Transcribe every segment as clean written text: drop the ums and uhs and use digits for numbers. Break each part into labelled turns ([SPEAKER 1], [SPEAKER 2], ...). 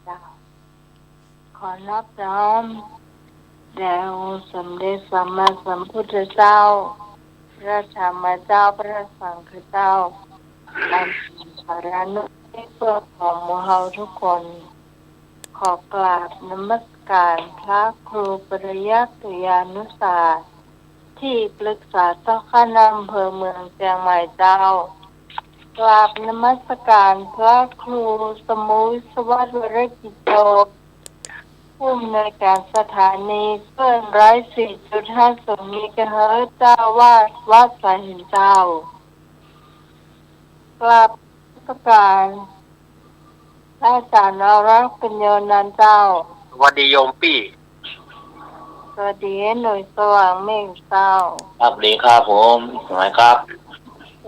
[SPEAKER 1] จ้าขอนอบน้อมแด่องค์สมเด็จสัมมาสัมพุทธเจ้าพระธรรมเจ้าพระสังฆเจ้าอันเป็นสารนุที่เพื่อของหมู่เฮาทุกคนขอกราบนมัสการพระครูปริยัติยานุศาสตร์ที่ปรึกษาเจ้าคณะอำเภอเมืองเชียงใหม่เจ้ากราบนมัสการพระครูสมุยสวัสดิ์วรกิจโตผู้อำนวยการสถานีเคลื่อนไร้ 4.50 เมกะเฮิรตซ์เจ้าวาดวัดสายหินเจ้ากราบนมัสการพระอาจารย์นรักปัญโยนันท์เจ้า
[SPEAKER 2] สวัสดีโยมปี้
[SPEAKER 1] สวัสดีหน่วยสว่างเมฆเจ้า
[SPEAKER 2] ครับดีครับผมสวัสดีครับ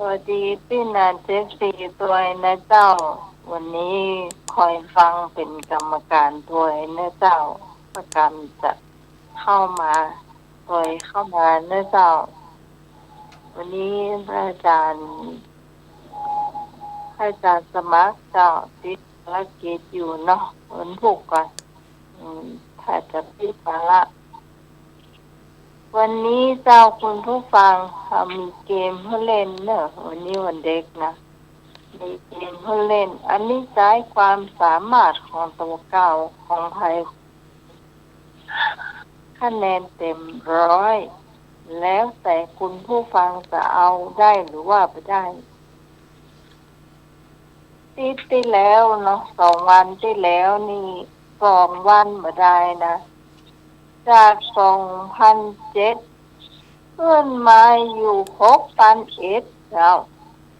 [SPEAKER 1] สวัสดีพี่นันเจสีตัวนะเจ้าวันนี้คอยฟังเป็นกรรมการตัวนะเจ้าประกันจะเข้ามาตัวเข้ามานะเจ้าวันนี้พระอาจารย์สมัครเจ้าติดภารกิจอยู่เนาะวันพุธก่อนถ้าจะพิจารณาวันนี้เจ้าคุณผู้ฟังมีเกมให้เล่นเนอะวันนี้วันเด็กนะมีเกมให้เล่นอันนี้ใช้ความสามารถของตัวเก่าของใครคะแนนเต็ม100แล้วแต่คุณผู้ฟังจะเอาได้หรือว่าไม่ได้ที่แล้วเนาะ2 วันที่แล้วนี่2 วันไม่ได้นะจาก2,007เพื่อนมาอยู่6,001แล้ว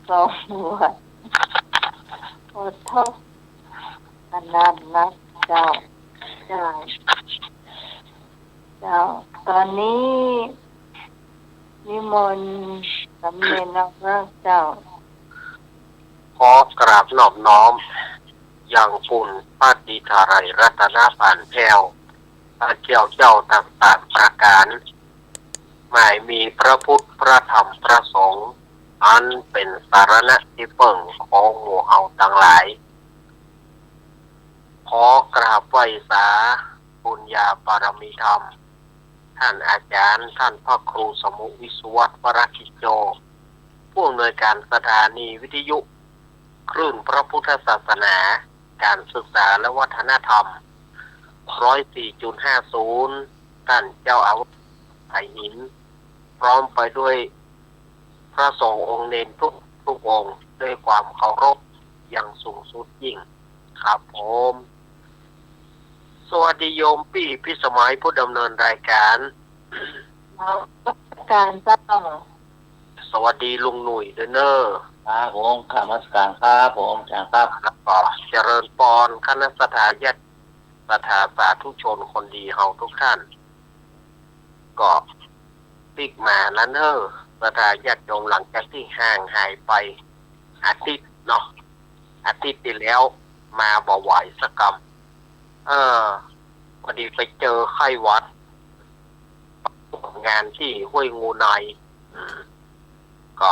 [SPEAKER 1] 2 วันขอโทษขนาดนักเจ้าตอนนี้นิมนต์สำเร็จแล้วเจ้า
[SPEAKER 2] ขอกราบนอบน้อมอย่างปุ่นป้าดีทาไรรัตนปานแก้วพระเจ้าต่างๆประการหมายมีพระพุทธพระธรรมพระสงฆ์อันเป็นสารณะที่เปิ่งของหมู่เฮาทั้งหลายขอกราบไหว้สาบุญญาบารมีธรรมท่านอาจารย์ท่านพระครูสมุวิศวัตวรกิจโจผู้อำนวยการสถานีวิทยุคลื่นพระพุทธศาสนาการศึกษาและวัฒนธรรม104.50ท่านเจ้าอาวาสไผ่หินพร้อมไปด้วยพระสงฆ์องค์เนรทุกองค์ด้วยความเคารพอย่างสูงสุดยิ่งครับผมสวัสดีโยมปี้พิสมัยผู้ดำเนินรายการ
[SPEAKER 1] เจ้า
[SPEAKER 2] สวัสดีลุงหนุ่ยเดนเนอร์ครับผมข้าราชการครับผมจากครับแล้วก็เจริญปอนคณะสาธุชนคนดีเฮาทุกท่านก็ปิกมานั้นสถาญาติโยมหลังจากที่ห่างหายไปอาทิตย์เนาะอาทิตย์ที่แล้วมาบ่ไหวสักกรรมพอดีไปเจอไข้หวัดงานที่ห้วยงูในก็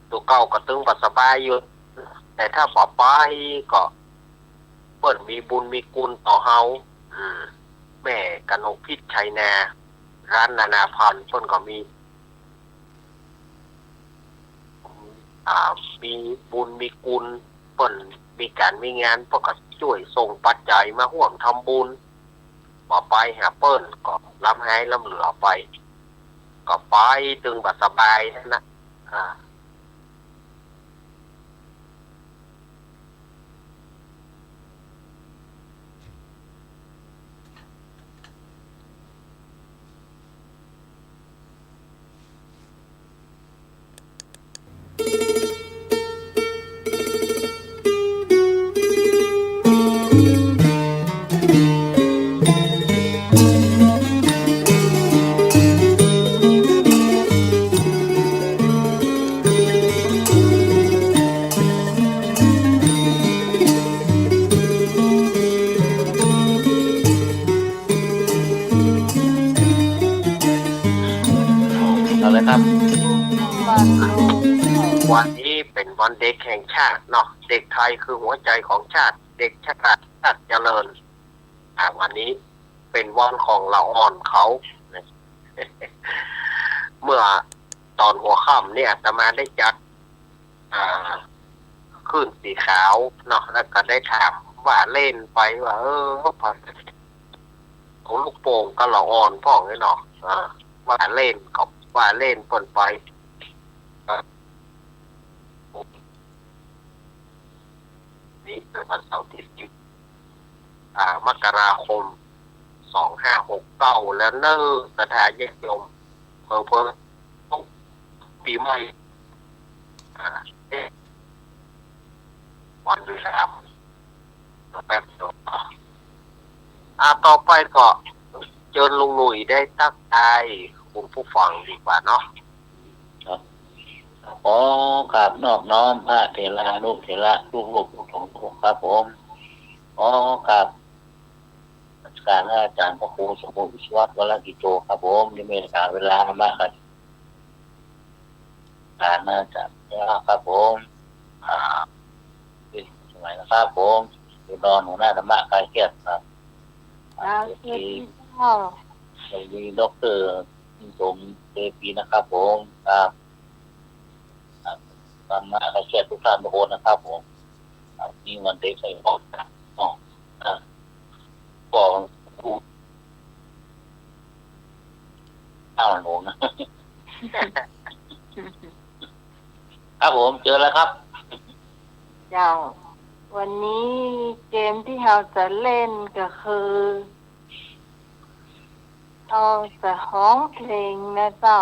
[SPEAKER 2] ตัวเก่าก็ตึงปัสบายอยู่แต่ถ้าบ่ไปก็เปิดมีบุญมีกุลต่อเฮาแม่กนกพิษชัยนาร้านนานาพันธุ์เพิ่นก็มีบุญมีกุลเพิ่นมีการมีงานเพิ่นก็ช่วยส่งปัจจัยมาร่วมทำบุญบ่ไปหาเปิ้นก็ล้ำให้ล้ำเหลือไปก็ไปตึงบัดสบายนะวันนี้เป็นวันเด็กแห่งชาติเนาะเด็กไทยคือหัวใจของชาติเด็กชาติ ตัดเจริญวันนี้เป็นวันของละอ่อนเขาเมื่อตอนหัวค่ำเนี่ยอาตมาได้จัดขึ้นสีขาวเนาะแล้วก็ได้ถามว่าเล่นไปว่าของลูกโป่งก็ละอ่อนพ่องเลยเนาะว่าเล่นกับว่าเล่นปนไปนี่เป็นวันเสาร์ที่10มกราคม2569แล้วเนอสถานยิยมเพิ่มปีใหม่วันที่3แป๊บเดียวต่อไปก็เชิญลุงหนุ่ยได้ทักทายคุณผู้ฟังดีกว่าเนาะ
[SPEAKER 3] ขอกราบนอบน้อมพระเถระลูกเถระลูกของครับผมขอกราบการอาจารย์พระครูสมบูรณ์วิศวะวรกิจโจครับผมที่มีการเวลามากครับการอาจารย์ครับผมสมัยนะครับผมดอนหัวหน้าธรรมะกายเกียรติครับมีดร.สมเทปีนะครับผมครับธรรมะกายเกียรติทุกท่านทุกคนนะครับผมนี่วันเด็กใส่หมวกบอกหนูนะครับผมเจอแล้วครับ
[SPEAKER 1] เจ้าวันนี้เกมที่เราจะเล่นก็คือเราจะร้องเพลงนะเจ้า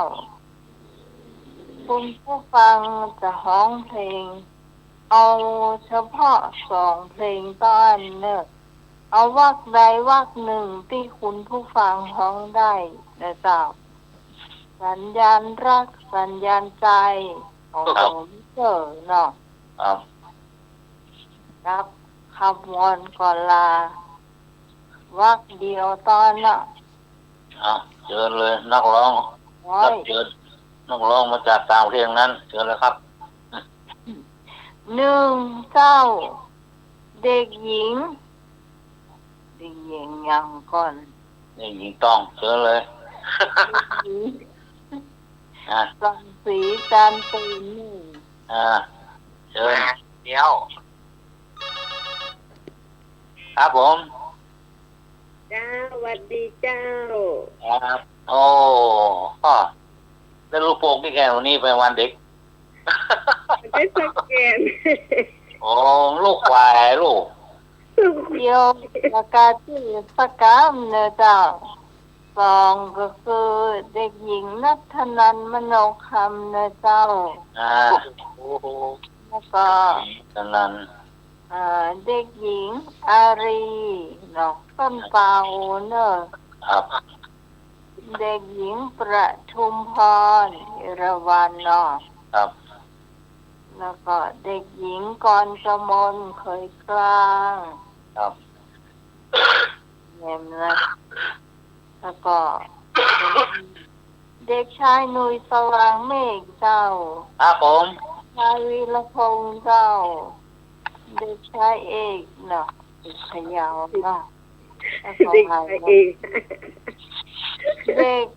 [SPEAKER 1] คุณผู้ฟังจะร้องเพลงเอาเฉพาะ2เพลงตอนเนอะเอาวรรคใดวรรคหนึ่งที่คุณผู้ฟังร้องได้นะเจ้าสัญญาณรักสัญญาณใจของผมเจอเนาะครับคำวอนก่อนลาวรรคเดียวตอนน่ะ
[SPEAKER 3] เชิญเลยนักร้องเชิญนักร้องมาจากต่างประเทศนั้นเชิญเลยครับ
[SPEAKER 1] 1เจ้าเด็กหญิงยังก่อน
[SPEAKER 3] เด็กหญิงต้องเชิญเลย
[SPEAKER 1] สังสีการตูน
[SPEAKER 3] เชิญ
[SPEAKER 2] เดี๋ยว
[SPEAKER 3] ครับผม
[SPEAKER 1] จ้าสวัสดีเจ้า
[SPEAKER 3] ครับโอ้ได้ลูกโป่งที่แกวันนี้ไปวันเด็ก
[SPEAKER 1] ได้สแกน
[SPEAKER 3] โอ้ลูกควายลูก
[SPEAKER 1] เดียวประกาศที่สกามเนเจ้า2ก็คือเด็กหญิงณัฐนันท์มโนคำนะเจ้าแล้วก็
[SPEAKER 3] นัน
[SPEAKER 1] เด็กหญิงอารีเนาะต้นเปาเนอะเด็กหญิงประทุมพรเอราวัณเนาะแล้วก็เด็กหญิงกรกมลเคยกลางเนี่ยนะแล้วก็เด็กชายหนุ่ยสว่างเมฆเจ้า
[SPEAKER 3] ครับผม
[SPEAKER 1] ชายวีรพงษ์เจ้าเด็กชายเอกเนาะเด็กพยาวเนาะเด็กชายเอกเด็ก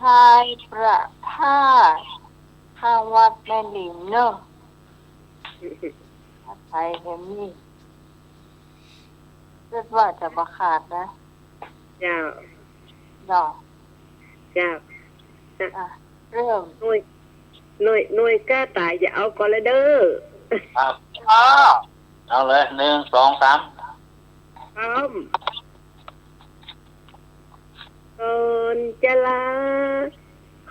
[SPEAKER 1] ชายประภาสข้างวัดแม่หลิมเนาะไทยเห็นนี่เรียกว่าจะประขาดนะ
[SPEAKER 4] เจ้า
[SPEAKER 1] ดอก
[SPEAKER 4] เจ้า
[SPEAKER 1] เริ่ม
[SPEAKER 4] หน่วยกล้าตายอย่าเอาก่อนเลยเด้อ
[SPEAKER 3] ครับเอาเลย1 2 3
[SPEAKER 4] พร้อมก่อนจะลา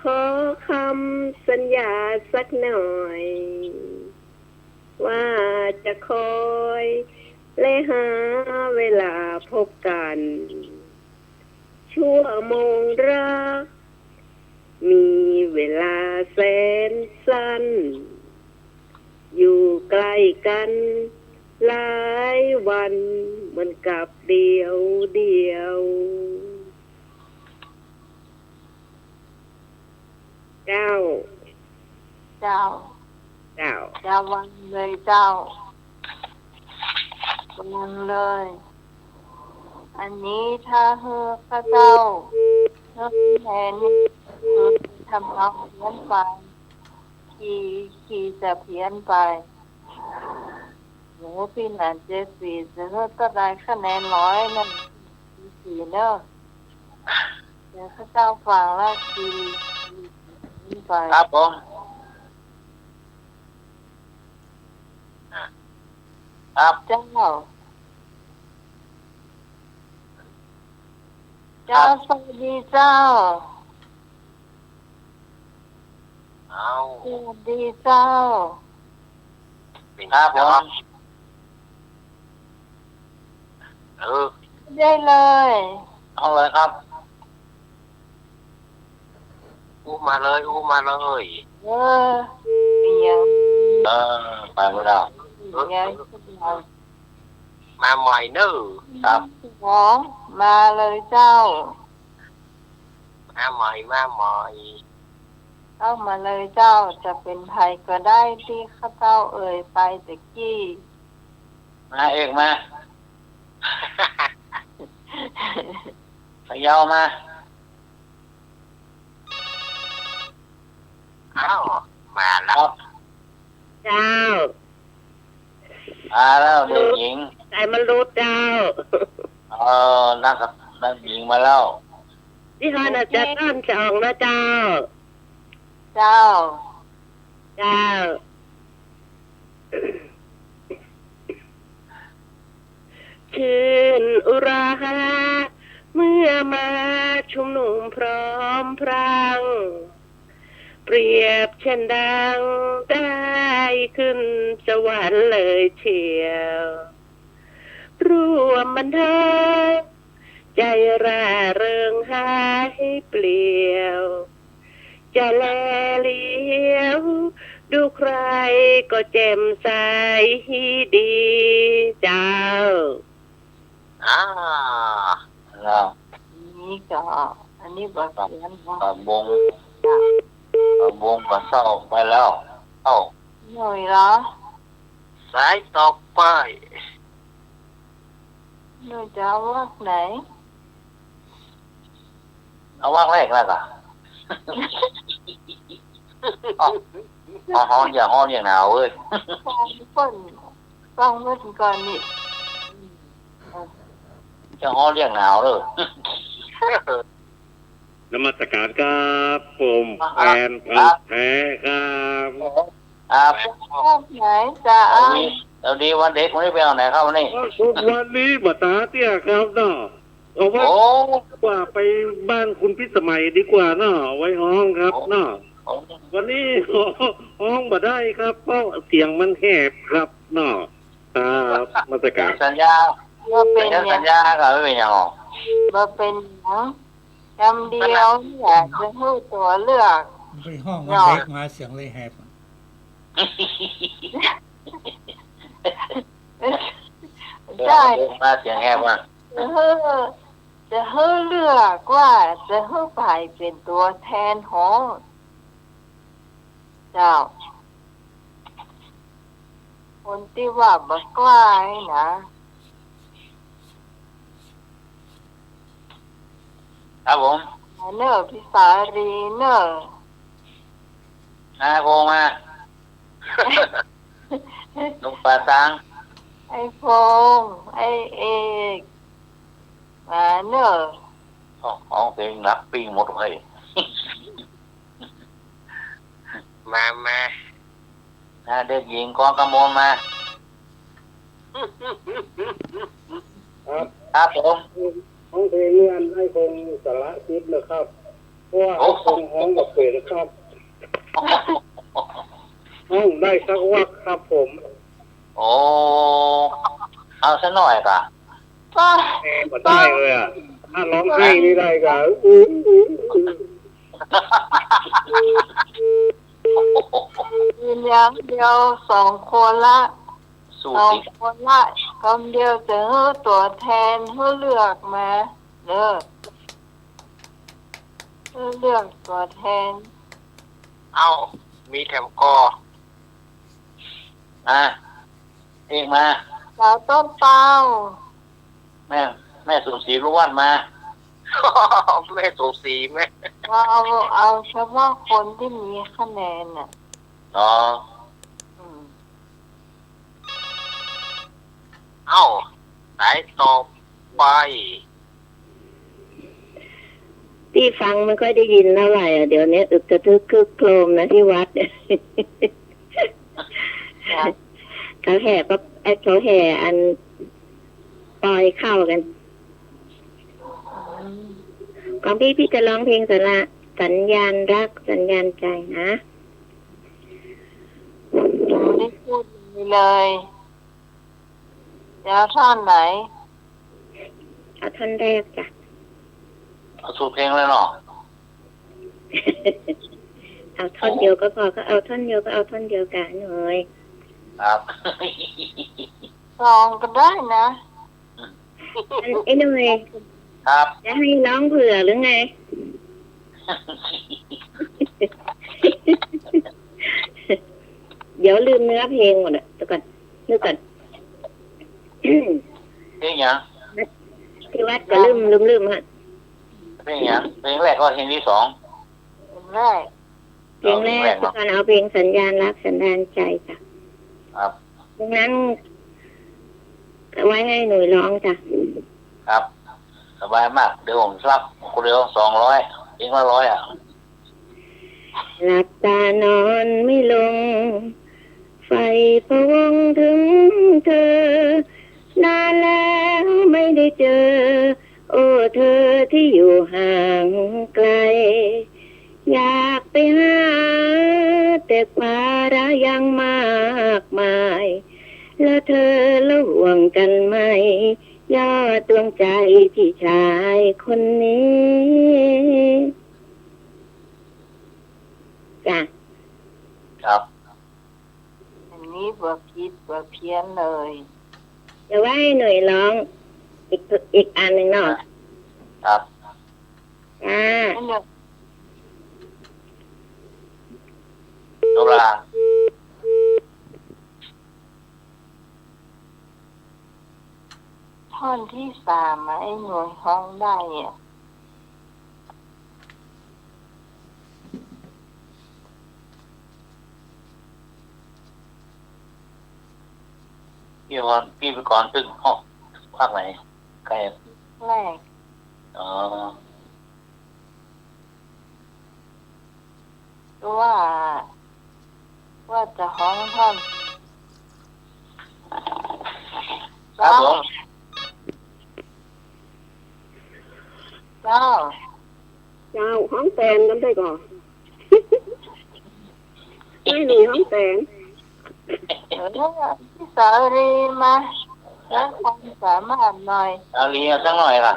[SPEAKER 4] ขอคำสัญญาสักหน่อยว่าจะคอยและหาเวลาพบกันชั่วโมงรักมีเวลาแสนสั้นอยู่ใกล้กันหลายวันเหมือนกับเดียวเจ้า
[SPEAKER 1] วันเลยเจ้าวันเลย อันนี้ถ้าเฮอข้าเจ้าเฮอแทนคือทำเอาเพี้ยนไปขี่จะเพี้ยนไปหนูพี่หนาน74จะเฮอก็ได้คะแนน100นั่นสี่เนอะเดี๋ยวข้าเจ้าฟังแล้วขี่ไป
[SPEAKER 3] ครับผมครับ
[SPEAKER 1] เจ้าสวัสดีเจ้า
[SPEAKER 2] เอา
[SPEAKER 1] สวัสดีเจ้า
[SPEAKER 3] ครับผม
[SPEAKER 1] ได้เลย
[SPEAKER 3] เอาเลยครับ
[SPEAKER 2] อู้มาเลยอู้มาเลย
[SPEAKER 1] เปียง
[SPEAKER 3] ไปไม่ได้
[SPEAKER 1] เปียง
[SPEAKER 2] มาใหม่เนอะ
[SPEAKER 3] ครับ
[SPEAKER 1] หอมมาเลยเจ้า
[SPEAKER 2] มาใหม่มาใหม่
[SPEAKER 1] เข้ามาเลยเจ้าจะเป็นไทยก็ได้ที่ข้าเจ้าเอ่ยไปตะกี้
[SPEAKER 3] มาเอกมาพะเยามา
[SPEAKER 2] อ้าวมาแล้ว
[SPEAKER 4] เจ้า
[SPEAKER 3] แล้วเด็กหญิง
[SPEAKER 4] ใจมันรู้เจ้า
[SPEAKER 3] นักหญิงมาแล้ว
[SPEAKER 4] ที่ฮาน่ะจะต้อนสองนะเจ้า
[SPEAKER 1] เจ้า
[SPEAKER 4] เจ้า คืนอุราเมื่อมาชุมนุมพร้อมพรัง เปรียบเช่นดังได้ขึ้นสวรรค์เลยเชียวร่วมบันเทิงใจร่าเริงหายเปลี่ยวจะแลเลี้ยวดูใครก็แจ่มใสดีเจ้า
[SPEAKER 2] อ่า
[SPEAKER 3] แล้ว
[SPEAKER 1] นี่ก็อันนี้บอกเสียนว่า
[SPEAKER 3] วงก็เศร้าไปแล้วเอ้า
[SPEAKER 1] หน่อยเหรอ
[SPEAKER 2] สายต่อไป
[SPEAKER 1] หน่อยจะเอาวักไหน
[SPEAKER 3] เอาว่างแรกแล้วก็ห้องอย่างหนาวเว้ย
[SPEAKER 1] ฟังเมื่อก่อนนี่
[SPEAKER 3] จะห้องเรียกหนาวเลย
[SPEAKER 5] นมัสการครับผมแฟนพันธุ์แท้ครับ
[SPEAKER 3] ครับ
[SPEAKER 1] วักไหนจะเอา
[SPEAKER 3] แล้วดีวันเด็กวันนี้ไปเอาไหนครับวันนี้
[SPEAKER 5] วันนี้บัตาเตี้ยครับเนาะเอาว่า
[SPEAKER 3] โอ้
[SPEAKER 5] ว่าไปบ้านคุณพิสมัยดีกว่าเนาะไว้ห้องครับเนาะวันนี้ห้องบ่ได้ครับเพราะเสียงมันแหบครับเนาะครับมาสการ
[SPEAKER 3] สัญญา
[SPEAKER 1] ว่าเป็น
[SPEAKER 3] สั
[SPEAKER 1] ยั
[SPEAKER 3] ญ
[SPEAKER 1] ง
[SPEAKER 3] ญาก็ไม่เป็นอย่างหรอก
[SPEAKER 1] ว่าเป็นยังคำเดียวอยากจะให้ตัวเลือก
[SPEAKER 6] ไปห้องมันเด็กมาเสียงเลยแหบ
[SPEAKER 1] ใช่
[SPEAKER 3] มาเสียงแหบว่ะ
[SPEAKER 1] จะให้เลือกว่าจะให้ใครเป็นตัวแทนของเจ้าคนที่ว่าบักล้านะครับ
[SPEAKER 3] ผม
[SPEAKER 1] เนอร์พิสารีเนอร์
[SPEAKER 3] โทรมาลุงป่าซัง
[SPEAKER 1] ไอโฟงไอเอกมาเนอร์
[SPEAKER 3] ห้องเพลงนักปิ้งหมดเลย
[SPEAKER 2] มา
[SPEAKER 3] เด็กหญิงกองกำมลมา ครับผม
[SPEAKER 5] ห้องเพลงนี้อันให้คงสาระคิดนะครับเพราะว่าคงห้องกับเปรตครับห้องได้สักวักครับผม
[SPEAKER 3] โอ้เอาซะหน่อยก่ะ
[SPEAKER 1] ป้า
[SPEAKER 5] มาได้เลยอ่ะถ้าร้องไห้นี่ได้ก็
[SPEAKER 1] ยืนยันเดียว2 คนละ
[SPEAKER 3] สู้
[SPEAKER 1] 2
[SPEAKER 3] สิ
[SPEAKER 1] คนละคำเดียวจะให้ตัวแทนให้เลือกมาเนอะให้เลือกตัวแทน
[SPEAKER 2] เอามีแถมกอ
[SPEAKER 3] เอกมา
[SPEAKER 1] สาวต้นเปา
[SPEAKER 3] แม่ แม่สุศรีรู้วันมา
[SPEAKER 2] แม่ส่งสีแม่
[SPEAKER 1] ว่าเอาเฉพาะคนที่มีคะแนนน่ะ
[SPEAKER 3] อ๋อ
[SPEAKER 1] อืม
[SPEAKER 2] เอ้าสายต่อไป
[SPEAKER 4] ที่ฟังไม่ค่อยได้ยินเท่าไหร่อ่ะเดี๋ยวนี้อึกกระทึกคึกโครมนะที่วัดเนี่ย เขาแห่ก็เขาแห่อันปล่อยเข้ากันของพี่จะร้องเพลงสัญญาณรักสัญญาณใจนะ
[SPEAKER 1] ยังไม่ได้พูดเลยเดี๋ยวท่อนไหน
[SPEAKER 4] เอาท่อนแรกจ้ะ
[SPEAKER 3] เอาสูตรเพลงเลยเนาะ
[SPEAKER 4] เอาท่อนเดียวก็พอก็เอาท่อนเดียวก็เอาท่อนเดียวกันหน่อย
[SPEAKER 3] ครับ
[SPEAKER 1] ลองก็ได้นะ
[SPEAKER 4] ไอ้หน่อย
[SPEAKER 3] ครับ
[SPEAKER 4] จะให้ร้องเผื่อหรือไง เดี๋ยวลืมเนื้อเพลงหมดอ่ะเดี๋ยวก่อนนึกก่อน
[SPEAKER 3] เพลงยัง
[SPEAKER 4] ที่วัดก็ลืมฮะ
[SPEAKER 3] เพลงยังเพลงแรกก็เพลงที่สอง
[SPEAKER 1] แรก
[SPEAKER 4] เพลงแรกที่การเอาเพลงสัญญาณรักสัญญาณใจจ้ะ
[SPEAKER 3] ครับ
[SPEAKER 4] ดังนั้นไว้ให้หนุ่ยร้องจ้ะ
[SPEAKER 3] ครับสบายมากเดี๋ยวผมรับคนเดียว200เพลงละ100อ่ะ
[SPEAKER 4] หลับตานอนไม่ลงไฟพะวงถึงเธอนานแล้วไม่ได้เจอ โอ้เธอที่อยู่ห่างไกล อยากไปหาแต่ภาระยังมากมาย แล้วเธอละห่วงกันไหมยอดดวงใจที่ชายคนนี้จ้ะ
[SPEAKER 3] ครับ
[SPEAKER 1] อันนี้บ่ผิดบ่เพี้ยนเลย
[SPEAKER 4] เดี๋ยวไว้ให้หน่วยร้องอีกอันหนึ่งเนาะ
[SPEAKER 3] ครับ
[SPEAKER 4] จ้า
[SPEAKER 1] นั่นเดี๋ยว
[SPEAKER 3] โนรา
[SPEAKER 1] ท่อนที่3ไอ้หน่วยห้องได้อ่ะ
[SPEAKER 3] พี่ไปก่อนซึ่งห้องภาคไหนใกล้
[SPEAKER 1] แรก
[SPEAKER 3] อ๋อ
[SPEAKER 1] ว่าจะห้องท่อน
[SPEAKER 3] ครับผม
[SPEAKER 1] เจ้า
[SPEAKER 4] เจ้าห้องแตนกันได้ก่อน ไม่หนีห้องแตน
[SPEAKER 1] พี่สาวรีมาแล้วความสามารถหน่อย
[SPEAKER 3] เอาเรียนสักหน่อยล่ะ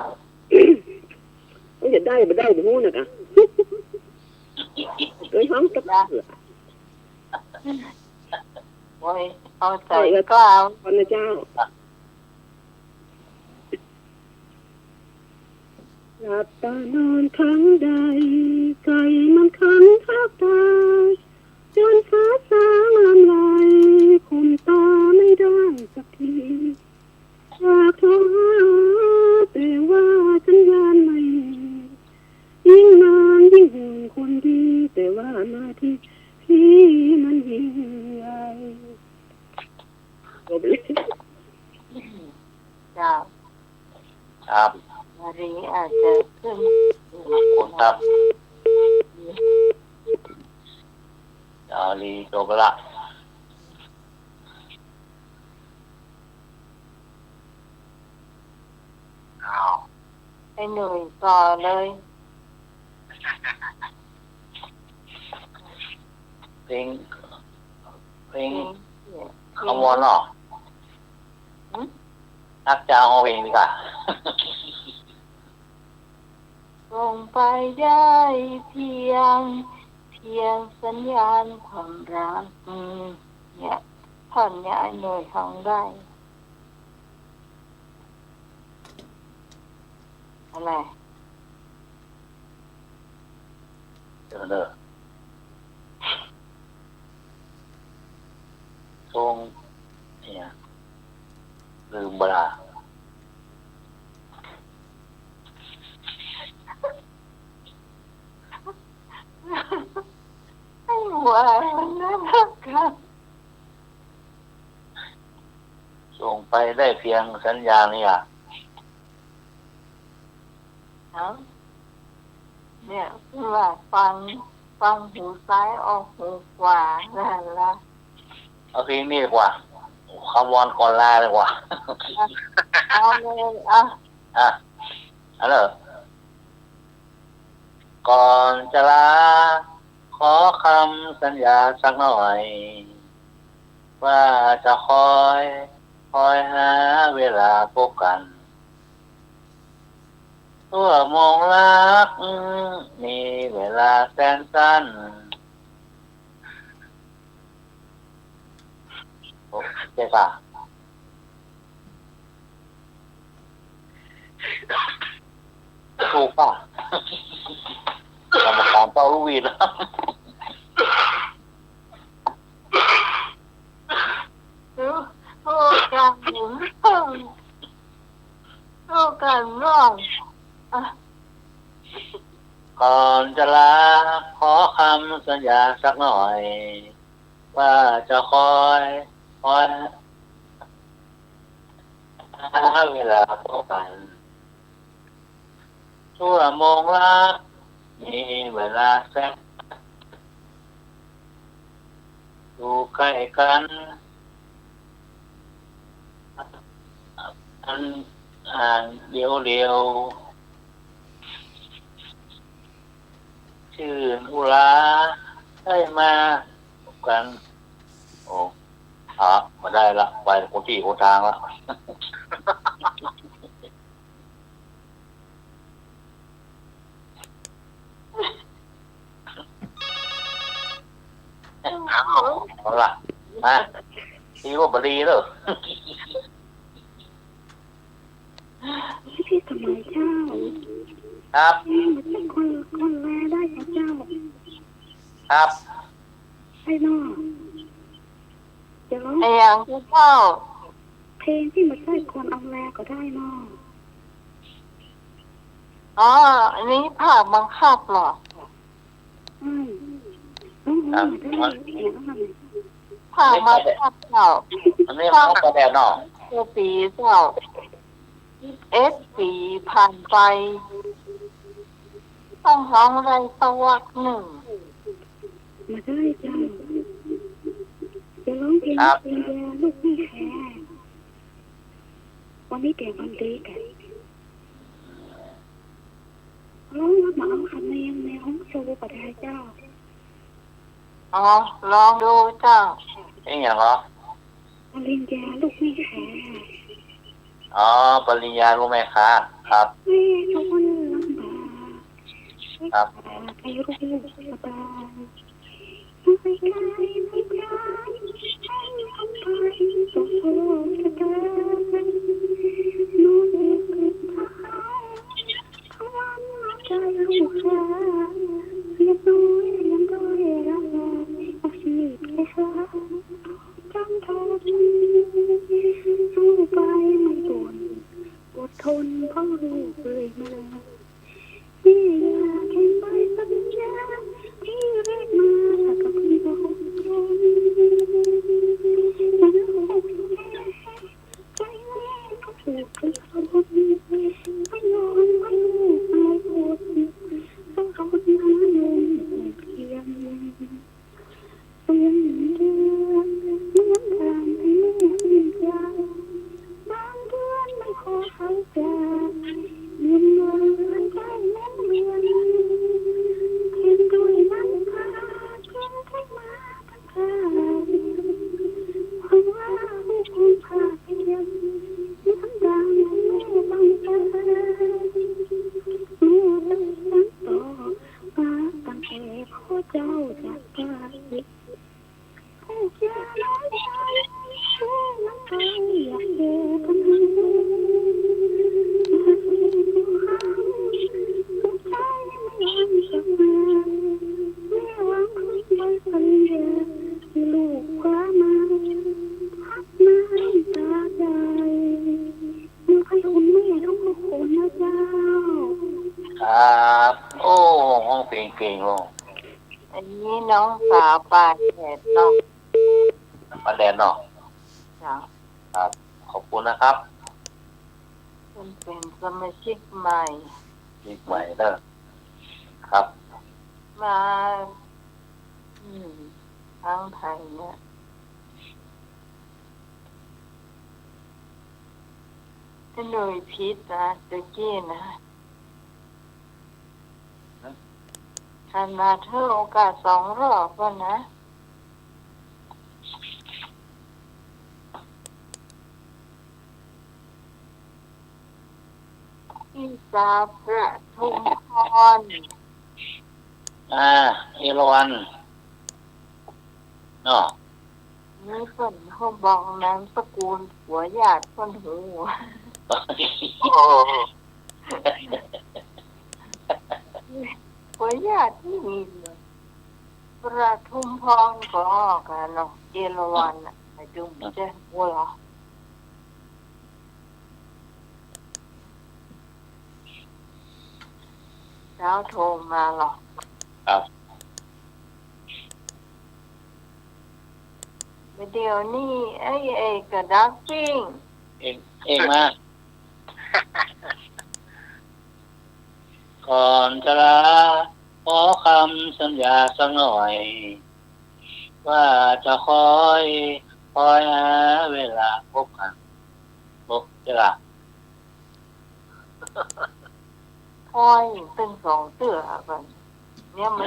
[SPEAKER 4] ไม่จะได้ไม่ได้ไปหู้นะโดยห้องตะเสือ
[SPEAKER 1] โอ้ยเอาใจก็เอา
[SPEAKER 4] คนนะเจ้าหลับตานอนครั้งใดใจมันคันทับตาจนฟ้าสางลำลายคุมตาไม่ได้สักทีอยากโทรหาแต่ว่าสัญญาณไม่ยิ่งนานยิ่งห่วงคนดีแต่ว่าหน้าที่พี่มันยิ่งใหญ่จบเลย
[SPEAKER 1] เจ้า
[SPEAKER 3] ครับ
[SPEAKER 1] มารีอาจจะขึ้น
[SPEAKER 3] ขอบคุณครับเอาลีจบละ
[SPEAKER 2] อ้าว
[SPEAKER 1] ไอ้หน่วยต่อเลย
[SPEAKER 3] เพลงคำวอนเนาะนักจ้างเอาเองดีกว่า
[SPEAKER 1] ลงไปได้เพียงสัญญาณความรักเนี่ยท่อนเนี่ยไอ้หน่วยห้องได้อะไร
[SPEAKER 3] เด้อทรงเนี่ยลืมเวลา
[SPEAKER 1] ให้หัวมันน่ารักค่ะ
[SPEAKER 3] ส่งไปได้เพียงสัญญาณนี่อ่ะ
[SPEAKER 1] เนี่ยคือว่าฟังหูซ้ายออกหูขวานั่นละ
[SPEAKER 3] เอาเพลงนี้ดีกว่าคำวอนก่อนลาดีกว่า
[SPEAKER 1] เอาเลยอ่ะ
[SPEAKER 3] ฮัลโหลก่อนจะลาขอคำสัญญาสักหน่อย ว่าจะคอยหาเวลาพบกันทั่วมองรักมีเวลาแสนสั้นโอเคป่ะถูกป่ะกรรมการเป้าลูกวีนแล้ว
[SPEAKER 1] โอ้การหมุนโอ้การร้องอ่ะ
[SPEAKER 3] ก่อนจะลาขอคำสัญญาสักหน่อย ว่าจะคอยหาเวลาพบกันชั่วโมงรักมีเวลาแสนอยู่ใกล้กันอันเดียวชื่นอุราได้มาพบกันโอ้มาได้ละไปคนที่คนทางละเอาละมาดีว่าบดีเลย
[SPEAKER 4] พี่สมัยเจ้า
[SPEAKER 3] ครับ
[SPEAKER 4] มันเป็นคนแลได้ของเจ้า
[SPEAKER 3] ครับ
[SPEAKER 4] ไอ้นอจะร้อง
[SPEAKER 1] ไอ้อย่างที่เจ้า
[SPEAKER 4] เพลงที่มันใช่คนเอาแลก็ได้นอ
[SPEAKER 1] อ๋ออันนี้ภาคบังคับเหรอ
[SPEAKER 4] น้องได้เสียงมัน
[SPEAKER 1] ภาคบังคับเจ้า
[SPEAKER 3] อันนี้เขาก็แดดเนาะ
[SPEAKER 1] ตัวปีเจ้าปีผ่านไปต้องร้องอะไรสักวักหนึ่ง
[SPEAKER 4] มาได้เจ้าจะร้องเพลงเพลงแย่ลูกไม่แคร์วันนี้เก่งวันดีกันร้องแล้วมาเอาคะแนนในห้องโชว์ก็ได้เจ้า
[SPEAKER 1] อ๋อลองดูเจ้า
[SPEAKER 3] นี่อย่างเหรอ
[SPEAKER 4] ปริญญาลูกไม่แคร์
[SPEAKER 3] อ๋อปริญญารู้ไหมคะครับ
[SPEAKER 4] แม่ทุกคนลำบาก
[SPEAKER 3] ครับ
[SPEAKER 4] ให้ลูกสบายไม่ไกลไม่ไกลให้ทำไปสุขจะเดินนู่นนี่คือทางทวันใจลูกค้าเรียบร้อยเรียบร้อยรักอาชีพแค่ช้าจำทนสู้ไปไม่บ่นอดทนเพราะลูกเลยมาพี่อยากเห็นใบสัญญาที่เรียกมากับพี่บอกแต่ลูกใจแม่ก็ถูกคือคนไม่ยอมให้ลูกไม่ปวดต้องทนหาเงินเพียงเดือนเมื่อทางให้ลูกดีใจบางเดือนไม่ขอเข้าใจเงินเงินใจแม่เงินเห็นด้วยน้ำตาเพียงแค่มาทั้งทางเพราะว่าลูกคุณพาเพียงน้ำดังแม่บังใจแม่ต้องสังต่อมาตั้งแต่พ่อเจ้าจากไปผู้แก่น้อยใจช่วยน้ำตาอยากเดินกันทุกใจไม่ยอมสักมาแม่หวังพึ่งไปสัญญาที่ลูกคว้ามาพักน้ำตาใจมือให้คุณแม่ทุกคนนะเจ้า
[SPEAKER 3] ครับโอ้ห้องเพลงเก่งลง
[SPEAKER 1] อันนี้น้องสาวปาแดดเนาะ
[SPEAKER 3] ป้าแดนเนาะ
[SPEAKER 1] จ้ะ
[SPEAKER 3] ครับขอบคุณนะครับ
[SPEAKER 1] เป็นสมาชิกใหม่
[SPEAKER 3] อีกใหม่เด้อครับ
[SPEAKER 1] มาทั้งไทยเนี่ยจะหน่วยพิษนะตะกี้นะขนาดเธอโอกาส2 รอบก็นะพี่สาวประทุมพร
[SPEAKER 3] เอราวัณเนาะ
[SPEAKER 1] นี่คนเขาบอกนามสกุลหัวญาติคนหู หัวญาติที่มีเลยประทุมพรก็กันเนาะเอราวัณไอ้จุ่มเจ้าหัวเหรอเช้าโทรมาหรอก
[SPEAKER 3] ครับ
[SPEAKER 1] เดี๋ยวนี้ไอ้กระดักปิ้ง
[SPEAKER 3] เองมาก่อนจะลาขอคำสัญญาสักหน่อย ว่าจะคอยหาเวลาพบกันพบเวลา
[SPEAKER 1] คอยเป็น2 เตื้อกันเนี่ยมัน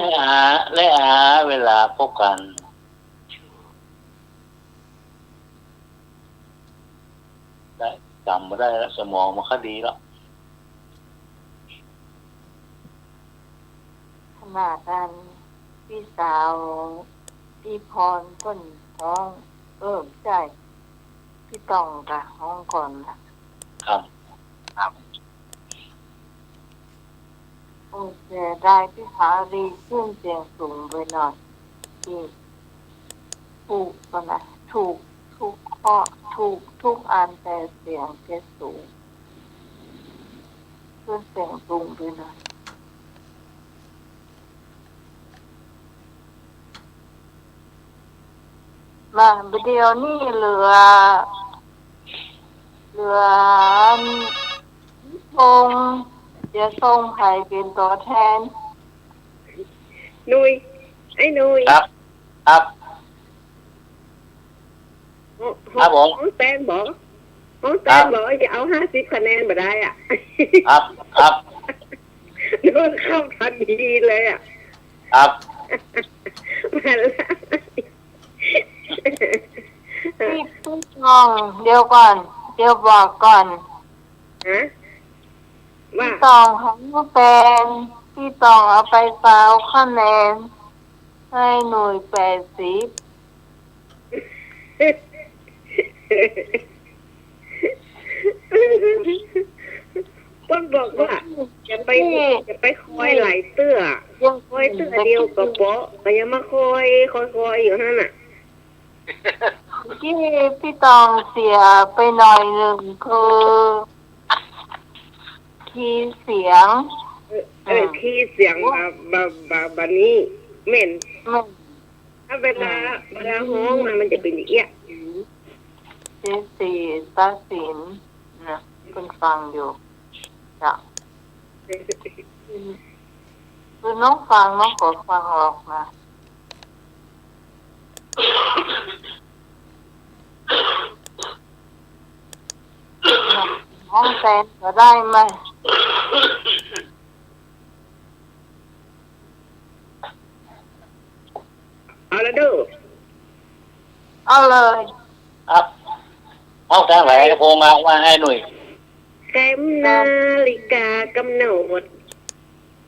[SPEAKER 3] และหาเวลาพบกันได้จำมาได้แล้วสมองมันคดีแล้ว
[SPEAKER 1] ขนาดนั้นพี่สาวพี่พรต้นท้องใจพี่ตองกับห้องก่อนนะครับ โอ้เสียได้พี่สารีขึ้นเสียงสูงไปหน่อยที่ถูกปะนะถูกข้อถูกทุกอันแต่เสียงแค่สูงขึ้นเสียงสูงไปหน่อยมาเดี๋ยวนี้เหลือทงจะส่งใครเป็นตัวแทน
[SPEAKER 4] นุยไอ้นุย
[SPEAKER 3] ครับครับผม
[SPEAKER 4] ห้องแตนบอกจะเอา50 คะแนนมาได้อ่ะ
[SPEAKER 3] ครับ
[SPEAKER 4] โดนเข้าทันทีเลยอ่ะ
[SPEAKER 3] ครับ
[SPEAKER 4] มาแล้ว
[SPEAKER 1] พี่ทองเดี๋ยวบอกก่อน
[SPEAKER 4] ฮะว่า
[SPEAKER 1] พี่ตองของเป็นพี่ตองเอาไปสาวคะแนนให้หน่วย80
[SPEAKER 4] ต้นบอกว่าจะไปคอยหลายเตื้อคอยเตื้อเดียวกับเปาะก็ยังมาคอยอยู่นั่นน่ะ
[SPEAKER 1] ที่พี่ตองเสียไปหน่อยหนึ่งคือคีย์เสียง
[SPEAKER 4] ที่เสียงบานี้เหม็น
[SPEAKER 1] มัน
[SPEAKER 4] ถ้าเวลาห้องมันจะเป็นอย่างเงี้ย
[SPEAKER 1] สีตัดสินนะคุณฟังอยู่จ้ะคือน้องฟังน้องกดฟังหรอกนะห้องแซนจะได้ไหม
[SPEAKER 4] เอาละเด้อ
[SPEAKER 1] เอาเลย
[SPEAKER 3] ครับห้องทางไหนโทรมาว่าให้หน่วย
[SPEAKER 4] เข็มนาฬิกากำหนด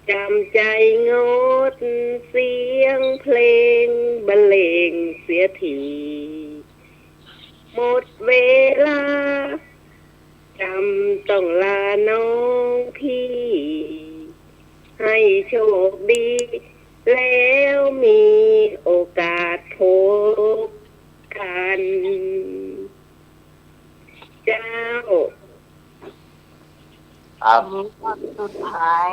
[SPEAKER 4] จำใจงดเสียงเพลงบรรเลงเสียทีหมดเวลาจำต้องลาน้องพี่ ให้โชคดี แล้วมีโอกาสพบกัน เจ้า
[SPEAKER 3] ครับ
[SPEAKER 1] นี้ก็สุดท้าย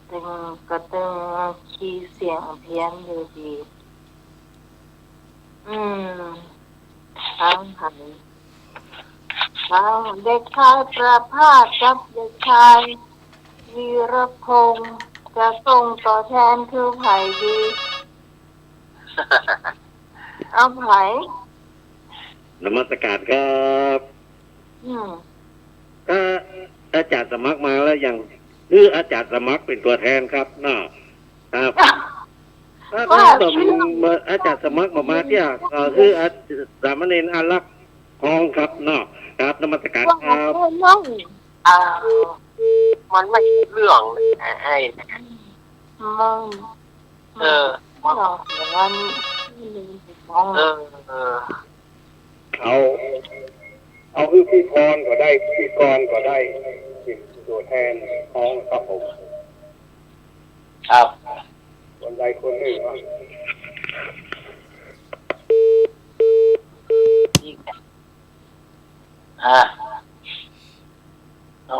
[SPEAKER 1] เด ก็ตึงคีย์เสียงเพี้ยนอยู่ดีทั้งหันทั้งเด็กชายประภาสกับเด็กชายวีรพงษ์จะส่งต่อแทนคือไผ่ดี เอาไผ่
[SPEAKER 5] นมัสการครับอาจารย์สมัครมาแล้วยังหรืออาจารย์สมัครเป็นตัวแทนครับเนาะครับถ้าอาจารย์สมัครมาที่คืออาจารย์สามเณรอารักษ์ทองครับเนาะครับนมัสการครับ
[SPEAKER 2] มันไม่ใช่เรื่องไอ้
[SPEAKER 1] มันเราเสียวัน
[SPEAKER 5] เอาพี่พรก็ได้พี่กรก็ได้เป็นตัวแทนของครับผม
[SPEAKER 3] ครับ
[SPEAKER 5] คนใดคนหนึ่ง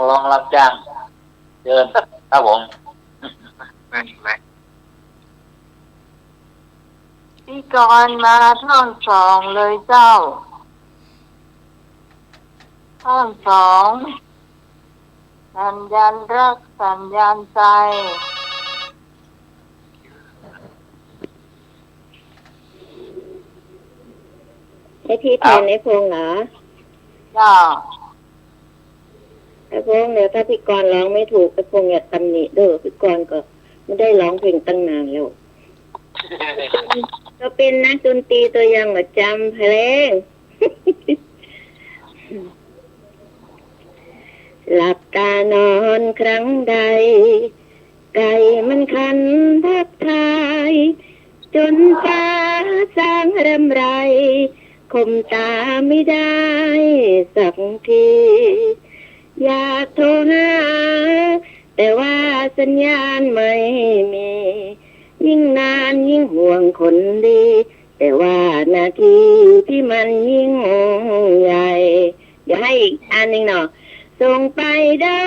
[SPEAKER 3] ลองรับจ้างเดินครับผม
[SPEAKER 1] พี่กรมาท่อนสองเลยเจ้าท่อนสองสัญญาณรักสัญญาณใจ
[SPEAKER 4] ให้พี่แทนไอ้พงษ์เหรอ
[SPEAKER 1] จ้า
[SPEAKER 4] ไอ้พงษ์เนี่ยถ้าพี่กรร้องไม่ถูกไอ้พงษ์อย่าตำหนิเด้อพี่กรก็ไม่ได้ร้องเพลงตั้งนานแล้วก็เป็นนักดนตรีตัวอย่างประจำเพลงหลับตานอนครั้งใดไก่มันคันทักทายจนฟ้าสร้างรำไรคมตาไม่ได้สักทีอยากโทรหาแต่ว่าสัญญาณไม่มียิ่งนานยิ่งห่วงคนดีแต่ว่านาทีที่มันยิ่งใหญ่อย่าให้อีกอันหนึ่งเนาะส่งไปได้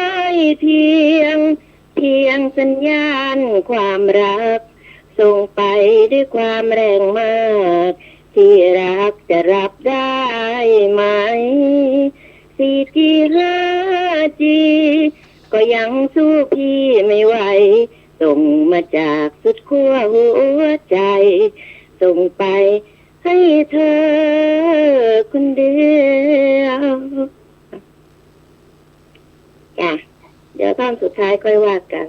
[SPEAKER 4] เพียงสัญญาณความรักส่งไปด้วยความแรงมากที่รักจะรับได้ไหม 4G 5G ก็ยังสู้พี่ไม่ไหวส่งมาจากสุดขั้วหัวใจส่งไปให้เธอคนเดียวจ้ะเดี๋ยวท่อนสุดท้ายค่อยว่ากัน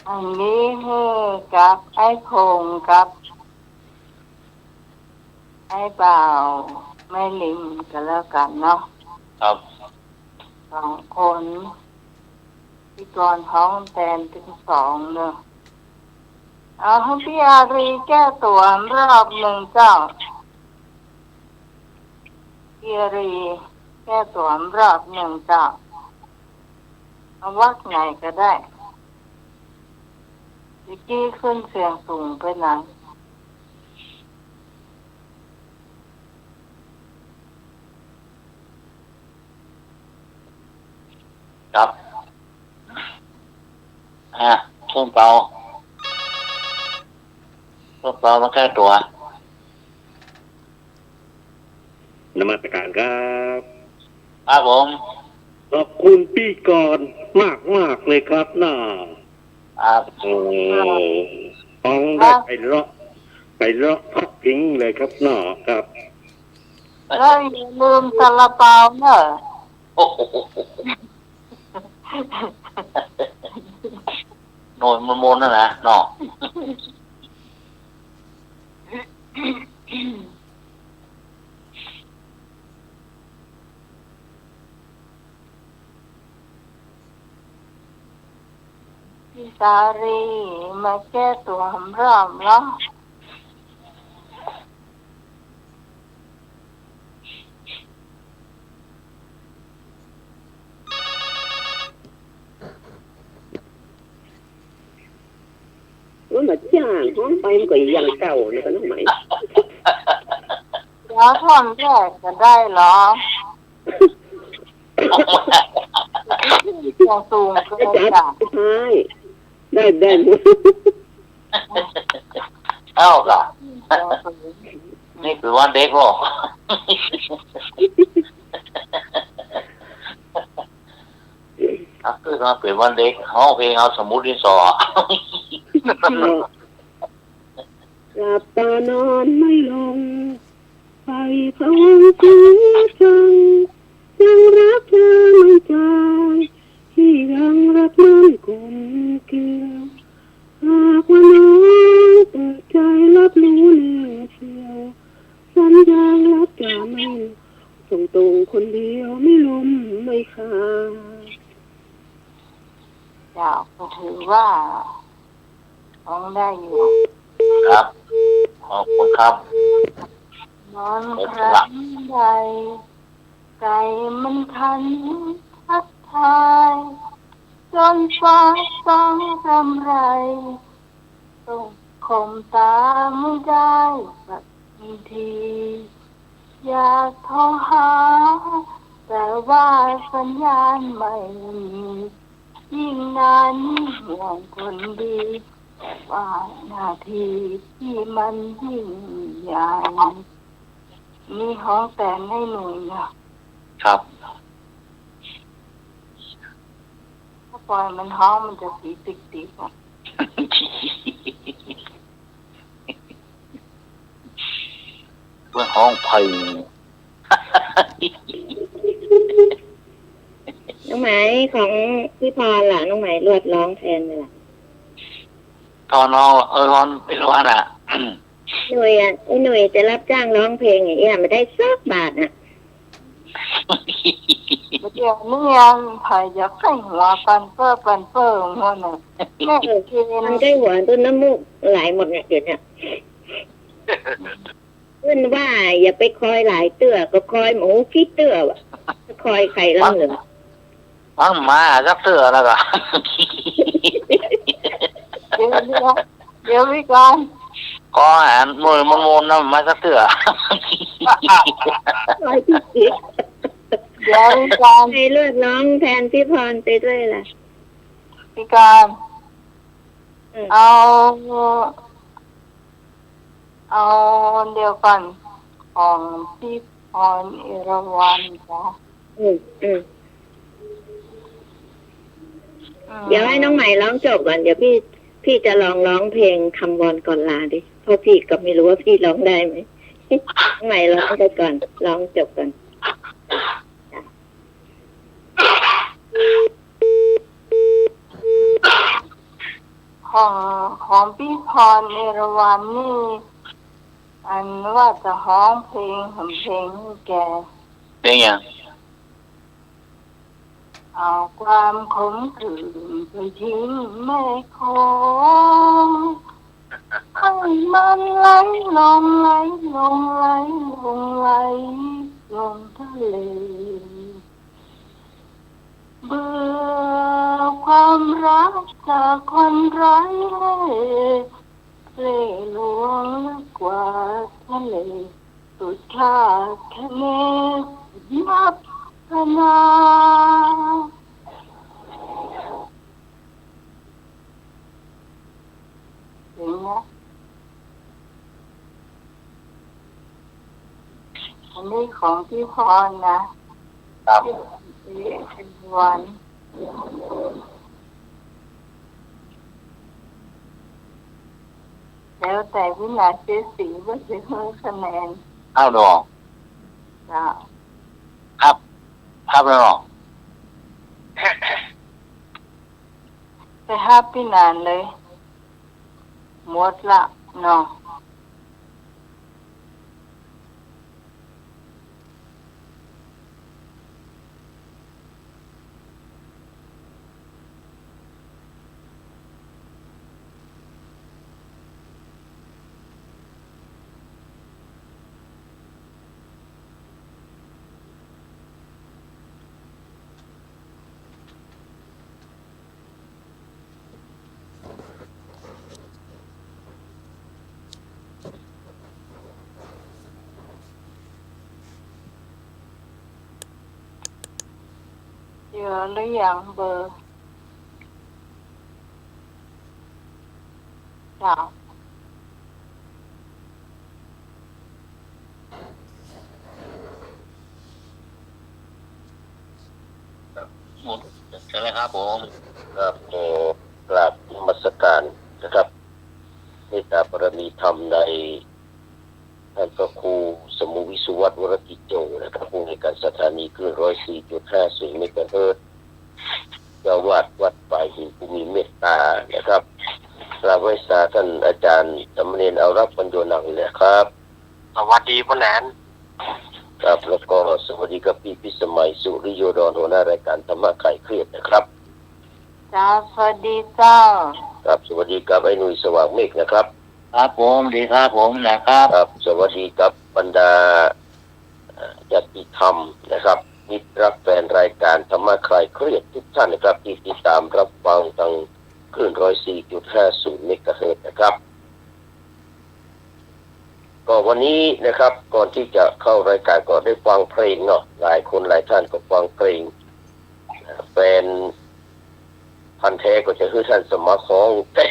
[SPEAKER 1] อันนี้ให้กับไอ้พงกับไอ้บ่าวแม่ลิมกันแล้วกันเนาะ
[SPEAKER 3] ครับ
[SPEAKER 1] 2 คนพี่กรท้องแทนถึง2เนอะเอาให้พี่อารีแก้ตัวรอบหนึ่งเจ้าพี่อารีแก้ตัวรอบหนึ่งเจ้าเอาวักไหนก็ได้วิกกี้ขึ้นเสียงสูงไปไหน
[SPEAKER 3] ครับช่วงเปามาแก้ตัวน
[SPEAKER 5] มัสการครับ
[SPEAKER 3] ครับผม
[SPEAKER 5] ขอบคุณพี่กรมากเลยครับน่า
[SPEAKER 3] ครับ
[SPEAKER 5] ฟังได้ไปเลาะพักทิ้งเลยครับน่าครับ
[SPEAKER 1] แล้วอย่าลืมซาลาเปาเนอะ
[SPEAKER 3] โน่นมันมนนั่นนะเนาะ
[SPEAKER 1] พี่สารีมาแก้ตัวรอบเนาะ
[SPEAKER 4] มันมาจ้างห้องไปมันก็ยังเก่าเลยก็น้องไหม
[SPEAKER 1] แล้วท่อนแรกจะได้เหรอ ตัวสูงก็
[SPEAKER 4] ได้
[SPEAKER 1] ได้
[SPEAKER 4] จั
[SPEAKER 1] จ้ะ
[SPEAKER 4] ดใช่ได้หมด
[SPEAKER 3] เอ้าล่ะ
[SPEAKER 1] ตัวสูง
[SPEAKER 3] นี่คือวันเด็กหรอคือมาเป็นวันเด็กห้องเพลงเอาสมุดดินสอ
[SPEAKER 4] หลับตานอนไม่ลงไปพะวงถึงจังยังรักเธอไม่จางที่ยังรักมันกลมเกลียวหากว่าน้องเปิดใจรับรู้แน่เชียวสัญญารับจะไม่ส่งตรงคนเดียวไม่ลมไม่ขาด
[SPEAKER 1] จ้ะก็ถือว่าร้องได้อยู่
[SPEAKER 3] ครับขอบคุณครับ
[SPEAKER 1] นอนครั้งใดใจมันทันทักทายจนฟ้าสางรำไรต้องคมตามได้สักที อยากโทรหาแต่ว่าสัญญาณไม่มียิ่งนานห่วงคนดีแต่ว่านาทีที่มันยิ่งใหญ่มีห้องแต่งให้หนูนะครับ ถ้าปล่อยมันห้องมันจะสีติกๆอ่ะ
[SPEAKER 3] เพื่อนห้องไผ่
[SPEAKER 4] น้องไหมของพี่พรล่ะน้องไหมรวดร้องแทนเลยล่ะ
[SPEAKER 3] ตอนน้องตอนเป็นวันอ่ะ
[SPEAKER 4] หน่วยอ่ะไอ้หน่วยจะรับจ้างร้องเพลงอย่างเงี้ยไม่ได้สักบาทอ่ะ
[SPEAKER 1] เดี๋ยวนี้ยังใครอยากให้หัวปันเป้อหัวน่ะแม่เกณ
[SPEAKER 4] มัน
[SPEAKER 1] ฑ์
[SPEAKER 4] ได้หัวต้นน้ำมูกไหลหมดเนี่ยเดี๋ยวเนี่ยเพื่อนว่าอย่าไปคอยหลายเตื้อก็คอยหมูขี้เตื้อว่ะคอยไข่ล่างเหลือง
[SPEAKER 3] มันมาสักเสือแล้วก็
[SPEAKER 1] เดี๋ยววิการ
[SPEAKER 3] ก็อ่านมือมันมนนะมาสักเสือ
[SPEAKER 4] คอยขี้เกียจ
[SPEAKER 1] เดี๋ยววิการ
[SPEAKER 4] ให้เลือดร้องแทนพี่พรไปด้วยล่ะ
[SPEAKER 1] วิการเอาเดียวกันของพี่พรเอราวัณจ้ะ
[SPEAKER 4] เดี๋ยวให้น้องใหม่ร้องจบก่อนเดี๋ยวพี่จะลองร้องเพลงคำวอนก่อนลาดิเพราะพี่ก็ไม่รู้ว่าพี่ร้องได้ไหม น้องใหม่ร้องไปก่อนร้องจบก่อน
[SPEAKER 1] ของพี่พรเอราวัณนี่อันว่าจะร้องเพลงให้แก
[SPEAKER 3] เป็นยัง
[SPEAKER 1] เอาความขมขื่นไปทิ้งแม่คงให้มันไหลลงไหลลงไหลลงไหลลงทะเลเบื่อความรักจากคนไร้เล่ห์ลวงลึกกว่าทะเลสุดคาดคะเนนับนาเห็นไหมอันนี้ของพี่พรนะครับ เป็นวันแล้วแต่วินาทีสีว่าจะให้คะแนน
[SPEAKER 3] เอาดอก
[SPEAKER 1] จ้ะ
[SPEAKER 3] ครับแล้วหรอ
[SPEAKER 1] ไปห้าปีนานเลยหมดละเนาะ หรือยังเบอร์เจ้า
[SPEAKER 3] ใช่ไหมครับผมครับกราบนมัสการนะครับเมตตาบารมีธรรมในท่านพระครูสมุวิสุวัฒน์วรกิจโจนะครับผู้ในการสถานีคลื่น 104.50 เมกะเฮิรตซ์เจ้าวาดวัดป่าหินภูมิเมตตานะครับกราบไหว้สาท่านอาจารย์สามเณรเอารักษ์ปัญโยนังเลยครับ
[SPEAKER 2] สวัสดีพ่อแหนน
[SPEAKER 3] ครับแล้วก็สวัสดีกับพี่พิสมัยสุริโยดรหัวหน้ารายการธรรมะไขเครียดนะครับ
[SPEAKER 1] จ้าสวัสดีเจ้า
[SPEAKER 3] ครับสวัสดีกับไอ้หนุ่ยสว่างเมฆนะครับ
[SPEAKER 7] ครับผมดีครับผมนะครับ
[SPEAKER 3] ครับสวัสดีกับบรรดาญาติธรรมนะครับมิตรรักแฟนรายการธรรมะคลายเครียดทุกท่านนะครับที่ติดตามรับฟังทางคลื่น 104.50 เมกะเฮิรตซ์นะครับก็วันนี้นะครับก่อนที่จะเข้ารายการก็ได้ฟังเพลงเนาะหลายคนหลายท่านก็ฟังเพลงแฟนพันธุ์แท้ก็จะคือท่านสมัครของแต่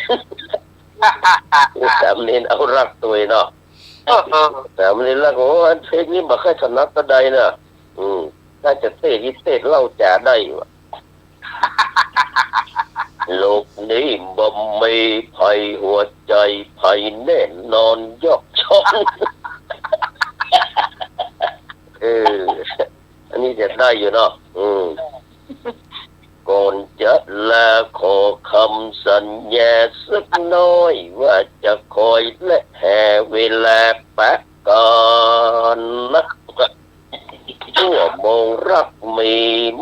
[SPEAKER 3] สามเณรเอารักตัวเนาะสามเณรรักโอ้เพลงนี้บ่ค่อยถนัดก็ได้นะถ้าจะเต้นเต้นเล่าจ๋าได้วะโลกนี้บ่มีภัยหัวใจภัยแน่นอนยกช่องอันนี้จะได้อยู่เนาะก่อนจะลาขอคำสัญญาสักน้อยว่าจะคอยและแห่เวลาแป๊บก่อนนะชั่วโมงรักมี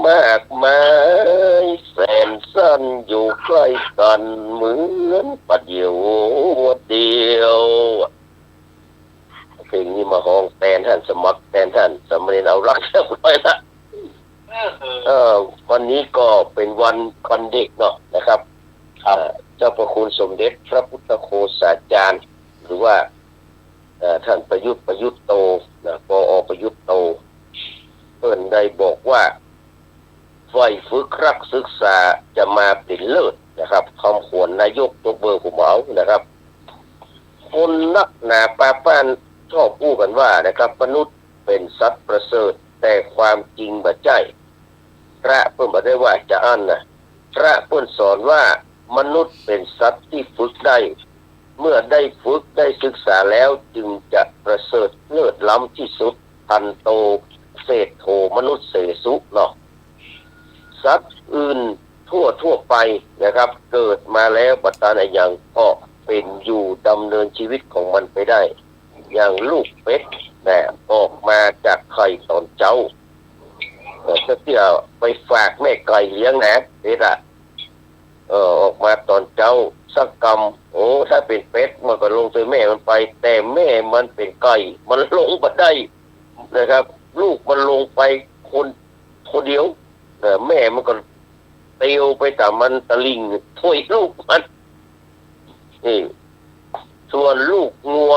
[SPEAKER 3] มากมายแสนสั้นอยู่ใกล้กันเหมือนปัดเดียวเดียวเพลงนี้มาห้องแตนท่านสมัครแตนท่านสำเร็จเอารักเรียบร้อยละวันนี้ก็เป็นวันเด็กเนาะนะครับเจ้าประคุณสมเด็จพระพุทธโฆษาจารย์หรือว่าท่านประยุทธ์โตนะปอประยุทธ์โตเพิ่นได้บอกว่าไฟฝึกรักศึกษาจะมาเป็นเลิศนะครับคำขวัญนายกตัวเบอร์ผู้เหมานะครับคนนักหนาป้าป้านชอบพูดกันว่านะครับมนุษย์เป็นสัตว์ประเสริฐแต่ความจริงบ่ใช่พระเพิ่นบอกได้ว่าจะอั้นนะพระเพิ่นสอนว่ามนุษย์เป็นสัตว์ที่ฝึกได้เมื่อได้ฝึกได้ศึกษาแล้วจึงจะประเสริฐเลิศล้ำที่สุดทันโตเศรษโธมนุษย์เสสุเนาะสัตว์อื่นทั่วไปนะครับเกิดมาแล้วปัตตานีอย่างก็เป็นอยู่ดำเนินชีวิตของมันไปได้อย่างลูกเป็ดนะออกมาจากไข่ตอนเจ้าจะเที่ยวไปฝากแม่ไก่เลี้ยงนะเป็ดออกมาตอนเจ้าสักกรรมโอ้ถ้าเป็นเป็ดมันก็ลงตัวแม่มันไปแต่แม่มันเป็นไก่มันลงมาได้นะครับลูกมันลงไปคนเดียวแม่มันก็เตียวไปแต่มันตะลิงถ้วยลูกมันนี่ส่วนลูกงัว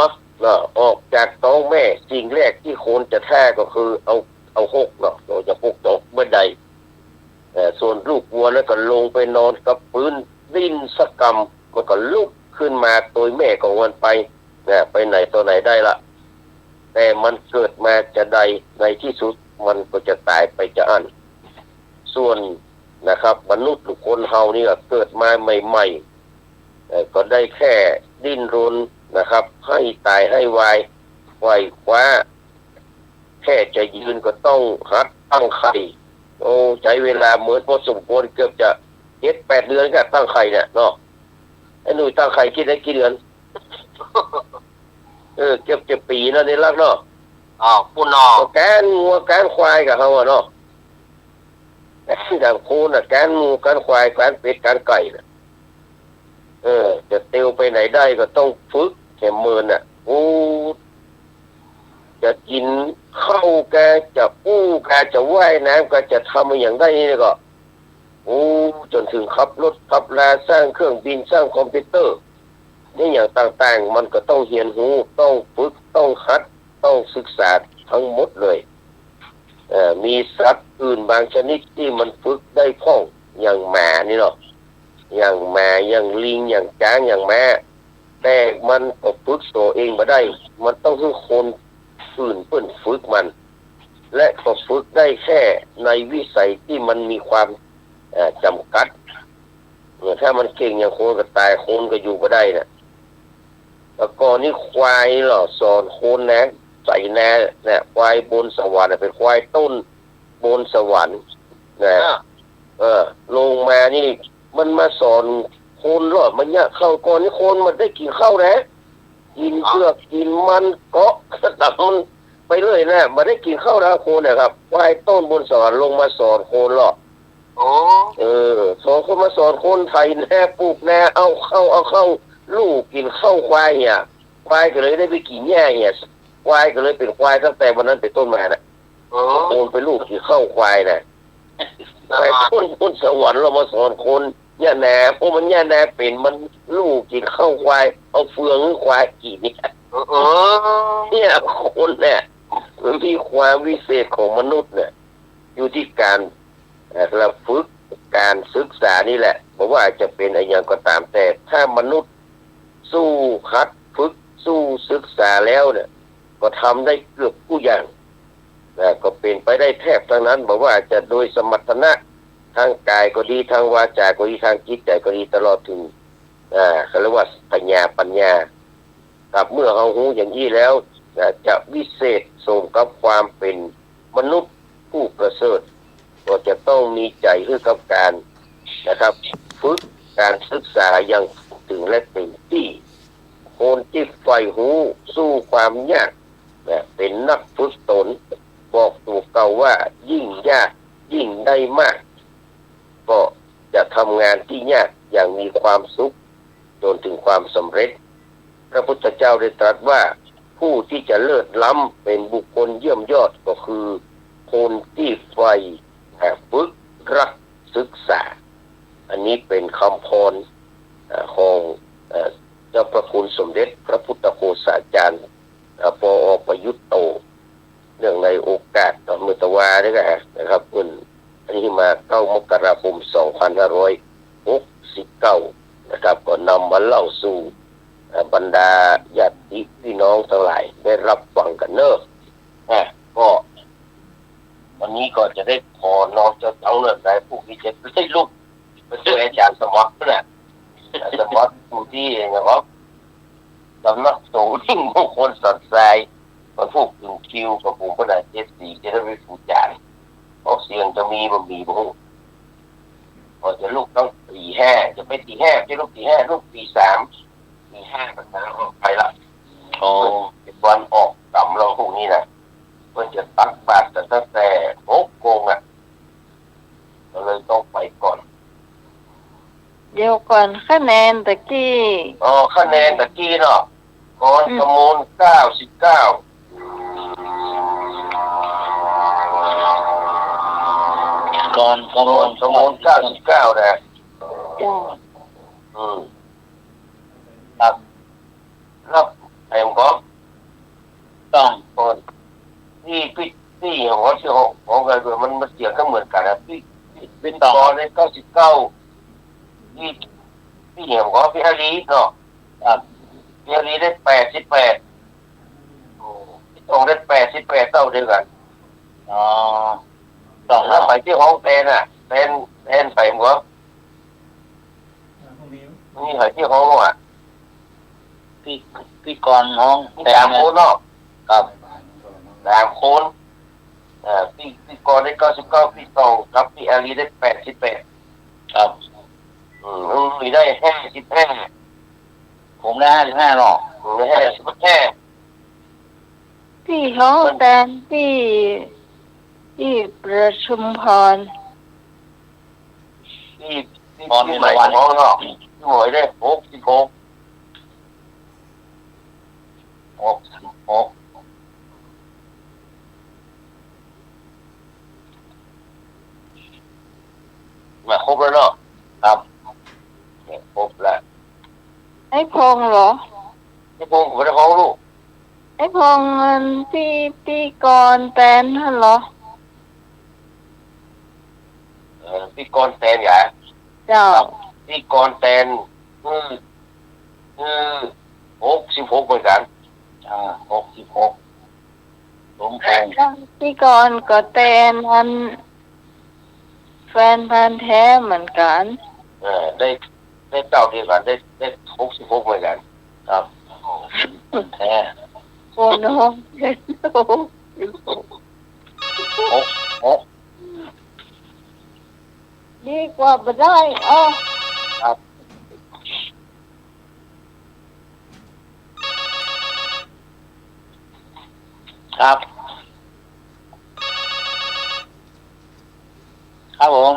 [SPEAKER 3] ออกจากท้องแม่สิ่งแรกที่คนจะแท้ก็คือเอาหกเราจะหกตกเมื่อใดส่วนลูกวัวแล้วก็ลงไปนอนกับพื้นดิ้นสักกรรมมันก็ลุกขึ้นมาโดยแม่ของมันไปไปไหนตัวไหนได้ละแต่มันเกิดมาจะใดในที่สุดมันก็จะตายไปจะอั้นส่วนนะครับมนุษย์หรือคนเฮานี่เกิดมาใหม่ๆก็ได้แค่ดิ้นรนนะครับให้ตายให้วายไขว่คว้าแค่จะยืนก็ต้องหัดตั้งไข่โอ้ใช้เวลาเหมือนพอสมควรเกือบจะ 7-8 เดือนก็ตั้งไข่เนี่ยเนาะไอ้หนุ่ยตั้งไข่คิดได้กี่เดือนเกือบจะปีแล้วในรักเนาะ
[SPEAKER 2] ปุ่น
[SPEAKER 3] แกนงัวแกนควายกับเขาเนาะแกนอย่างโคนแกนงูแกนควายแกนเป็ดแกนไก่จะเตียวไปไหนได้ก็ต้องฝึกแข่มือโอ้จะกินข้าวแกจะแกจะว่ายน้ำแกจะทำอย่างได้นี่ก็โอ้จนถึงขับรถขับลาสร้างเครื่องบินสร้างคอมพิวเตอร์นี่อย่างต่างๆมันก็ต้องเรียนรู้ต้องฝึกต้องหัดต้องศึกษาทั้งหมดเลย
[SPEAKER 2] มีสัตว์อื่นบางชนิดที่มันฝึกได้คล่องอย่างหมานี่เนาะอย่างหมาอย่างลิงอย่างช้างอย่างแม้แต่มันก็ฝึกตัวเองมาได้ มันต้องให้คนอื่นเพิ่นฝึกมัน และก็ฝึกได้แค่ในวิสัยที่มันมีความจำกัดถ้ามันเก่งอย่างโคนก็ตายโคนก็อยู่ก็ได้นะแล้วก็นี่ควายเหรอสอนโคนนะใส่แน่เนี่ยควายบนสวรรค์เป็นควายต้นบนสวรรค์นะลงมานี่มันมาสอนโคนหรอมันเนี่ยเข้าก่อนนี่โคนมันได้กินข้าวนะกินเพือกกินมันเกาะตัดมันไปเลยนะมาได้กินข้าวนะโคนนะครับควายต้นบนสวรรค์ลงมาสอนโคนหรอสอนคนมาสอนคนไทยแน่ปลูกแน่เอาเข้าลูกกินข้าวควายเนี่ยควายก็เลยได้ไปกินแย่เนี่ยควายก็เลยเป็นควายตั้งแต่วันนั้นเป็นต้นมานะโคนเป็นลูกกินข้าวควายนะควายต้นบนสวรรค์เรามาสอนคนเนี่ยแหน่พวกมันเนี่ยแหน่เป็นมันลูกกินข้าวควายเอาเฟืองควายกินเนี่ยคนเนี่ยมันมีความวิเศษของมนุษย์เนี่ยอยู่ที่การเราฝึกการศึกษานี่แหละบอกว่าจะเป็นอะไรอย่างก็ตามแต่ถ้ามนุษย์สู้คัดฝึกสู้ศึกษาแล้วเนี่ยก็ทำได้เกือบทุกอย่างก็เป็นไปได้แทบทั้งนั้นบอกว่าจะโดยสมรรถนะทางกายก็ดีทางวาจาก็ดีทางจิตใจก็ดีตลอดถึงเขาเรียกว่าปัญญากับเมื่อเรารู้อย่างนี้แล้วจะวิเศษสมกับความเป็นมนุษย์ผู้ประเสริฐก็จะต้องมีใจเพื่อกับการนะครับฝึกการศึกษาอย่างถึงและเต็มที่คนที่ใฝ่รู้สู้ความยากเป็นนักฝึกตนบอกตัวเก่าว่ายิ่งยากยิ่งได้มากก็จะทำงานที่ยากอย่างมีความสุขจนถึงความสำเร็จพระพุทธเจ้าได้ตรัสว่าผู้ที่จะเลิศล้ำเป็นบุคคลเยี่ยมยอดก็คือคนที่ใฝ่ฝึกรักศึกษาอันนี้เป็นคำพรของเจ้าพระคุณสมเด็จพระพุทธโฆษาจารย์ปอ.ประยุทธ์โตเนื่องในโอกาสต่อมือตะวาด้วยกันนะครับคุณอันนี้มา9 มกราคม 2569นะครับก็นำมาเล่าสู่บรรดาญาติพี่น้องทั้งหลายได้รับฟังกันเนอะก็วันนี้ก็จะได้ขอน้องเจ้าเต้าเรื่องได้ผู้ที่จะได้ลูกไปช่วยอาจารย์สมัครนะสมัครผู้ที่นะครับสำนักสงฆ์ที่มงคลสันทรายมันพวกถึงคิวกับผมก็ได้74จะได้ไปฟูจานเพราะเสียงจะมีบ่บุ้งพอจะลูกต้อง4-5จะไป4-5จะลูก4-5ลูก4-3 4-5มันออกไปละเป็นวันออกกำเราพวกนี้นะมันจะตักบาตรตั้งแต่6 โมงก็เลยต้องไปก่อน
[SPEAKER 1] เดี๋ยวก่อนคะแนนตะกี้
[SPEAKER 2] คะแนนตะกี้เนาะก่อนสมุน99
[SPEAKER 3] ก่อนสมุน
[SPEAKER 2] 99นะครับแล้วไอ้ผมก็
[SPEAKER 3] ต้อง
[SPEAKER 2] คนพี่ของเขาชื่อของกันด้วยมันเสียงก็เหมือนกันนะพี่เป็นตอนใน99พี่เหี่ยมของพี่อาลีเนาะพี่อาลีได้88พี่ตรงได้88เท่าเดียวกัน
[SPEAKER 3] ต้อง
[SPEAKER 2] แล้วไปที่ห้องเต้นอ่ะเต้นไปมั้งก็นี่ไปที่ห้องอ่ะ
[SPEAKER 3] พี่ก่อนห้อง
[SPEAKER 2] 3 คนเนาะครับ3 คนพี่ก่อนได้99พี่ตรงครับพี่อาลีได้88
[SPEAKER 3] ครับ
[SPEAKER 2] มีได้55
[SPEAKER 3] ผมได้55หรอก
[SPEAKER 2] ได้55
[SPEAKER 1] พี่ห้องแดนที่ประชุมพร
[SPEAKER 2] ที่ใหม่ห้องเนาะพี่หมวยได้66มาครบแล้วเนาะครับครบแล้ว
[SPEAKER 1] ไอ้พงเหรอ
[SPEAKER 2] ไอ้พงผมได้ห้องลูก
[SPEAKER 1] ไอ้พงพี่กรแตนเหรอ
[SPEAKER 2] พี่กรแตนอย่า
[SPEAKER 1] เจ้า
[SPEAKER 2] พี่กรแตน66เหมือนกัน
[SPEAKER 3] 66สมพงษ์
[SPEAKER 1] พี่กรก็แตนนั้นแฟนพันธุ์แท้เหมือนกัน
[SPEAKER 2] ได้เต้าเดียวกันได้66เหมือนกัน
[SPEAKER 3] ครับแท้
[SPEAKER 1] โคนน้องเป็นลูก
[SPEAKER 3] 6
[SPEAKER 1] ดีกว่าบ่ได้อ้อ
[SPEAKER 3] ครับครับผม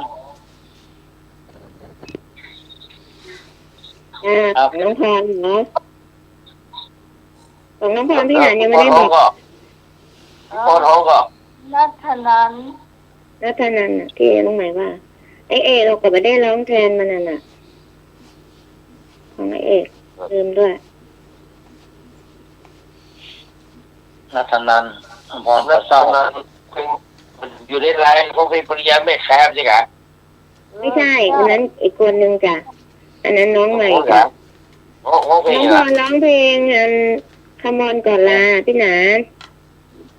[SPEAKER 4] ของน้องพรเหรอของน้องพรพี่หนานยังไม่ได้บอก
[SPEAKER 2] พี่ปอนห้องก็
[SPEAKER 1] นัทนัน
[SPEAKER 4] แล้วท่านั้นน่ะที่น้องหมายว่าไอเอกเราก็ไม่ได้ร้องแทนมันน่ะของไอเอกลืมด้วย
[SPEAKER 3] นัทนันท์พร
[SPEAKER 2] นั
[SPEAKER 3] ประ
[SPEAKER 2] ก
[SPEAKER 3] เสริฐ
[SPEAKER 2] นั้นอยู่ในไลน์ของพี่ปริยาไม่แคบสิกะ
[SPEAKER 4] ไม่ใช่อันนั้นอีกคนนึงจ้ะอันนั้นน้องใหม่
[SPEAKER 2] โอ้
[SPEAKER 4] จ้ะ
[SPEAKER 2] โหเพล
[SPEAKER 4] น้
[SPEAKER 2] ง
[SPEAKER 4] องพ
[SPEAKER 2] อะ
[SPEAKER 4] รร้องเพลงอันคำมอนก่อนลาพี่หนาน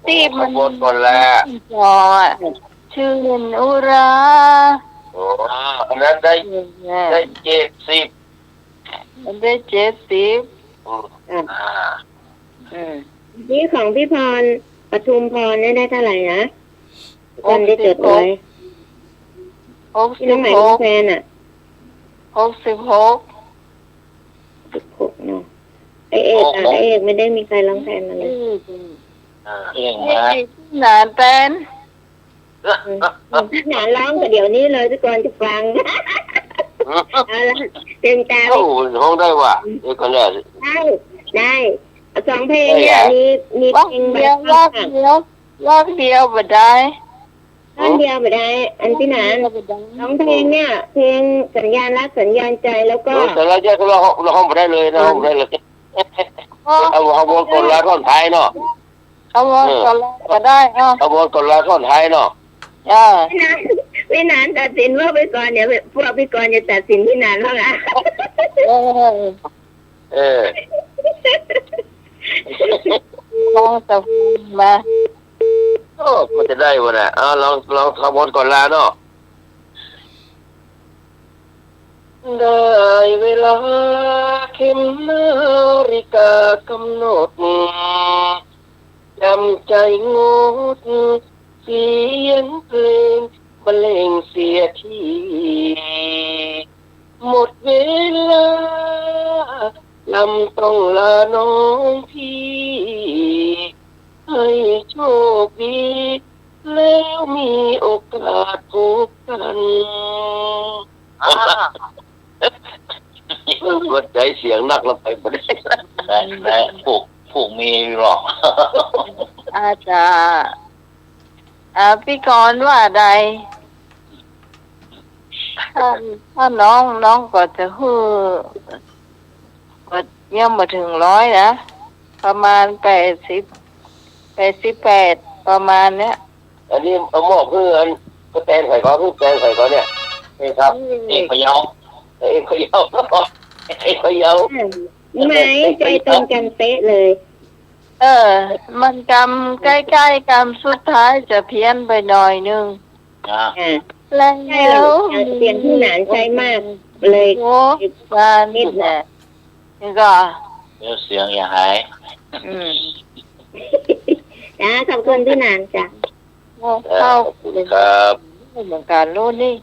[SPEAKER 1] ตีมัน
[SPEAKER 2] บนก่อนแล้ว
[SPEAKER 1] จอชื่ออุรา
[SPEAKER 2] โอ้อันนั้นได้70
[SPEAKER 1] มันได้70
[SPEAKER 4] นี่ของพี่พรปทุมพรได้เท่าไหร่นะคนได้จดไว้ที่น้องใหม่น้องแฟน
[SPEAKER 1] 66
[SPEAKER 4] 16เนาะไอเอกไอเอกไม่ได้มีใครร้องแทนมาเลย
[SPEAKER 3] เอง
[SPEAKER 1] นี่
[SPEAKER 3] นะ
[SPEAKER 1] หนานแตน
[SPEAKER 4] หนานร้องแต่เดี๋ยวนี้เลยทุกคนจะฟังเอาละเต็มตา
[SPEAKER 2] โอ้ห้องได้ว่ะเดี๋ยวก่อนเลย
[SPEAKER 4] ได้สองเพลงเนี่ยมี
[SPEAKER 1] รอบ
[SPEAKER 4] เพลง
[SPEAKER 1] เดียวรอบเดียวรอบเดียวบ่ได้
[SPEAKER 4] ท่อนเดียวไม่ได้ อันพี่หนานสองเพลงเนี่ย เพลงสัญญาณรักสัญญาณใจแล้วก็
[SPEAKER 2] แต่เราแยกเราห้องไม่ได้เลยนะห้องได้เลยเอาบนก่อนลาท่อนท้ายเนาะ
[SPEAKER 1] เอาว่าก็ได้อ้อ
[SPEAKER 2] เอาบนก่อนลาท่อนท้ายเนาะ
[SPEAKER 4] พี่หนานตัดสินว่าไปก่อนเนี่ยพวกพี่กรณ์จะตัดสินพี่หนานว่าไง
[SPEAKER 1] ลองจะมา
[SPEAKER 2] โอ้มันจะได้วะเนี่ยลองขบวนก่อนลาเนาะได้เวลาเข็มนาฬิกากำหนดจำใจงดเสียงเพลงบรรเลงเสียทีหมดเวลาลำต้องลาน้องพี่ให้โชคดีแล้วมีโอกาสพบกันกดใจเสียงนักเราไปไม่ได้
[SPEAKER 3] แต่ผูกมีหรอก
[SPEAKER 1] อาจารย์พี่กรณ์ว่าใดถ้าน้องก็จะฮือก็ยังมาถึง100นะประมาณ88ประมาณเนี้ย
[SPEAKER 2] อันนี้เอาหม้อเพื่อนก็แตนไข่ก้อนเพื่อแตนไข่ก้อนเนี่ยนี่ครับเอกพยาเอกพยาเอกพยา
[SPEAKER 4] ไม่ใจตรงกันเป๊ะเลย
[SPEAKER 1] มันกำใกล้ๆกำสุดท้ายจะเพี้ยนไปหน่อยนึงแล้ว
[SPEAKER 4] ใช่เราเปลี่ยนที่หนานใช้มากเลย
[SPEAKER 1] โอ้การนิดแหละนี่ก็
[SPEAKER 3] เดี๋ยวเสียงอย่าหาย
[SPEAKER 4] จ้าขอบคุณพี่หนานจ้ะ
[SPEAKER 1] เข้า
[SPEAKER 2] ครับ
[SPEAKER 1] เหมือนกันรู้นี่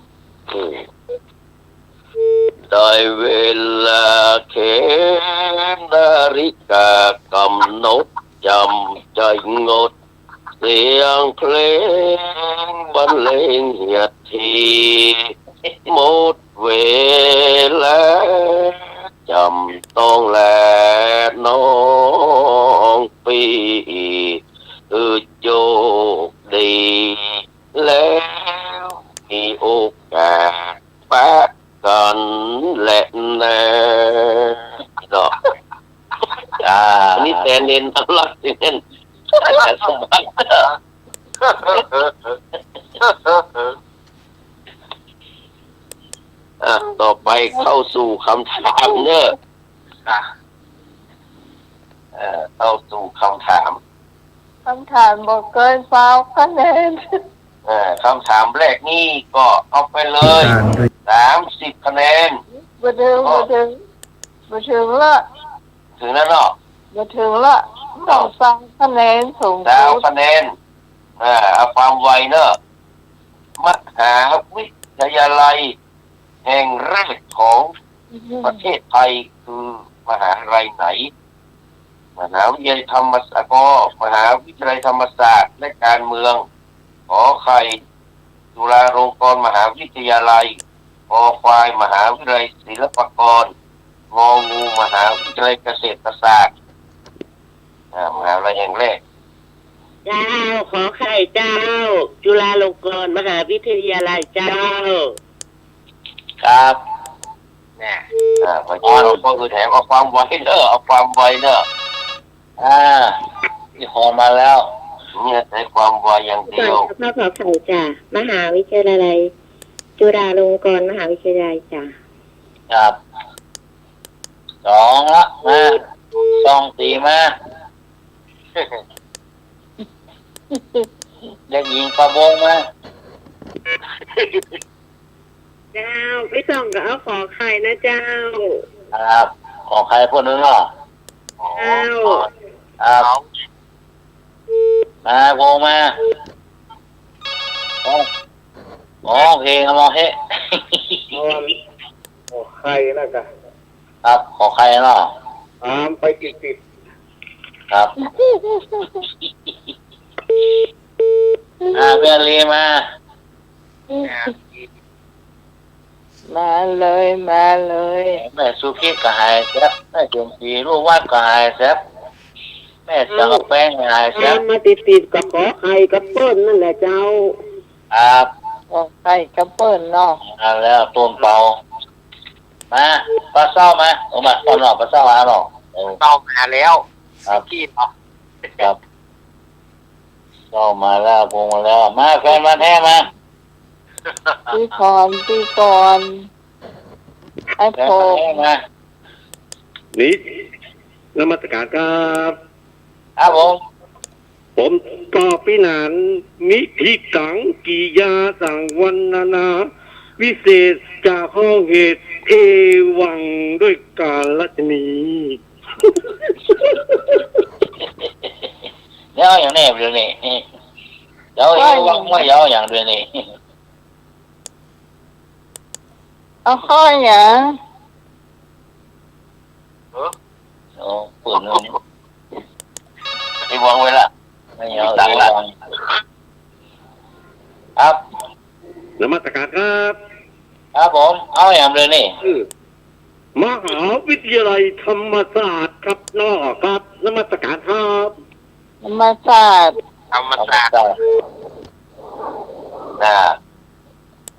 [SPEAKER 2] ได้เวลาเข็มนาฬิกากำหนดจำใจงดเสียงเพลงบรรเลงเหียดทีหมดเวลาจำต้องแลน้องปีโชคดีแล้วมีโอกาสปะกันและแน่เนาะ
[SPEAKER 3] จ้า
[SPEAKER 2] อันนี้แทนเน้นทั้งหลักที่เน้นแต่สมบัติ ต่อไปเข้าสู่คำถามเนอะเข้าสู่คำถาม
[SPEAKER 1] บอกเกิน20 คะแนน
[SPEAKER 2] คำถามแรกนี่ก็เอาไปเลย30 คะแนน
[SPEAKER 1] บ่ถึงละถึง
[SPEAKER 2] แล้วเนาะ
[SPEAKER 1] บ่ถึงละต้อง3 คะแนนสูงสุด
[SPEAKER 2] 3 คะแนนเอาความไวเนอะมหาวิทยาลัยแห่งแรกของประเทศไทยคือมหาวิทยาลัยไหนมหาวิทยาลัยธรรมศาสตร์มหาวิทยาลัยธรรมศาสตร์และการเมืองขอไข่จุฬาลงกรณ์มหาวิทยาลัยคอควายมหาวิทยาลัยศิลปากรงองูมหาวิทยาลัยเกษตรศาสตร์มหาวิทยาลัยแห่งแรก
[SPEAKER 4] เจ้าขอไข่เจ้าจุฬาลงกรณ์มหาวิทยาลัยเจ้า
[SPEAKER 3] ครับ
[SPEAKER 2] พอเจ้าก็คือแถมเอาความไวเนอะ
[SPEAKER 3] ที่หอมาแล้ว
[SPEAKER 2] เนี่ยใช้ความไวอย่างเดียว
[SPEAKER 4] พ่อขอไข่จ้ะมหาวิทยาลัยจุฬาลงกรณ์มหาวิทยาลัยจ้ะ
[SPEAKER 3] ครับ2ละมา2 4มาเด็กหญิงประวงมา
[SPEAKER 4] เจ้าไม่ต้องก็เอาขอไข่นะเจ้า
[SPEAKER 3] ครับขอใครพูดนึงเนาะ
[SPEAKER 4] เจ้า
[SPEAKER 3] ครับมาโวมาเพลงมองเฮ้
[SPEAKER 5] ขอใครนะกะ
[SPEAKER 3] ครับขอใครเนาะ
[SPEAKER 5] ไปติด
[SPEAKER 3] ครับเบลลีมา
[SPEAKER 1] เลยแ
[SPEAKER 3] ม่สุกี้ก็หายแซ่บแม่จงจีลูกวัดก็หายแซ่บแม่สังแป้งหายแซ่บ
[SPEAKER 4] มาติดกับขอไข่กับเปิ้ลนั่นแหละเจ้า
[SPEAKER 3] ครับ
[SPEAKER 1] ขอไข่กับเปิ้ลเนาะ
[SPEAKER 3] แล้วต้นเป่ามาปลาเศร้ามามาตอนหลอกปลาเศร้ามาหรอก
[SPEAKER 2] เศร้ามาแล้ว
[SPEAKER 3] ครับ
[SPEAKER 2] พี่เนาะ
[SPEAKER 3] ครับเศร้ามาแล้ววงมาแล้วมาแฟนมาแท้มา
[SPEAKER 1] ปีก่อนไอ้โผล่
[SPEAKER 5] นี่นมัสการครับผมต่อปีนานมิพิกังกิยาสังวันนาวิเศษจากห้องเหตุเอวังด้วยกาลนี
[SPEAKER 3] ย้ออย่างนี้เรื่องนี้ย้อวังว่าย้ออย่างเรื่องนี้
[SPEAKER 1] เอาข้ออย่าง
[SPEAKER 3] ปืนนี่ไอ้วังไว้ละไม่ย้อหลังครับ
[SPEAKER 5] นมัสการ
[SPEAKER 3] ครับผมเอาอย่างเรื่องนี้
[SPEAKER 5] มหาวิทยาลัยธรรมศาสตร์ครับนอครับนมัสการครับ
[SPEAKER 1] ธรรมศาสตร์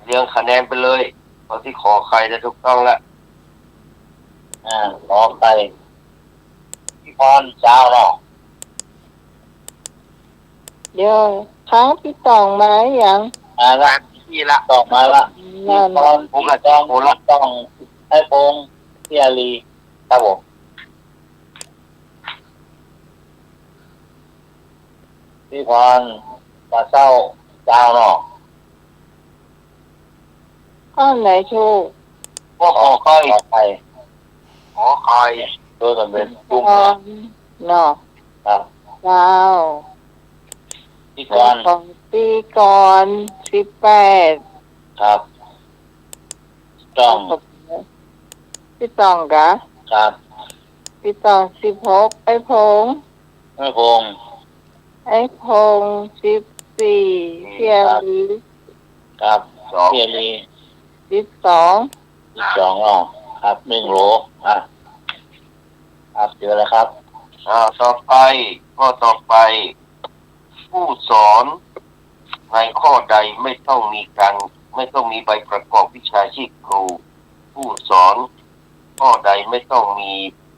[SPEAKER 2] เรื่องคะแนนไปเลยตอนที่ขอใครจะถูกต้องละ
[SPEAKER 3] ขอใครพี่พรเจ้าเนาะ
[SPEAKER 1] เดี๋ยวครั้งพี่ตองมาอย่าง
[SPEAKER 3] ละพี่ละตองมาละพี่พรผมละจ้องผมละต้องให้พงพี่อาลีครับผมพี่พรปลาเศร้าเจ้าเนาะ
[SPEAKER 1] ข้อไหนชู
[SPEAKER 3] ขอใครตัวกันเป็นกลุ่ม
[SPEAKER 1] เนาะ
[SPEAKER 3] ครับ
[SPEAKER 1] เจ้า
[SPEAKER 3] ปี
[SPEAKER 1] ก่อน18
[SPEAKER 3] ครับต้อง
[SPEAKER 1] พี่ตองกะ
[SPEAKER 3] ครับ
[SPEAKER 1] พี่ตอง16ไอ้พง14พี่อาลี
[SPEAKER 3] ครับพี่อาลี
[SPEAKER 1] 12
[SPEAKER 3] อ๋อครับ1 โหลครับเจอแล้วครับ
[SPEAKER 2] ต่อไปข้อต่อไปผู้สอนในข้อใดไม่ต้องมีใบประกอบวิชาชีพครูผู้สอนข้อใดไม่ต้องมี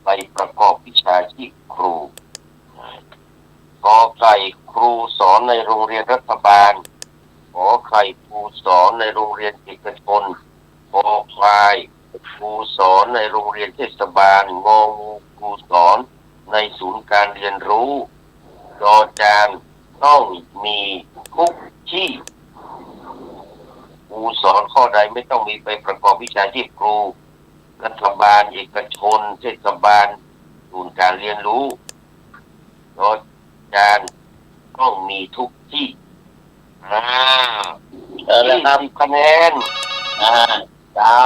[SPEAKER 2] ใบประกอบวิชาชีพครูกอไก่ครูสอนในโรงเรียนรัฐบาลขอไข่ครูสอนในโรงเรียนเอกชน คอควายครูสอนในโรงเรียนเทศบาลงองูครูสอนในศูนย์การเรียนรู้จอจานต้องมีทุกที่ครูสอนข้อใดไม่ต้องมีไปประกอบวิชาชีพครูรัฐบาลเอกชนเทศบาลศูนย์การเรียนรู้จอจานต้องมีทุกที่
[SPEAKER 3] แล้วครับ
[SPEAKER 2] คะแนน
[SPEAKER 3] เจ้า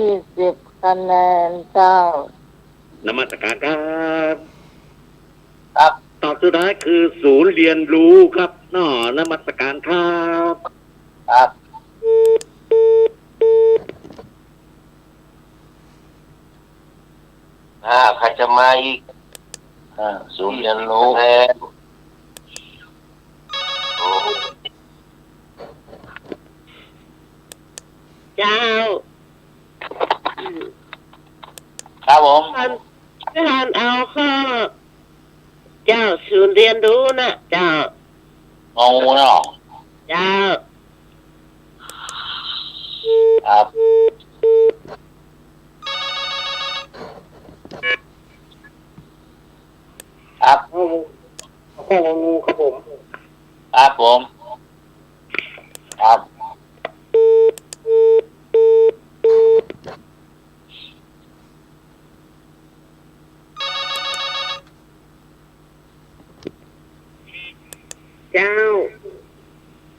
[SPEAKER 1] 20 คะแนนเจ้าน
[SPEAKER 5] มัสการครับ
[SPEAKER 3] ครับ
[SPEAKER 5] ตอบสุดท้ายคือศูนย์เรียนรู้ครับนมัสการครับ
[SPEAKER 3] ครับ
[SPEAKER 2] ใครจะมาอีก
[SPEAKER 3] ศูนย์เรียนรู้
[SPEAKER 2] คะแนน
[SPEAKER 4] เจ้า
[SPEAKER 3] ครับผม
[SPEAKER 4] ท่านเอาข้อเจ้าศูนย์เรียนรู้นะเจ้าง
[SPEAKER 3] องูเนาะ
[SPEAKER 4] เจ้า
[SPEAKER 3] ครับครับ
[SPEAKER 5] ข้ององูครับผม
[SPEAKER 3] ครับผมครับ
[SPEAKER 4] เจ้า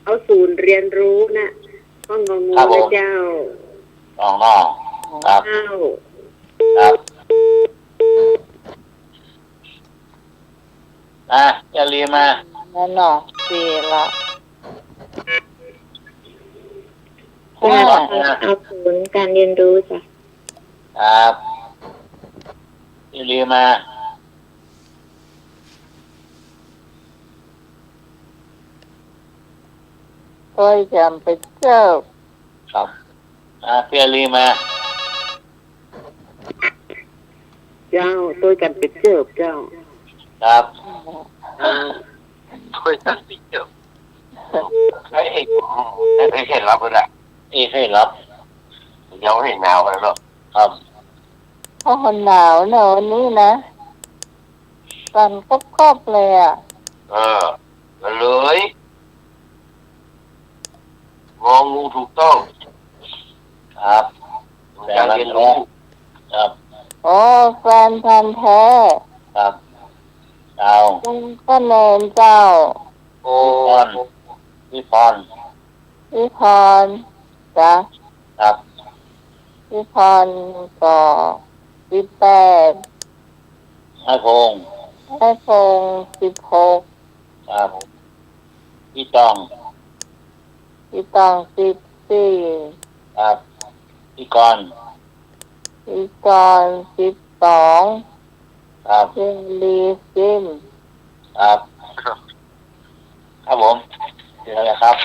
[SPEAKER 4] เอาศูนย์เรียนรู้นะข้องงูนะเจ้า
[SPEAKER 3] ลองเนาะครับ
[SPEAKER 4] เจ้า
[SPEAKER 3] ครับอย่าลืมมา
[SPEAKER 1] นั่นเนาะสี่ละ
[SPEAKER 4] เอาศูนย์การเรียนรู้จ้ะ
[SPEAKER 3] ครับอย่าลืมมา
[SPEAKER 1] ค่อยจำไปเจ้า
[SPEAKER 3] ครับเพี่ยลืมมา
[SPEAKER 4] เจ้าตัวกันเป็นเจิบเจ้า
[SPEAKER 3] ครับ
[SPEAKER 2] ช่วยกันสิเจ้าเคยเห็นรับเลยแหละ
[SPEAKER 3] ให้รับ
[SPEAKER 2] เดี๋ยวเห็นหนาวกันแล้ว
[SPEAKER 3] ครับ
[SPEAKER 1] เพราะคนหนาวเนอะวันนี้นะกันครอบๆเลยอ่ะ
[SPEAKER 2] เลยงองูถูกต้อง
[SPEAKER 3] ครับ
[SPEAKER 2] การเรียนรู้
[SPEAKER 3] ครับ
[SPEAKER 1] โอ้แฟนพันธุ์แท้
[SPEAKER 3] ครับเจ้า
[SPEAKER 1] คุณคะแนนเจ้า
[SPEAKER 2] โอ้
[SPEAKER 3] พี่พร
[SPEAKER 1] พี่พรจ้ะ
[SPEAKER 3] ครับ
[SPEAKER 1] พี่พรก็18
[SPEAKER 3] ให้พงษ์
[SPEAKER 1] ให้พงษ์16
[SPEAKER 3] ครับพี่ตอง
[SPEAKER 1] พี่ตอง14
[SPEAKER 3] ครับพี่กรณ์
[SPEAKER 1] พี่กรณ์12
[SPEAKER 3] ครับ
[SPEAKER 1] พี่ลีซิม
[SPEAKER 3] ครับครับผมเจอแล้วครับ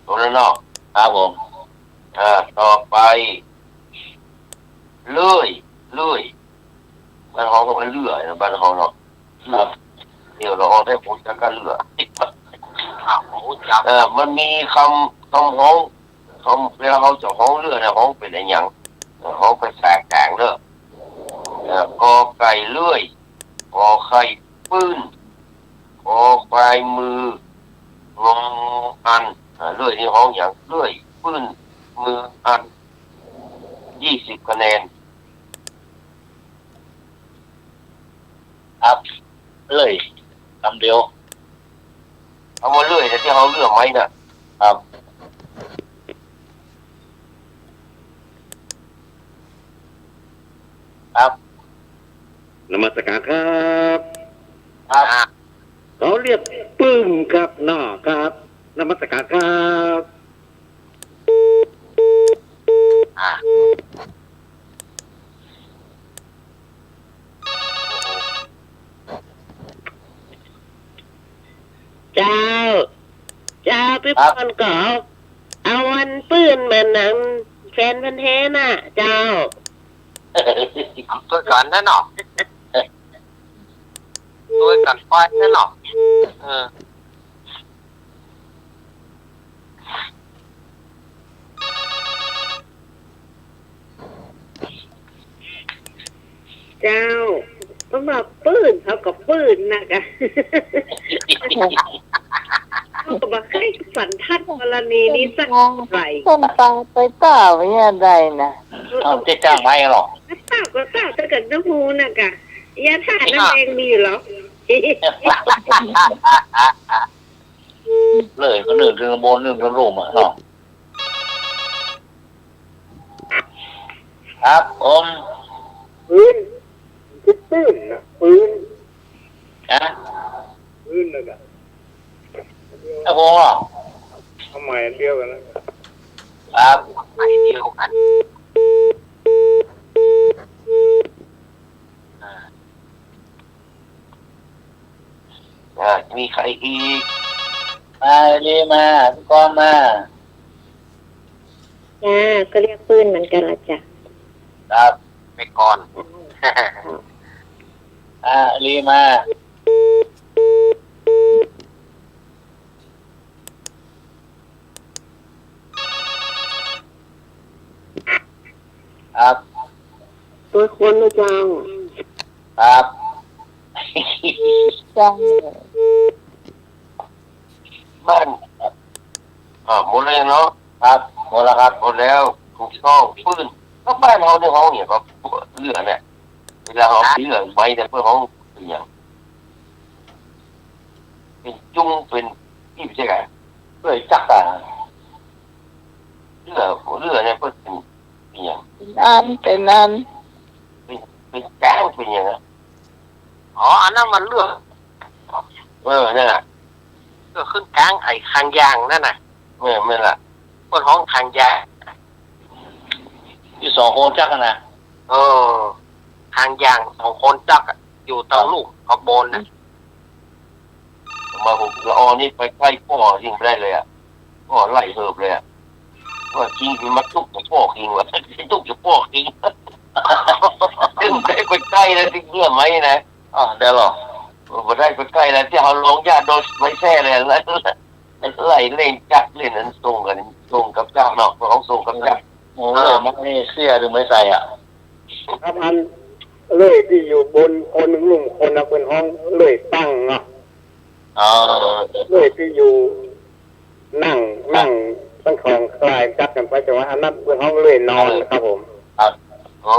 [SPEAKER 2] ตัวนั้นเนาะ
[SPEAKER 3] ครับผม
[SPEAKER 2] ต่อไปเลื่อยบ้านห้องก็เป็นเลื่อยนะบ้านห้องเนาะ
[SPEAKER 3] ครับ
[SPEAKER 2] เดี๋ยวเราเอาได้ผลจากการเลื่อยมันมีคำห้องเวลาเขาจะห้องเลื่อยนะห้องเป็นอะไรอย่างห้องเป็นแสกแกงเด้อกอไก่เลื่อยกอไข่ปื้นกอควายมืองงอันเลื่อยที่ห้องอย่างเลื่อยปื้นมืออัน20 คะแนน
[SPEAKER 3] ครับเลยคำเดียว
[SPEAKER 2] เอามาเลื่อยแต่ที่เขาเลื่อยไหมน่ะ
[SPEAKER 3] ครับครับ
[SPEAKER 5] นมัสการครับ
[SPEAKER 3] ครับ
[SPEAKER 5] เขาเรียกปื้มครับครับนมัสการครับ
[SPEAKER 4] เจ้าพี่พรก็เอาวันปืนมานั่ง แฟนพันธุ์แท้น่ะ เจ้า
[SPEAKER 2] ตัวก่อนนั่นเนาะตัวก่อนควายนั่นเนาะ
[SPEAKER 4] เจ้าต้องมาปื้นเขากับปื้นนะกะเขาก็บอกให้สันทัดกรณีนี้สักไหล
[SPEAKER 1] ต้นตาไปต้าไว้อะไรนะ
[SPEAKER 7] เอาจะจ้างไว้หรอ
[SPEAKER 4] ต้าก็ต้าถ้าเกิดน้ำมูนะกะยาท่าน้ำแดงมีอยู่หรอ
[SPEAKER 7] เลยก็หนึ่งถึงบนหนึ่งถึงรูมอ่ะเนาะครับผม
[SPEAKER 5] ปืนคือปืนนะปืน
[SPEAKER 7] นะ
[SPEAKER 5] ปืนนะกะ
[SPEAKER 7] ไอ้พงษ์หรอ
[SPEAKER 5] ทำไมอันเดียวกันนะครับ
[SPEAKER 2] ไปเดียวกันมีใครอีก
[SPEAKER 7] มาดีมาพี่กรณ์มา
[SPEAKER 4] จ้าก็เรียกปืนเหมือนกันละจ้ะ
[SPEAKER 7] ครับ
[SPEAKER 2] ไปก่อน
[SPEAKER 7] ดีมาครับ
[SPEAKER 4] ตัวคนนะเจ้า
[SPEAKER 7] ครับ
[SPEAKER 1] จัง
[SPEAKER 2] บ้านหมดเลยเนาะ
[SPEAKER 7] ครับหมดแล้วครับ
[SPEAKER 2] หมดแล้วถูกต้องปืนก็บ้านเขาในห้องเนี่ยก็เลือเนี่ยเวลาเขาเลือไว้แต่เพื่อห้องเป็นอย่างเป็นจุ้งเป็นที่ไม่ใช่ไง
[SPEAKER 7] เพื่อจักตา
[SPEAKER 2] เลือเนี่ยเพื่อเป็นอย่าง
[SPEAKER 1] เป็นอัน
[SPEAKER 2] เป็นแก้งเป็นอย่างนั้นอ๋ออันนั้นมันเลือนั่นแหละก็ขึ้นกลางไอ้คางยางนั่นน่ะไม่ละเพื่อห้องคางยาง
[SPEAKER 7] ที่สองคนจักกันนะ
[SPEAKER 2] ทางยาง2 คนจักอยู่ตรงลูกขบวนนะมาผมละออนี่ไปใกล้พ่อยิงไม่ได้เลยอ่ะพ่อไล่เหิบเลยอ่ะว่าจริงคือมาทุกกับพ่อจริงวะทุกกับพ่อจริงถึงได้ไปใกล้แล้วที่เงื่อไหมนะ
[SPEAKER 7] เดี๋ยวหรอ
[SPEAKER 2] มาได้ไปใกล้แล้วที่เขาลงญาติโดนไม่แช่เลยแล้วไล่เล่นจักเล่นนั้นส่งกับจักเนาะของส่งกับจัก
[SPEAKER 7] โอ้ยไม่เสื้อหรือไม่ใส่อ่ะ
[SPEAKER 5] ครับอันเลยที่อยู่บนคนหนึ่งลุ่มคนนะเป็นห้องเลยตั้งเนาะเลยที่อยู่นั่งตั้งของคลายจับกันไปแต่ว่าอันนั้นเป็นห้องเลยนอนครับผม
[SPEAKER 2] อ๋อ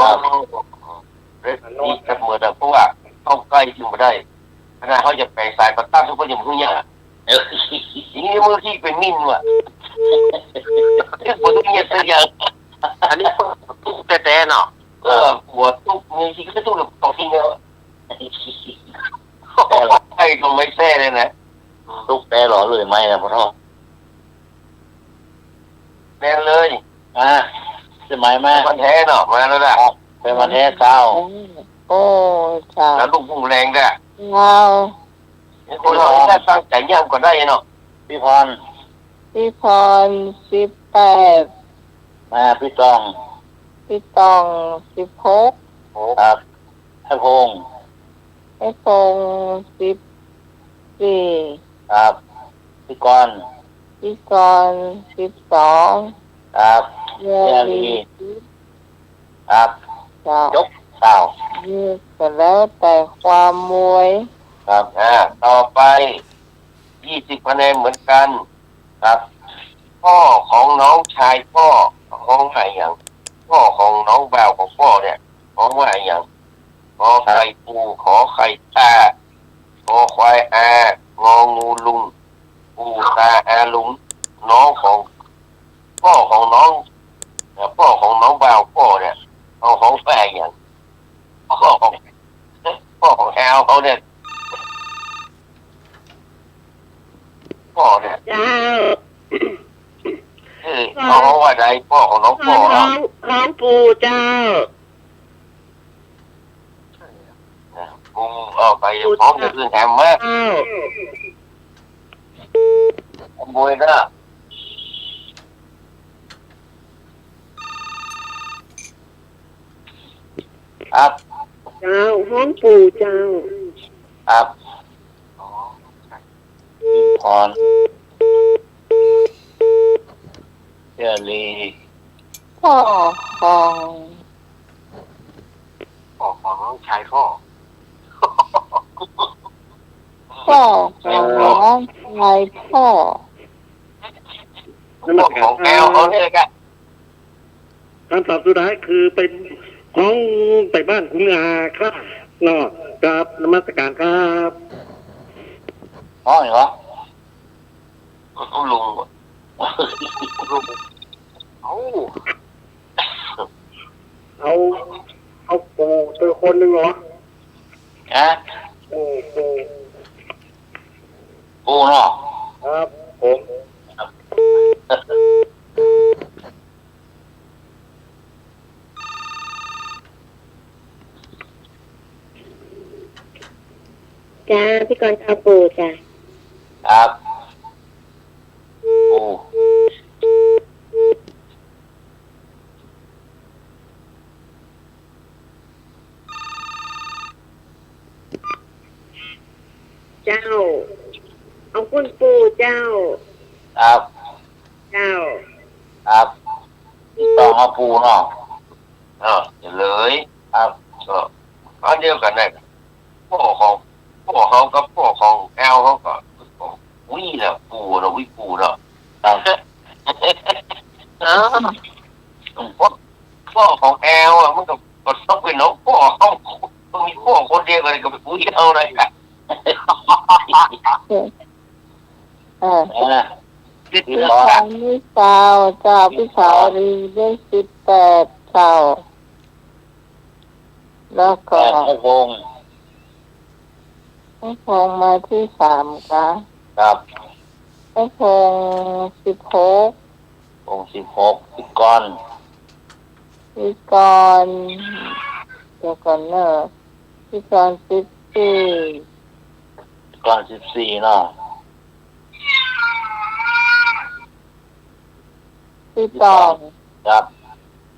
[SPEAKER 2] นี่จับมือแต่เพราะว่าเข้าใกล้จึงไม่ได้ขณะเขาจะแปลงสายประตั้งทุกคนยังพึ่งยากทีนี้มือที่เป็นนิ่มว่ะเรื่องผมต้องเงียบสักอย่างอันนี้ตุ๊กแต่เนาะหัวตุ๊กนี่ที่ก็ตุ๊กตกทิ้งแล้วไอ้ตรงไม่แท้เลยนะ
[SPEAKER 7] ตุ๊กแต่หรอเลยไหมนะพ่อท่อ
[SPEAKER 2] แน่เลย
[SPEAKER 7] สมัยมา
[SPEAKER 2] มันแท้เนาะมาแล้วนะ
[SPEAKER 7] เป็นวันแท้เช้า
[SPEAKER 1] โอ้จ้า
[SPEAKER 2] แล้วลูกพุ่งแรงด้วย
[SPEAKER 1] เงา
[SPEAKER 2] คนเราได้ตั้งใจย่ำก็ได้เนาะ
[SPEAKER 7] พี่พร
[SPEAKER 1] พี่พร18
[SPEAKER 7] มาพี่ตอง
[SPEAKER 1] พี่ตอง16
[SPEAKER 7] ครับให้พงษ์
[SPEAKER 1] ไอ้พง14
[SPEAKER 7] ครับพี่กรณ์
[SPEAKER 1] พี่กรณ์12
[SPEAKER 7] ครับ
[SPEAKER 1] เยลี
[SPEAKER 7] ครับ
[SPEAKER 1] จ้าย
[SPEAKER 7] กเต่า
[SPEAKER 1] ยืดก็แล้วแต่ความมวย
[SPEAKER 7] ครับ
[SPEAKER 2] ต่อไป20 คะแนนเหมือนกัน
[SPEAKER 7] ครับ
[SPEAKER 2] พ่อของน้องชายพ่อของใครอย่างพ่อของน้องบ่าวของพ่อเนี่ยของว่าอย่างขอไข่ปูขอไข่ตาขอควายงองูลุงปูตาลุงน้องของพ่อของน้องบ่าวพ่อเนี่ยเอาของแฝงอย่างพ่อของแอลเขาเนี่ยพ่อเนี่ย
[SPEAKER 4] เจ้า
[SPEAKER 2] เขาว่าใดพ่อของน้องพ่อ
[SPEAKER 4] น้องปู่เจ้า
[SPEAKER 2] กูเอาไปพร้อมจะขึ้นแถมมาขโมยนะ
[SPEAKER 7] ครับ
[SPEAKER 4] เจ้าห้องปู่เจ้า
[SPEAKER 7] ครับพรเจรี
[SPEAKER 1] พ่อของ
[SPEAKER 2] พ่อของน้องชายพ่อ
[SPEAKER 1] พ่อของน้องชายพ่อ
[SPEAKER 5] นั่นแห
[SPEAKER 2] พ่อ
[SPEAKER 5] ละ
[SPEAKER 2] ของแก้วเขาเนี่ยแก
[SPEAKER 5] การตอบสุดท้ายคือเป็นของไปบ้านคุณอาครับเนาะกับนมัสการครับ
[SPEAKER 7] พ่อเหรอ
[SPEAKER 2] ลุงลุงเอา
[SPEAKER 5] เอาปู่เจอคนหนึ่งเหรอ
[SPEAKER 7] ฮะ
[SPEAKER 5] ปู่
[SPEAKER 7] ปูเนาะ
[SPEAKER 5] ครับผม
[SPEAKER 4] จ้าพี่กรณ์เอาปู่จ้า
[SPEAKER 7] ครับปู
[SPEAKER 4] เจ้า เอาคุณปู่เจ้า
[SPEAKER 7] ครับ
[SPEAKER 4] เจ้า
[SPEAKER 7] ครับต้องเอาปูเนาะ
[SPEAKER 2] อย่าเลย
[SPEAKER 7] ครับ
[SPEAKER 2] ก็อันเดียวกันเลยพ่อเขากับพ่อของแอลเขาก็วิ่งแล้วปูเราวิ่งปูเรา
[SPEAKER 7] ครับ
[SPEAKER 2] พ่อของแอลอ่ะมันก็ต้องเป็นน้องพ่อเขาต้องมีพ่อคนเดียวกันก็ไปคุยเอาเลยอ่ะ
[SPEAKER 7] นะ
[SPEAKER 2] ติด
[SPEAKER 1] พี่
[SPEAKER 2] ต่อ
[SPEAKER 1] ชายพี่สาวเจ้าพี่สาวรีได้18เจ้าแล้วก็
[SPEAKER 7] พระพงษ์
[SPEAKER 1] พระพงษ์มาที่3ค่ะ
[SPEAKER 7] ครับ
[SPEAKER 1] พระพงษ์16
[SPEAKER 7] องค์16พิกร
[SPEAKER 1] พี่กรณ์เดี๋ยวก่อนเนอะพี่กรณ์14
[SPEAKER 7] พิกร14เนาะ
[SPEAKER 1] พี่ตอง
[SPEAKER 7] ครับ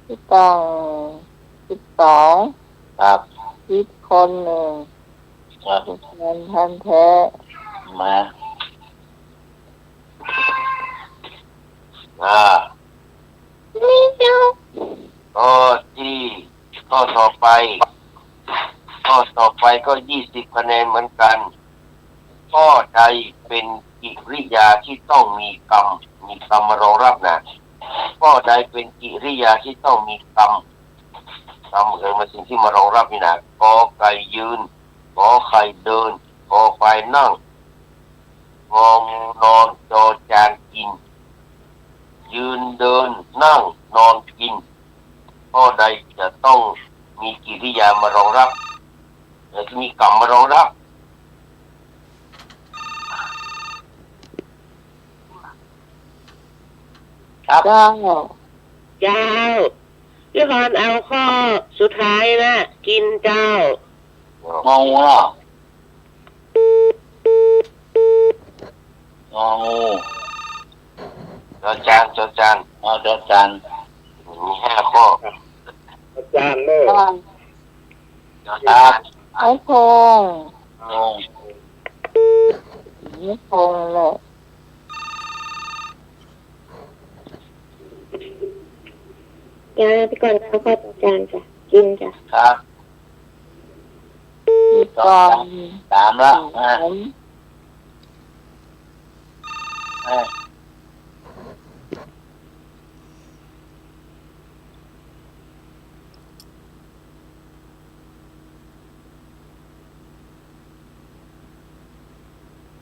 [SPEAKER 1] พี่ตอง12
[SPEAKER 7] ครับ
[SPEAKER 1] พี่คนหนึ่ง
[SPEAKER 7] ครับ
[SPEAKER 1] เงินพันแท้
[SPEAKER 7] มา
[SPEAKER 1] นี่เจ้า
[SPEAKER 2] ก็ที่ข้อต่อไปก็20คะแนนเหมือนกันข้อใดเป็นกิริยาที่ต้องมีกรรมมารองรับนะข้อใดเป็นกิริยาที่ต้องมีกรรมมาสิ่งที่มารองรับนี่นะกอไก่ยืนขอไข่เดินกอไฟนั่งงองูนอนจอจานกินยืนเดินนั่งนอนกินข้อใดจะต้องมีกิริยามารองรับหรือมีกรรมมารองรับ
[SPEAKER 7] ครับ
[SPEAKER 1] เจ้า
[SPEAKER 4] เจ้าพี่กรณ์เอาข้อสุดท้ายนะกินเจ้า
[SPEAKER 7] งองูเนาะงองู
[SPEAKER 2] จอจาน
[SPEAKER 7] จอจาน
[SPEAKER 2] มี5 ข้อ
[SPEAKER 5] อาจารย์เนอะ
[SPEAKER 1] เจ้า
[SPEAKER 2] จอจาน
[SPEAKER 1] ไอ้พงษ์
[SPEAKER 7] งง
[SPEAKER 1] ไอ้พงษ์เลย
[SPEAKER 4] จ้าพี่กรณ์เอาข้อต่อจานจ้ะกินจ้ะ
[SPEAKER 7] ครับ
[SPEAKER 1] พี่กรณ์
[SPEAKER 7] 3ละนะ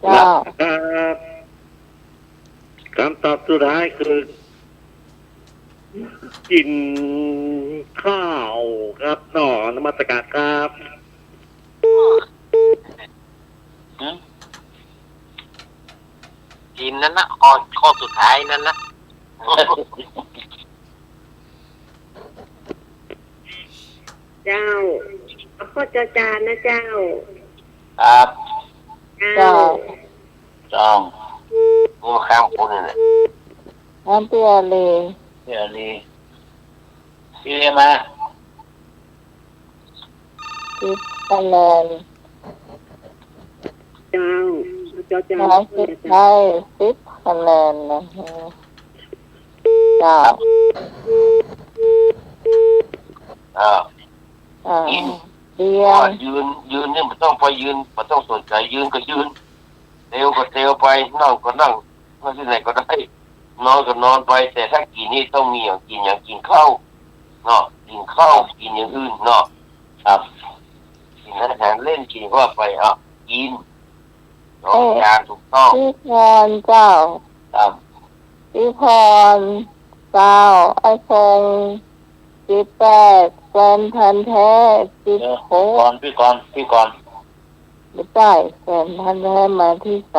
[SPEAKER 1] เจ้า
[SPEAKER 5] ครับคำตอบสุดท้ายคือ กินข้าวครับเนาะนมัสการครับ
[SPEAKER 2] กินนั่นนะข้อสุดท้ายนั่นนะ
[SPEAKER 4] เจ้าเอาข้อจอจานนะเจ้า
[SPEAKER 7] ครับ
[SPEAKER 1] เจ้า
[SPEAKER 7] จอง
[SPEAKER 2] กูข้ามคุณนี่แหละ
[SPEAKER 1] น้ำเปียเลย
[SPEAKER 7] เดี๋ยวนี้พี่เรียกมา
[SPEAKER 1] 10 คะแนน
[SPEAKER 4] เจ้าเจ้าเจ้า
[SPEAKER 1] น้องสิทธิ์ให้10 คะแนนนะฮะเจ้า
[SPEAKER 3] อ่า
[SPEAKER 1] เรียน
[SPEAKER 3] ยืนนี่มันต้องไปยืนมันต้องสนใจยืนก็ยืนเร็วก็เร็วไปนั่งก็นั่งมาที่ไหนก็ได้นอนก็นอนไปแต่ถ้ากินนี่ต้องมีอย่างกินข้าวเนาะกินข้าวกินอย่างอื่นเนาะครับกินอาหารเล่นกินก็ไปกินนอนจานถูกต้อง
[SPEAKER 1] พี่พรเจ้า
[SPEAKER 3] ครับ
[SPEAKER 1] พี่พรเจ้าไอ้พง18แฟนพันธุ์แท้16
[SPEAKER 3] พี่กร
[SPEAKER 1] ไม่ได้แฟนพันธุ์แท้มาที่3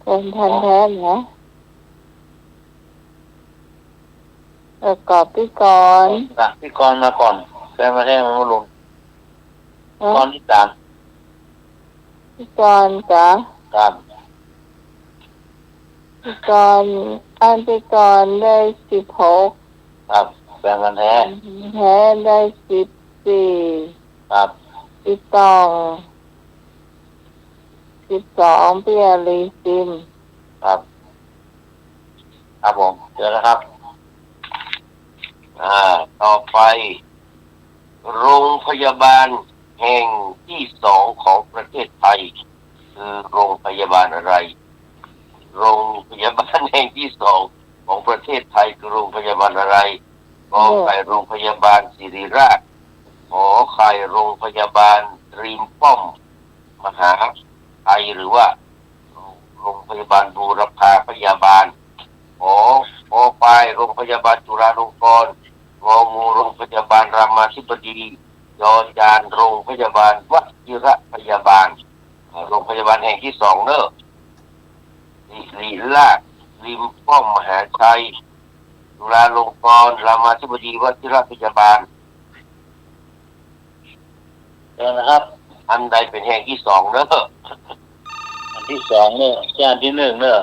[SPEAKER 1] แฟนพันธุ์แท้นะแล้วก็พี่กร
[SPEAKER 3] มาก่อนแฟนมาแท้มันมาลงก่อนที่3
[SPEAKER 1] พี่กรจ้ะ
[SPEAKER 3] ครับ
[SPEAKER 1] พี่กรพี่กรได้16
[SPEAKER 3] ครับแฟนมันแท้
[SPEAKER 1] แท้ได้14
[SPEAKER 3] ครับ
[SPEAKER 1] พี่ตอง12พี่อาลีซิม
[SPEAKER 3] ครับครับผมเจอแล้วครับต่อไปโรงพยาบาลแห่งที่2ของประเทศไทยคือโรงพยาบาลอะไรโรงพยาบาลแห่งที่2ของประเทศไทยคือโรงพยาบาลอะไรกอไก่โรงพยาบาลศิริราชขอไข่โรงพยาบาลริมป้อมมหาไทยหรือว่าโรงพยาบาลบูรพาพยาบาลขอปลายโรงพยาบาลจุฬาลงกรณ์งองูโรงพยาบาลรามาธิบดียอจานโรงพยาบาลวชิระพยาบาลโรงพยาบาลแห่งที่2เนอะศิริราชริมป้อมมหาชัยจุฬาลงกรณ์รามาธิบดีวชิระพยาบาลเดี๋ยวนะครับอันใดเป็นแห่งที่2เนอะอันที่2เนอะอันที่1เนอะ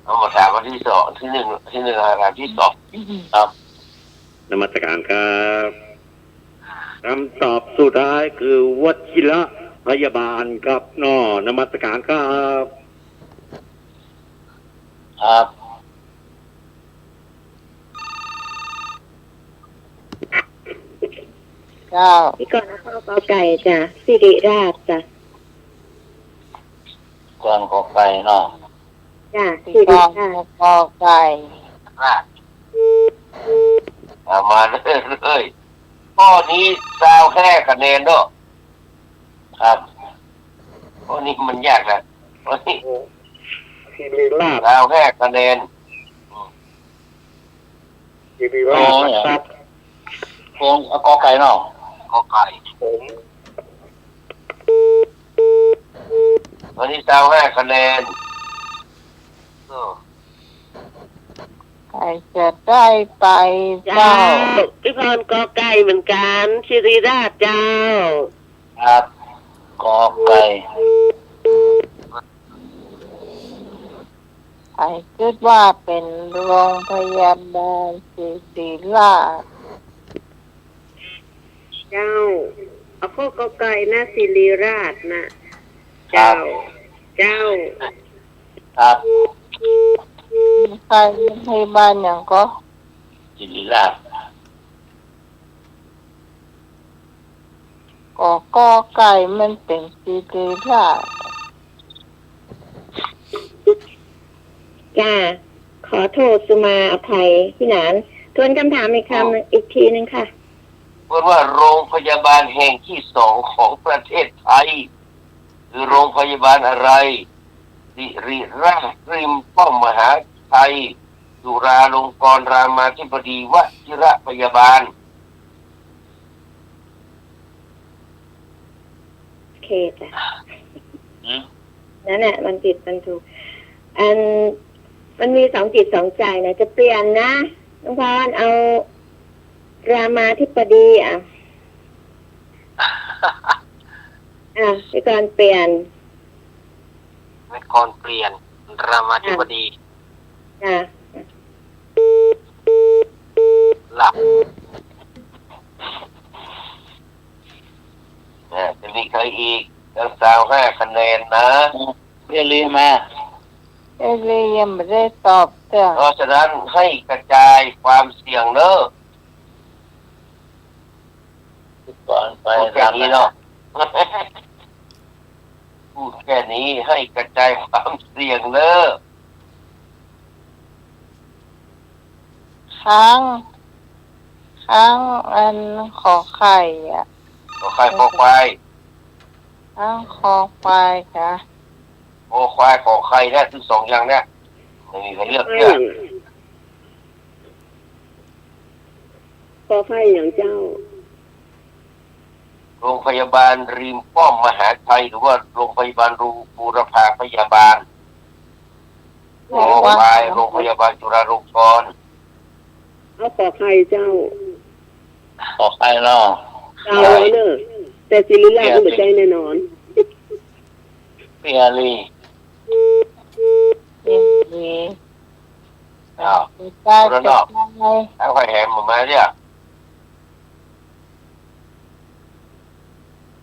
[SPEAKER 3] เอามาถามวันที่2ที่1อันที่2ครับ
[SPEAKER 5] นมัสการครับคำตอบสุดท้ายคือวชิระพยาบาลครับนมัสการครับ
[SPEAKER 3] ครับ
[SPEAKER 1] เจ้า
[SPEAKER 4] พี่ก่อนนะข้าวกอไก่จ้ะสิริราชจ้ะ
[SPEAKER 3] ก่อนขอไก่เนาะ
[SPEAKER 4] จ้ะ
[SPEAKER 1] พี่
[SPEAKER 4] สิ
[SPEAKER 1] ก
[SPEAKER 4] ริ
[SPEAKER 1] ร
[SPEAKER 4] ราช
[SPEAKER 1] กอไก่
[SPEAKER 3] มาเลยข้อนี้ดาวแค่คะแนนเนาะครับข้อนี้มันยากนะข้อนี้
[SPEAKER 5] ศิริราช
[SPEAKER 3] ดาวแค่คะแนน
[SPEAKER 5] ศิริราชครับ
[SPEAKER 3] กอไก่เนาะกอไก่
[SPEAKER 5] ผม
[SPEAKER 3] วันนี้ดาว5คะแนน
[SPEAKER 1] ใครจะได้ไปเจ้า
[SPEAKER 4] พี่พรกอไก่เหมือนกันสิริราชเจ้า
[SPEAKER 3] ครับกอไก่
[SPEAKER 1] ใครคิดว่าเป็นโรงพยาบาลศิริราช
[SPEAKER 4] เจ้าเอาข้อกอไก่นะสิริราชนะเจ้า
[SPEAKER 3] ครับ
[SPEAKER 1] ใครเป็นพยาบาลอย่างก็
[SPEAKER 3] ศิริราช
[SPEAKER 1] กอไก่มันเป็นศิริราช
[SPEAKER 4] จ้าขอโทษสุมาอภัยพี่หนานทวนคำถามอีกคำอีกทีนึงค่ะ
[SPEAKER 3] พูดว่าโรงพยาบาลแห่งที่2ของประเทศไทยคือโรงพยาบาลอะไรศิริราชริมป้อมมหาชัยจุฬาลงกรณ์รามาธิบดีวชิระพยาบาล
[SPEAKER 4] โอเคจ้ะนั่นแหละมันผิดมันถูกมันมี2 จิต 2 ใจนะจะเปลี่ยนนะน้องพรเอารามาธิบดีพี่กรเปลี่ยน
[SPEAKER 3] ไม่กรเปลี่ยนรามาธิบดี
[SPEAKER 2] หลับจะมีใครอีกแล้ว25 คะแนนนะ
[SPEAKER 7] เรียนรีมา
[SPEAKER 1] เรียยังไม่ได้ตอบเจ้า
[SPEAKER 2] เพราะฉะนั้นให้กระจายความเสี่ยงเนอะ
[SPEAKER 7] ก่อนไป
[SPEAKER 2] แค่นี้เนาะพูดแค่นี้ให้กระจายความเสี่ยงเนอะ
[SPEAKER 1] ค้างอันขอไข่อ่ะ
[SPEAKER 2] ขอไข่ขอควาย
[SPEAKER 1] ค้างขอควายค่ะ
[SPEAKER 2] ขอควายขอไข่เนี่ยคือ2 อย่างเนี่ยไม่มีใครเลือกเนี่ย
[SPEAKER 4] ขอไข่อย่างเจ้า
[SPEAKER 2] โรงพยาบาลริมป้อมมหาชัยหรือว่าโรงพยาบาลบูรพาพยาบาลขอควายโรงพยาบาลจุฬาลงกรณ์
[SPEAKER 4] เอาขอไข่เจ้า
[SPEAKER 7] ขอใครเนาะ
[SPEAKER 4] เจ้าเนอะแต่ศิริราชหัวใจแน่นอน
[SPEAKER 7] เปียรี
[SPEAKER 2] อ้าวแล้วเนาะเอาไข่แหมมาเนี่ย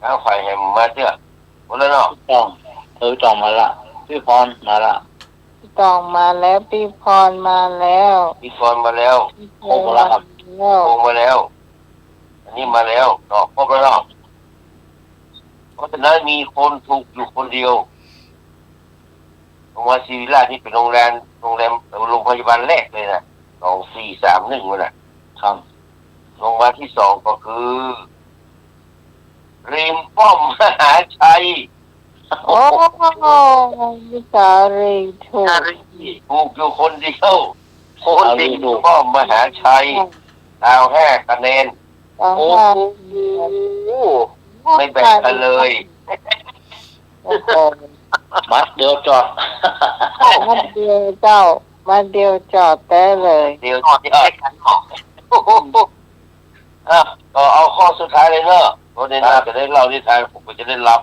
[SPEAKER 2] เอาไข่แหมมาเนี่ยหมดแล้วเนาะ
[SPEAKER 7] จองมาละพี่พรมาละ
[SPEAKER 1] ตองมาแล้วพี่พรมาแล้ว
[SPEAKER 2] โค้งมาแล้วครับโค้งมาแล้วอันนี้มาแล้วดอกครบแล้วเนาะเพราะฉะนั้นมีคนถูกอยู่คนเดียวโรงพยาบาลศิริราชนี่เป็นโรงพยาบาลแรกเลยนะ2431มันน่ะ
[SPEAKER 7] ครับ
[SPEAKER 2] โรงพยาบาลที่2ก็คือริมป้อมมหาชัย
[SPEAKER 1] โอ้วิสารีถูก
[SPEAKER 2] อยู่คนเดียวคนริมป้อมมหาชัย5 คะแนน
[SPEAKER 1] โอ้
[SPEAKER 2] ไม่แบ่งกันเลย
[SPEAKER 7] มัดเดียวจอด
[SPEAKER 1] มัดเดียวเจ้ามัดเดียวจอดได้เลย
[SPEAKER 2] เดียวจอดก็เอาข้อสุดท้ายเลยเนอะเพราะในหน้าจะได้เล่านิทานผมก็จะได้รับ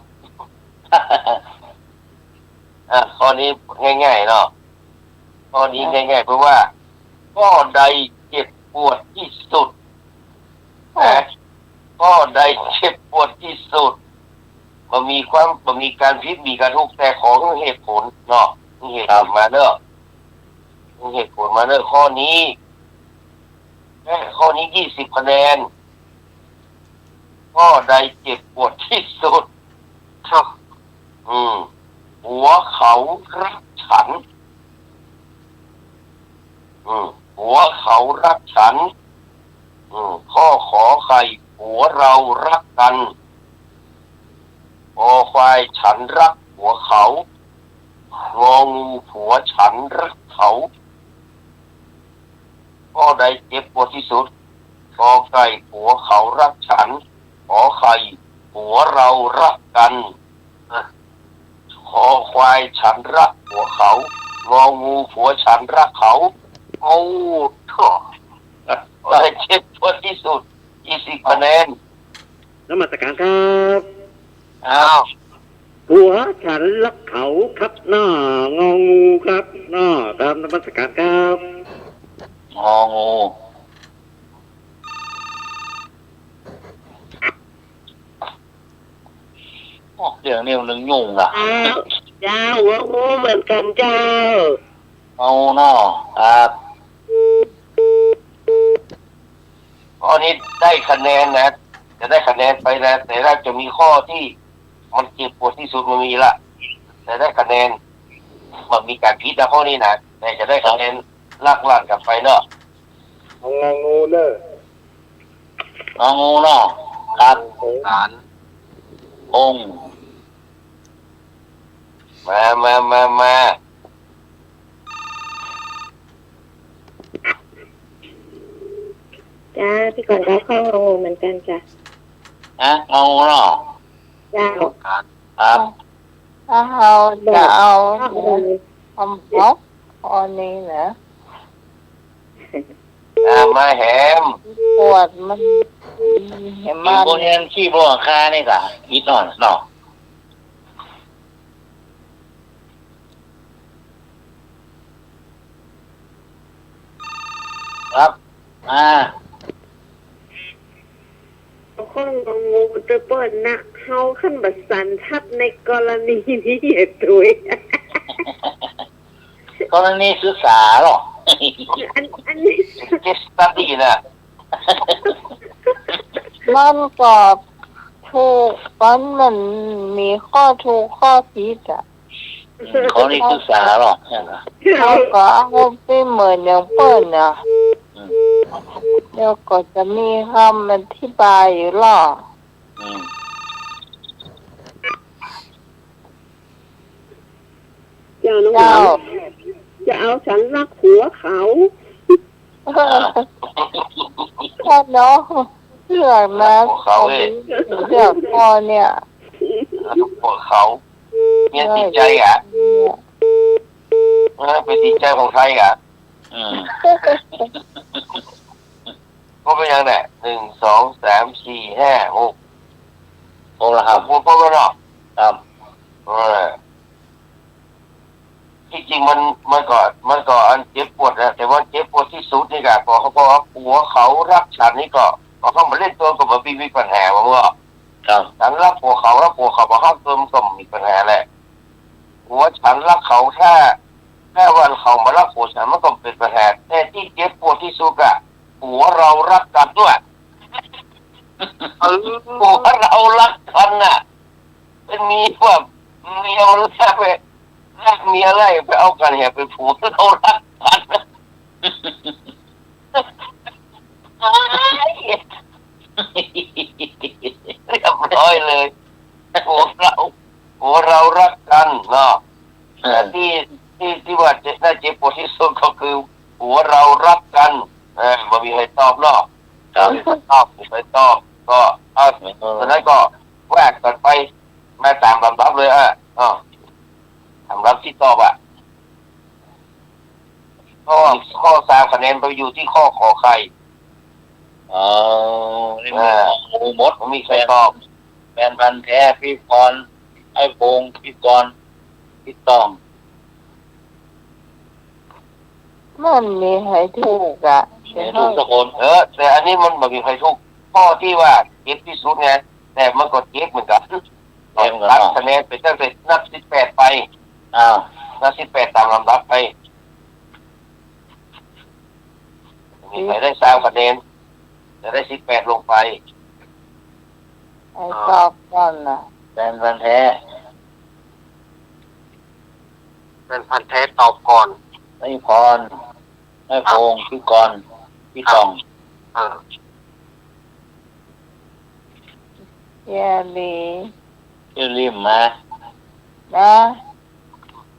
[SPEAKER 2] ข้อนี้ง่ายๆเนาะข้อนี้ง่ายๆเพราะว่าข้อใดเจ็บปวดที่สุดข้อใดเจ็บปวดที่สุดมันมีการพิษมีการทุกข์แต่ของเหตุผลเนาะเหตุผลมาเนอะข้อนี้20 คะแนนข้อใดเจ็บปวดที่สุดหัวเขารักฉันหัวเขารักฉันข้อขอไข่หัวเรารักกันคอควายฉันรักหัวเขางองูผัวฉันรักเขาข้อใดเจ็บปวดที่สุดกอไก่หัวเขารักฉันขอไข่หัวเรารักกันคอควายฉันรักหัวเขางองูผัวฉันรักเขาโอ้อะไรเจ็บปวดที่สุด20 คะแนน
[SPEAKER 5] นมัสการครับหัวฉันรักเขาครับงองูครับครับนมัสการครับ
[SPEAKER 7] งองูเดี๋ยวนี้มันยุ่งอ่ะ
[SPEAKER 4] เจ้าหัวงูเหมือนกันเจ้า
[SPEAKER 7] เอาเนาะครับ
[SPEAKER 2] ข้อนี้ได้คะแนนนะจะได้คะแนนไปนะแต่ถ้าจะมีข้อที่มันเจ็บปวดที่สุดมันมีละแต่ได้คะแนนมันมีการพิจารณาข้อนี้นะแต่จะได้คะแนนลากลั่นกลับไปเนาะ
[SPEAKER 5] งองูเนอะ
[SPEAKER 7] งองูเนาะครับอง
[SPEAKER 2] มา
[SPEAKER 4] จ้าพี่ก่อนได้ข้องงูเหมือนกันจ้ะ
[SPEAKER 7] งองูเนาะ
[SPEAKER 4] จ้า
[SPEAKER 7] ครับ
[SPEAKER 1] เอาจะเอาคำบอกข้อนี้เหรอ
[SPEAKER 2] มาแหม
[SPEAKER 1] ปวดมันเห็น
[SPEAKER 7] มันบนเงินขี้บนคานี่กะอีกหน่อยเนาะครับ
[SPEAKER 4] ข้องงงูตัวเปิ้นนักเฮาขั้นบัดสันทับในกรณีนี้อย่าตุย
[SPEAKER 3] กรณีศึกษาหรอ
[SPEAKER 4] อันนี้
[SPEAKER 3] เคสตัดดี้นะ
[SPEAKER 1] มันก็ถูกมันมีข้อถูกข้อผิดอ่ะ
[SPEAKER 3] กรณีศึกษาหรอ
[SPEAKER 1] เขาก็เอาไปเหมือนอย่างเปิ้นอ่ะเดี๋ยวก็จะมีคำอธิบายอยู่หรอ
[SPEAKER 4] เจ้าน้องหลานจะเอาฉันรักหัวเขา
[SPEAKER 1] ถ้าน้องเลือกนะเลือกพอเนี่ย
[SPEAKER 3] ทุกคนเขาเนี่ยติดใจอ่ะเป็นติดใจของใครอ่ะก็เป็นยังไง1 2 3 4 5 6โอ้ละครับพวกก็เนาะครับที่จริงมันก็อันเจ็บปวดนะแต่ว่าเจ็บปวดที่สุดนี่ก็เขาบอกว่าผัวเขารักฉันนี่ก็เขามาเล่นตัวกับมามีปัญหามาเมื่อครับฉันรักผัวเขาแล้วผัวเขาบอกเขาตัวมันก็มีปัญหาแหละผัวฉันรักเขาแค่วันเขามารักผัวฉันมันก็เป็นปัญหาแต่ที่เจ็บปวดที่สุดอะผัวเรารักกันด้วยผัวเรารักกันน่ะเป็นมีแบบเมียมันรักไปรักเมียอะไรไปเอากันเนี่ยเป็นผัวเรารักกันเรียบร้อยเลยผัวเรารักกันเนาะแต่ที่ว่าน่าเจ็บปวดที่สุดก็คือผัวเรารักกันไม่มีใครตอบเนาะไม่ใครตอบก็ตอนนั้นก็แวกกันไปมาตามลำดับเลยลำดับที่ตอบข้อ3คะแนนไปอยู่ที่ข้อขอไข่นี่มันหมดมีใครตอบแฟนพันธุ์แท้พี่กรไอ้พงพี่กรพี่ตอง
[SPEAKER 1] มันมีใครถูกอ่ะ
[SPEAKER 3] ถูกสักคนแต่อันนี้มันไม่มีใครถูกข้อที่ว่าเจ็บที่สุดไงแต่มันก็เจ็บเหมือนกันนับคะแนนไปตั้งแต่นับ18ไปนับ18ตามลำดับไปมีใครได้3คะแนนจะได้18ลงไป
[SPEAKER 1] ไอ้ตอบก่อนนะ
[SPEAKER 3] แฟนพันธุ์แท้แฟนพันธุ์แท้ตอบก่อนไอ้พรไอ้พงพี่กรพี่ตอง
[SPEAKER 1] เยลี
[SPEAKER 3] มา
[SPEAKER 1] นะ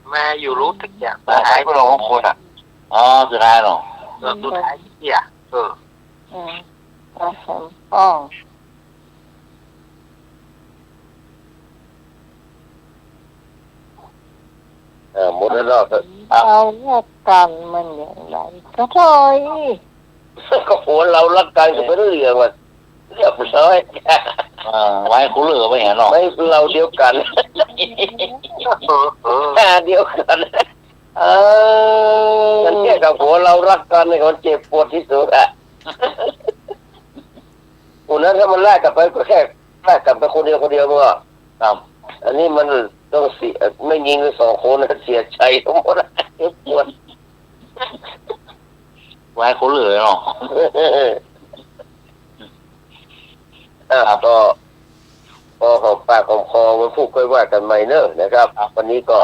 [SPEAKER 3] แม่อยู่รู้ทุกอย่างสุดท้ายพวกเราของคนสุดท้ายหรอสุดท้ายที่
[SPEAKER 1] ก็สมป้อง
[SPEAKER 3] หมดแล้ว
[SPEAKER 1] เรารักกันมันอย่างไรก็ถอย
[SPEAKER 3] ก็ผัวเรารักกันก็ไม่เรื่องว่าเรียบร้อยไว้คุณเหลือไปเห็นหรอไม่เราเดียวกันเดียวกันมันแค่กับผัวเรารักกันในคนเจ็บปวดที่สุดคนนั้นถ้ามันแลกกลับไปก็แค่แลกกลับไปคนเดียวเมื่อครับอันนี้มันต้องเสียไม่ยิงเลย2 คนเสียใจทั้งหมดเจ็บปวดไว้คุณเหลือหรอก็หอมปากหอมคอมันพูดค่อยว่ากันใหม่เนอะนะครับวันนี้ก็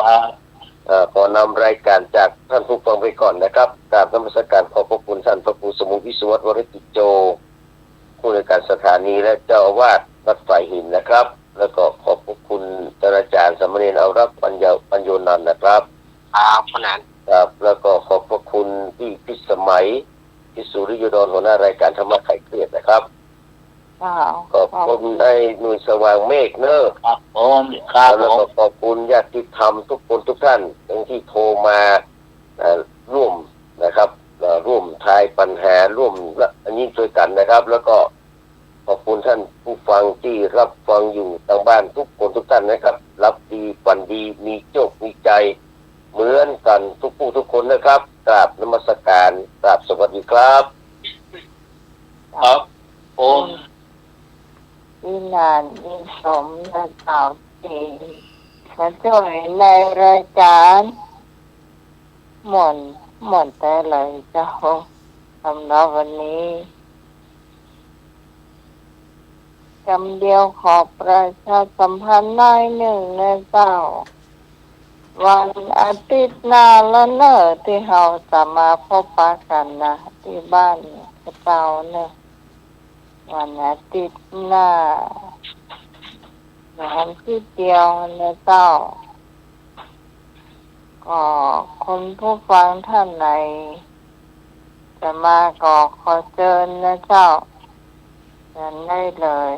[SPEAKER 3] ขอนำรายการจากท่านผู้ฟังไปก่อนนะครับกราบนมัสการขอบพระคุณท่านพระครูสมุวิศวรวรกิจโจผู้ในการสถานีและเจ้าอาวาสวัดฝ่ายหินนะครับแล้วก็ขอบพระคุณอาจารย์สมณเณรเอารักปัญโยนันท์นะครับขนาดครับแล้วก็ขอบพระคุณพี่พิสมัยพิสุริยดรหัวหน้ารายการธรรมะไขเครียดนะครับขอบคุณไอ้หน่วยสว่างเมฆเนอะครับผมครับแล้วก็ขอบคุณญาติธรรมทุกคนทุกท่านที่โทรมาร่วมนะครับร่วมทายปัญหาร่วมอันนี้ช่วยกันนะครับแล้วก็ขอบคุณท่านผู้ฟังที่รับฟังอยู่ทางบ้านทุกคนทุกท่านนะครับรับดีฝันดีมีโชคมีใจเหมือนกันทุกผู้ทุกคนนะครับกราบนมัสการกราบสวัสดีครับครับผม
[SPEAKER 1] วินานวิสมและเต่าตีมาช่วยในรายการหม่นแต่เลยเจ้าสำหรับวันนี้คำเดียวขอประชาสัมพันธ์หน่อยหนึ่งนะเจ้าวันอาทิตย์หน้าแล้วเนอะที่เราจะมาพบปะกันนะที่บ้านเจ้าเนอะวันอาทิตย์หน้าวันที่เดียวนะเจ้าก็คนผู้ฟังท่านไหนจะมาก็ขอเชิญนะเจ้าเชิญได้เลย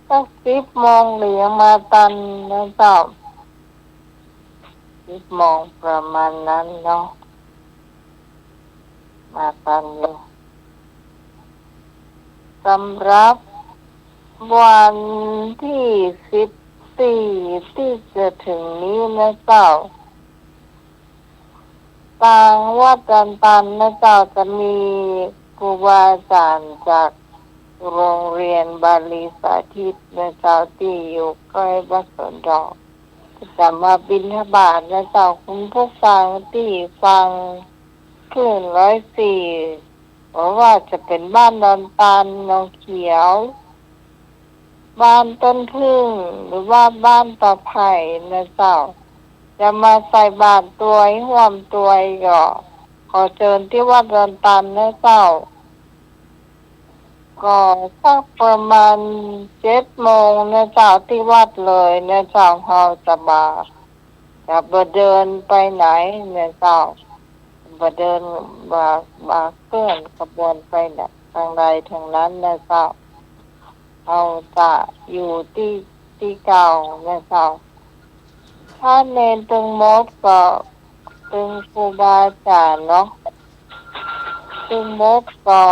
[SPEAKER 1] สัก10 โมงเหลียงมาตันนะเจ้า10 โมงประมาณนั้นเนาะมาตันเลยสำหรับวันที่14ที่จะถึงนี้นะเจ้าทางวัดจันตันนะเจ้าจะมีครูบาอาจารย์จากโรงเรียนบาลีสาธิตนะเจ้าที่อยู่ใกล้วัดสวนดอกจะมาบิณฑบาตนะเจ้าคุณผู้ฟังที่ฟังคลื่น104เพราะว่าจะเป็นบ้านดอนตันหนองเขียวบ้านต้นพึ่งหรือว่าบ้านตะไผ่นะเจ้าจะมาใส่บาตรตัวห่วมตัวก็ขอเชิญที่วัดดอนตันนะเจ้าก็สักประมาณ7 โมงนะเจ้าที่วัดเลยนะเจ้าเราจะเดินไปไหนนะเจ้าเดินเคลื่อนขบวนไปทางใดทางนั้นนะเจ้าเราจะอยู่ที่เก่านะเจ้าถ้าเนนตึงมดก็ตึงครูบาอาจารย์เนาะตึงมดก็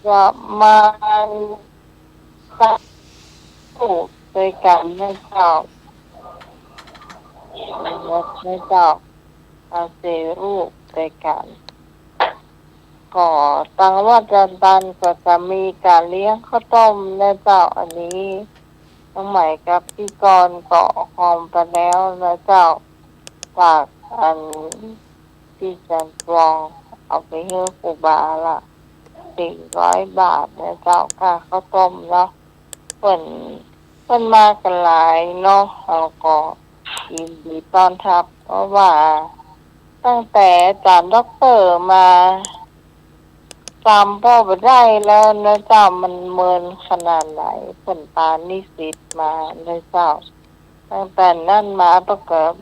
[SPEAKER 1] ประมาณถูกโดยกันนะเจ้ามดนะเจ้ารูปโดยกันก็ตังวัดจันตันก็จะมีการเลี้ยงข้าวต้มนะเจ้าอันนี้น้องใหม่กับพี่กรก็หอมไปแล้วนะเจ้าฝากอันที่จันทรองเอาไปให้ครูบาละ400 บาทนะเจ้าค่าข้าวต้มเนาะเพิ่นมากันหลายเนาะเราก็ยินดีต้อนรับเพราะว่าตั้งแต่อาจารย์ด็อกเตอร์มาจำพ่อไปได้แล้วนะเจ้ามันเมินขนาดไหนผลปานนิสิตมานะเจ้าตั้งแต่นั่นมาประกอบ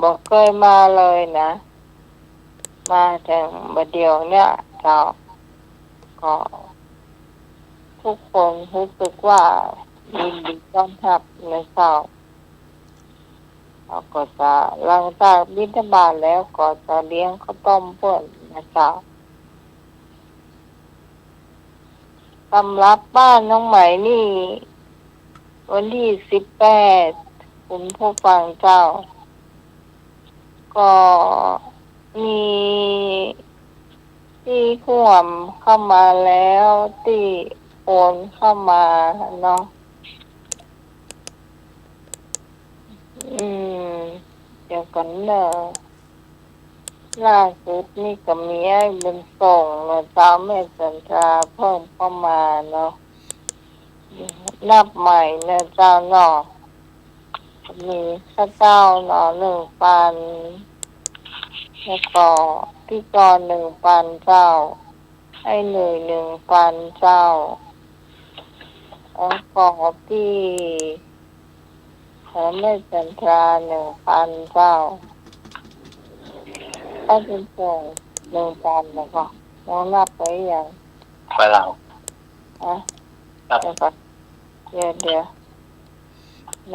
[SPEAKER 1] บอกเคยมาเลยนะมาถึงบัดเดียวเนี่ยเจ้าก็ทุกคนรู้สึกว่ายินดีต้อนรับนะเจ้าเราก็จะหลังจากบิณฑบาตแล้วก็จะเลี้ยงข้าวต้มเพื่อนนะเจ้าสำหรับบ้านน้องใหม่นี่วันที่18คุณผู้ฟังเจ้าก็มีที่ห่วมเข้ามาแล้วที่โอนเข้ามาเนาะเดี๋ยวกันเนอะล่าสุดนี่ก็มีไอ้บุญส่งนะเจ้าแม่จันทราเพิ่มเข้ามาเนาะนับใหม่นะเจ้าเนาะมีข้าเจ้าเนาะ1,000แล้วก็พี่กร1,000เจ้าไอ้หนุ่ย1,000เจ้าแล้วก็พี่แม่จันทรา1,000เจ้าถ้าเป็นส่ง1,000แล้วก็น้องนับไปยัง
[SPEAKER 7] ไปแล้ว
[SPEAKER 1] นับเดี๋ยว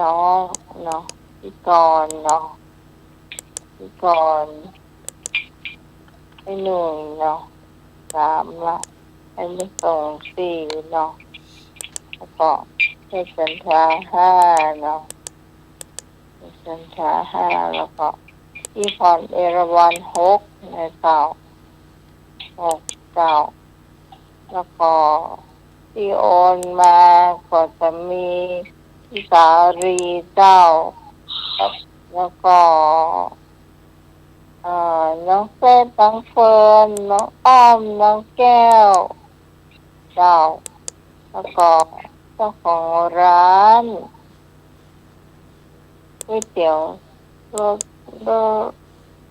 [SPEAKER 1] น้องเนาะพี่กรเนาะพี่กรไอ้หนุ่ยเนาะ3ละไอ้ไม่ส่ง4เนาะแล้วก็แม่จันทรา5เนาะแม่จันทรา5แล้วก็พี่พรเอราวัณ6นะเจ้า6เจ้าแล้วก็พี่ ที่โอนมาก็จะมีพี่สาวรีเจ้า
[SPEAKER 7] ครับ
[SPEAKER 1] แล้วก็น้องเฟซน้องเฟิร์นน้องอ้อมน้องแก้วเจ้าแล้วก็เจ้าของร้านก๋วยเตี๋ยวรสร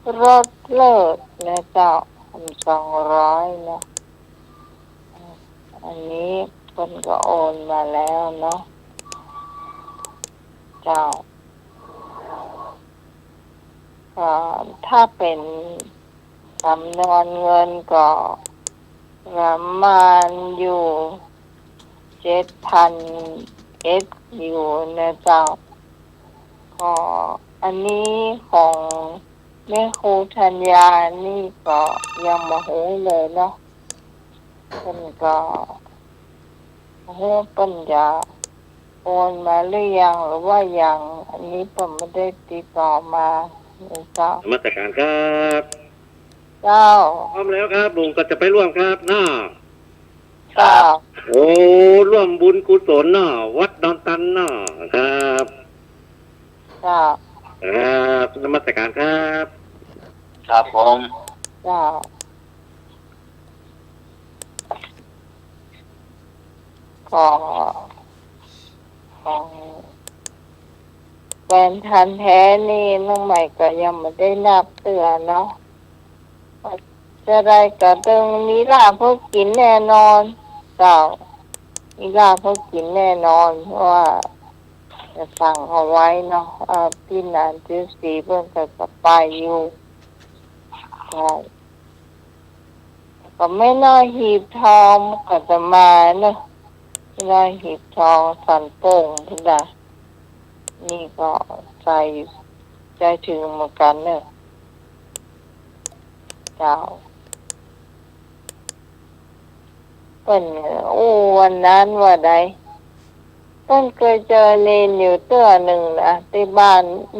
[SPEAKER 1] สรสเลิศนะเจ้า200นะอันนี้คนก็โอนมาแล้วเนาะเจ้าก็ถ้าเป็นจำนวนเงินก็ประมาณอยู่7,000 เอสอยู่นะเจ้าก็อันนี้ของแม่ครูธัญญานี่ก็ยังมาหูเลยเนาะเพิ่นก็หูเพิ่นจะโอนมาหรือยังหรือว่ายังอันนี้ผมไม่ได้ติดต่อมาเจ้า
[SPEAKER 5] มาตรการครับ
[SPEAKER 1] เจ้า
[SPEAKER 5] พร้อมแล้วครับลุงก็จะไปร่วมครับเนาะ
[SPEAKER 1] เจ้า
[SPEAKER 5] โอ้ร่วมบุญกุศลเนาะวัดดอนตันเนาะครับ
[SPEAKER 1] เจ้า
[SPEAKER 5] ครับนมัสการครับ
[SPEAKER 7] ครับผม
[SPEAKER 1] เจ้าก็ของแฟนทันแท้นี่น้องใหม่ก็ยังไม่ได้นับเตือนเนาะจะได้ก็ต้องมีลาบพวกกินแน่นอนเจ้ามีลาบพวกกินแน่นอนเพราะว่าจะสั่งเอาไว้เนาะพี่นานจื้อสีเพิ่งจะไปอยู่ใช่ก็ไม่น่าหีบทองก็จะมาเนาะไม่น่าหีบทองสันโป่งทุกอย่างนี่ก็ใจถึงเหมือนกันเนอะเจ้าเป็นวันนั้นว่าใดต้นเคยเจอเนนอยู่ตัวหนึ่งนะที่บ้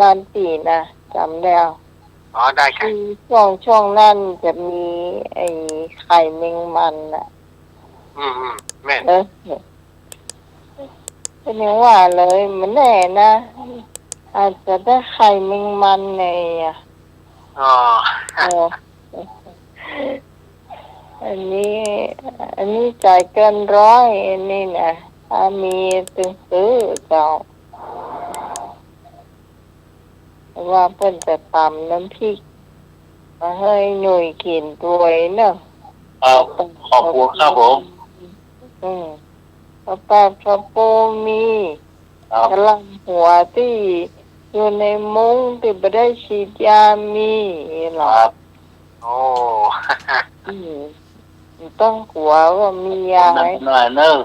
[SPEAKER 1] านปีนะจำได้
[SPEAKER 2] ได้ค่ะ
[SPEAKER 1] ช่วงนั้นจะมีไอ้ไข่แมงมันน่ะ
[SPEAKER 2] แม่
[SPEAKER 1] เป็นอย่างว่าเลยมันแน่นะอาจจะได้ไข่แมงมันในอันนี้จ่ายเกิน100อันนี้นะถ้ามีซื้อเจ้าว่าเพิ่นจะตำน้ำพริกมาให้หน่วยกินด้วยเนอะ
[SPEAKER 7] ขอบคุณครับผม
[SPEAKER 1] ข้าวปลาข้าวปูมีกำลังหัวที่อยู่ในมุ้งที่ไม่ได้ฉีดยามีหรอ
[SPEAKER 2] โอ้
[SPEAKER 1] ต้องหัวว่ามียาไหม
[SPEAKER 7] หน่อยนึง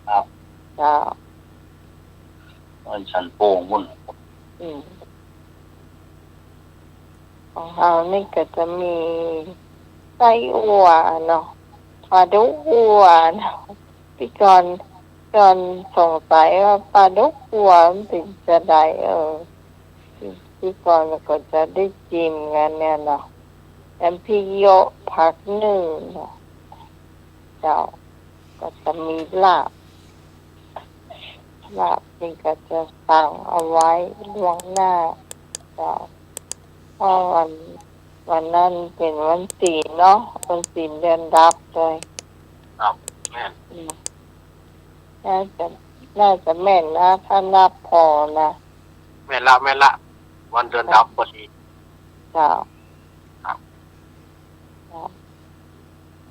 [SPEAKER 7] ครับ
[SPEAKER 1] จ้า
[SPEAKER 7] มันฉันโป่งมุ่น
[SPEAKER 1] ของเรานี่ก็จะมีไส้อั่วเนาะปลาดุกอั่วเนาะพี่ก่อนสงสัยว่าปลาดุกอั่วมันถึงจะได้พี่ก่อนก็จะได้จิ้มกันเนี่ยเนาะแล้วพี่โยผักหนึ่งเนาะเจ้าก็จะมีลาบนี่ก็จะสั่งเอาไว้ล่วงหน้าเจ้าเพราะวันนั้นเป็นวันศีลเนาะวันศีลเดือนดับเลย
[SPEAKER 2] ครับแม่
[SPEAKER 1] น่าจะแม่นนะถ้านับพอนะ
[SPEAKER 2] แม่ละวันเดือนดับพอดี
[SPEAKER 1] เจ้า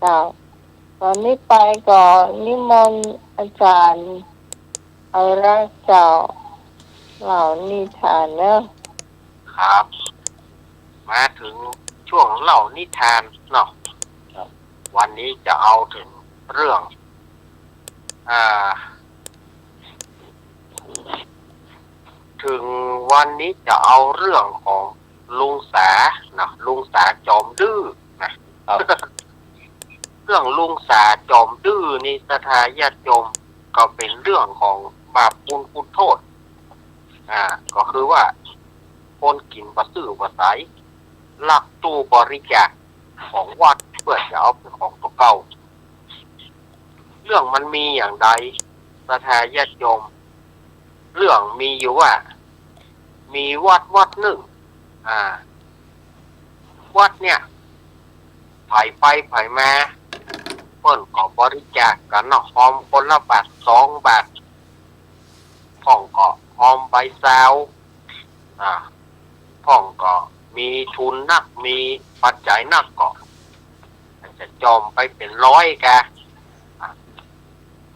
[SPEAKER 1] เจ้าตอนนี้ไปก่อนนิมนต์อาจารย์เอาละเจ้าเหล่านิทานเนอะ
[SPEAKER 2] ครับมาถึงช่วงเล่านิทานเนาะวันนี้จะเอาถึงเรื่องถึงวันนี้จะเอาเรื่องของลุงสานะลุงสาจอมดื้อนะเรื่องลุงสาจอมดื้อนี่ศรัทธาญาติโยมก็เป็นเรื่องของบาปบุญคุณโทษก็คือว่าคนกินบ่ซื้อบ่ใช้ลักตู้บริจาคของวัดเพื่อจะเอาเป็นของตัวเก่า เรื่องมันมีอย่างใดศรัทธาญาติโยมเรื่องมีอยู่ว่ามีวัดหนึ่งวัดเนี่ยไผ่ไปไผ่มาเปิ้นก็บริจาคกันเนาะหอมคนละบาท2 บาทพ่องก็หอมใบซาวพ่องก็มีทุนนักมีปัจจัยนักก็จะจอมไปเป็น100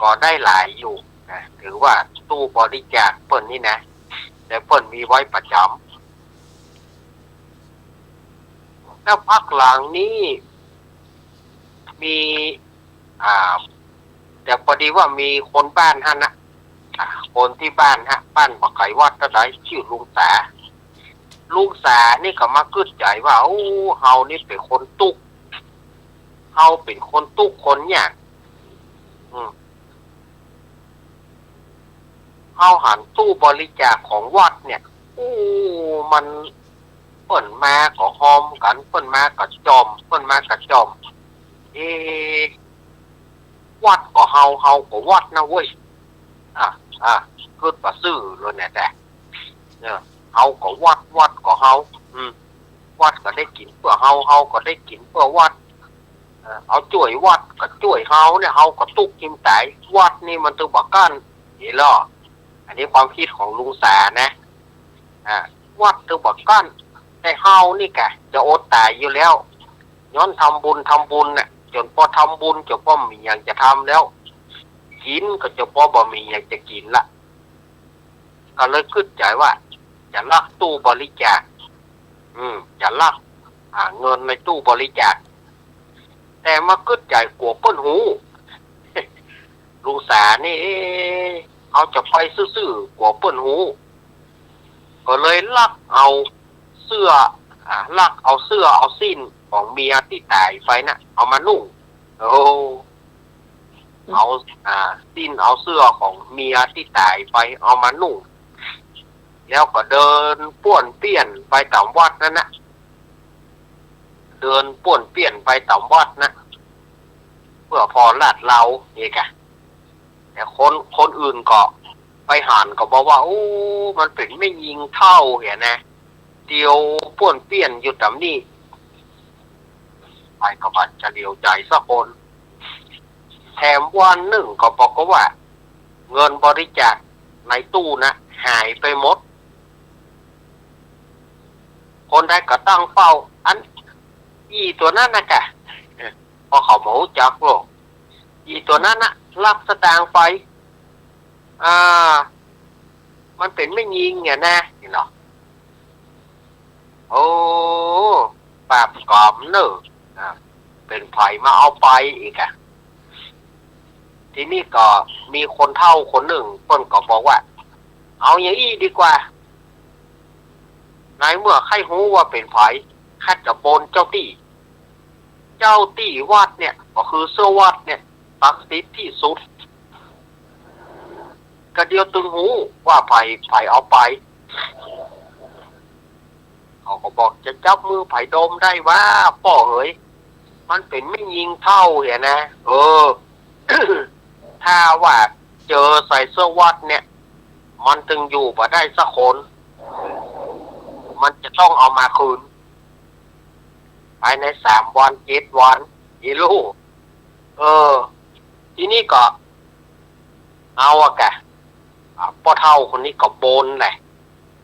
[SPEAKER 2] ก็ได้หลายอยู่นะถือว่าตู้บริจาคเปิ้นนี่นะแต่เปิ้นมีไว้ประจำแล้วพักหลังนี้มีแต่พอดีว่ามีคนบ้านฮะนะคนที่บ้านบ้านปักไก่วัดตะไดชื่อลุงสานี่ก็มาคึดใจว่าโอ้เฮานี่เป็นคนตุกเฮาเป็นคนตุกคนยากเฮาหันตู้บริจาคของวัดเนี่ยมันเปิ้นมาก็หอมกันเปิ้นมาก็จอมเปิ้นมาก็จอมวัดก็เฮาก็วัดนะเว้ยคิดว่าซื่อเลยเนี่ยแต่เนี่ยเฮาก็วัดก็เฮาวัดก็ได้กินเพื่อเฮาก็ได้กินเพื่อวัดเอาช่วยวัดก็ช่วยเฮาเนี่ยเฮาก็ตุกกินตายวัดนี่มันตัวบักกันนี่ล่ะอันนี้ความคิดของลุงสานะวัดตัวบักกันแต่เฮานี่แกจะอดตายอยู่แล้วย้อนทำบุญน่ะจนพอทำบุญจะพอมีอย่างจะทำแล้วกินก็จะพอบ่มีอย่างจะกินละก็เลยคิดใจว่าจะลักตู้บริจาคจะลักเงินในตู้บริจาคแต่มาคิดใจกลัวเปิ้นหูลุงสานี่เอาจะไปซื่อๆกลัวเปิ้นหูก็เลยลักเอาเสื้อเอาสิ้นของเมียที่ตายไปนะเอามานุ่งเอาสิ้นเอาเสื้อของเมียที่ตายไปเอามานุ่งแล้วก็เดินป้วนเปี้ยนไปตามวัดนั่นนะเดินป้วนเปี้ยนไปตามวัดนะเพื่อพอลาดเรานี่กะแต่คนอื่นก็ไปหันก็บอกว่าโอ้มันเป็นไม่ยิงเท่าเห็นนะเดียวป้วนเปี้ยนอยู่ตามนี้ไปก็บัดจะเดียวใจสักคนแถมวันหนึ่งก็บอกว่าเงินบริจาคในตู้นะหายไปหมดคนได้ก็ตั้งเป้าอันตัวนั้นนะกะพอเขาหมูจักโลกตัวนั้นนะลักสตางค์ไปมันเป็นไม่ยิงเนี่ยนะนี่เนาะโอ้ปราบกอบเนอะเป็นไผ่มาเอาไปอีกทีนี้ก็มีคนเฒ่าคนหนึ่งคนก็บอกว่าเอาอย่างนี้ดีกว่าในเมื่อใครรู้ว่าเป็นไผ่คัดจะบนเจ้าตี้วัดเนี่ยก็คือเสื้อวัดเนี่ยศักดิ์สิทธิ์ที่สุดก็เดียวตึงหูว่าไผ่เอาไปเขาก็บอกจะจับมือไผ่ดมได้ว่าป่อเอ๋ยมันเป็นไม่ยิงเท่าเห็นนะถ้าว่าเจอใส่เสื้อวัดเนี่ยมันถึงอยู่มาได้สักคนมันจะต้องเอามาคืนภายใน3 วัน 7 วันอีลูกทีนี้ก็เอาแกพ่อเฒ่าคนนี้ก็บนแหละ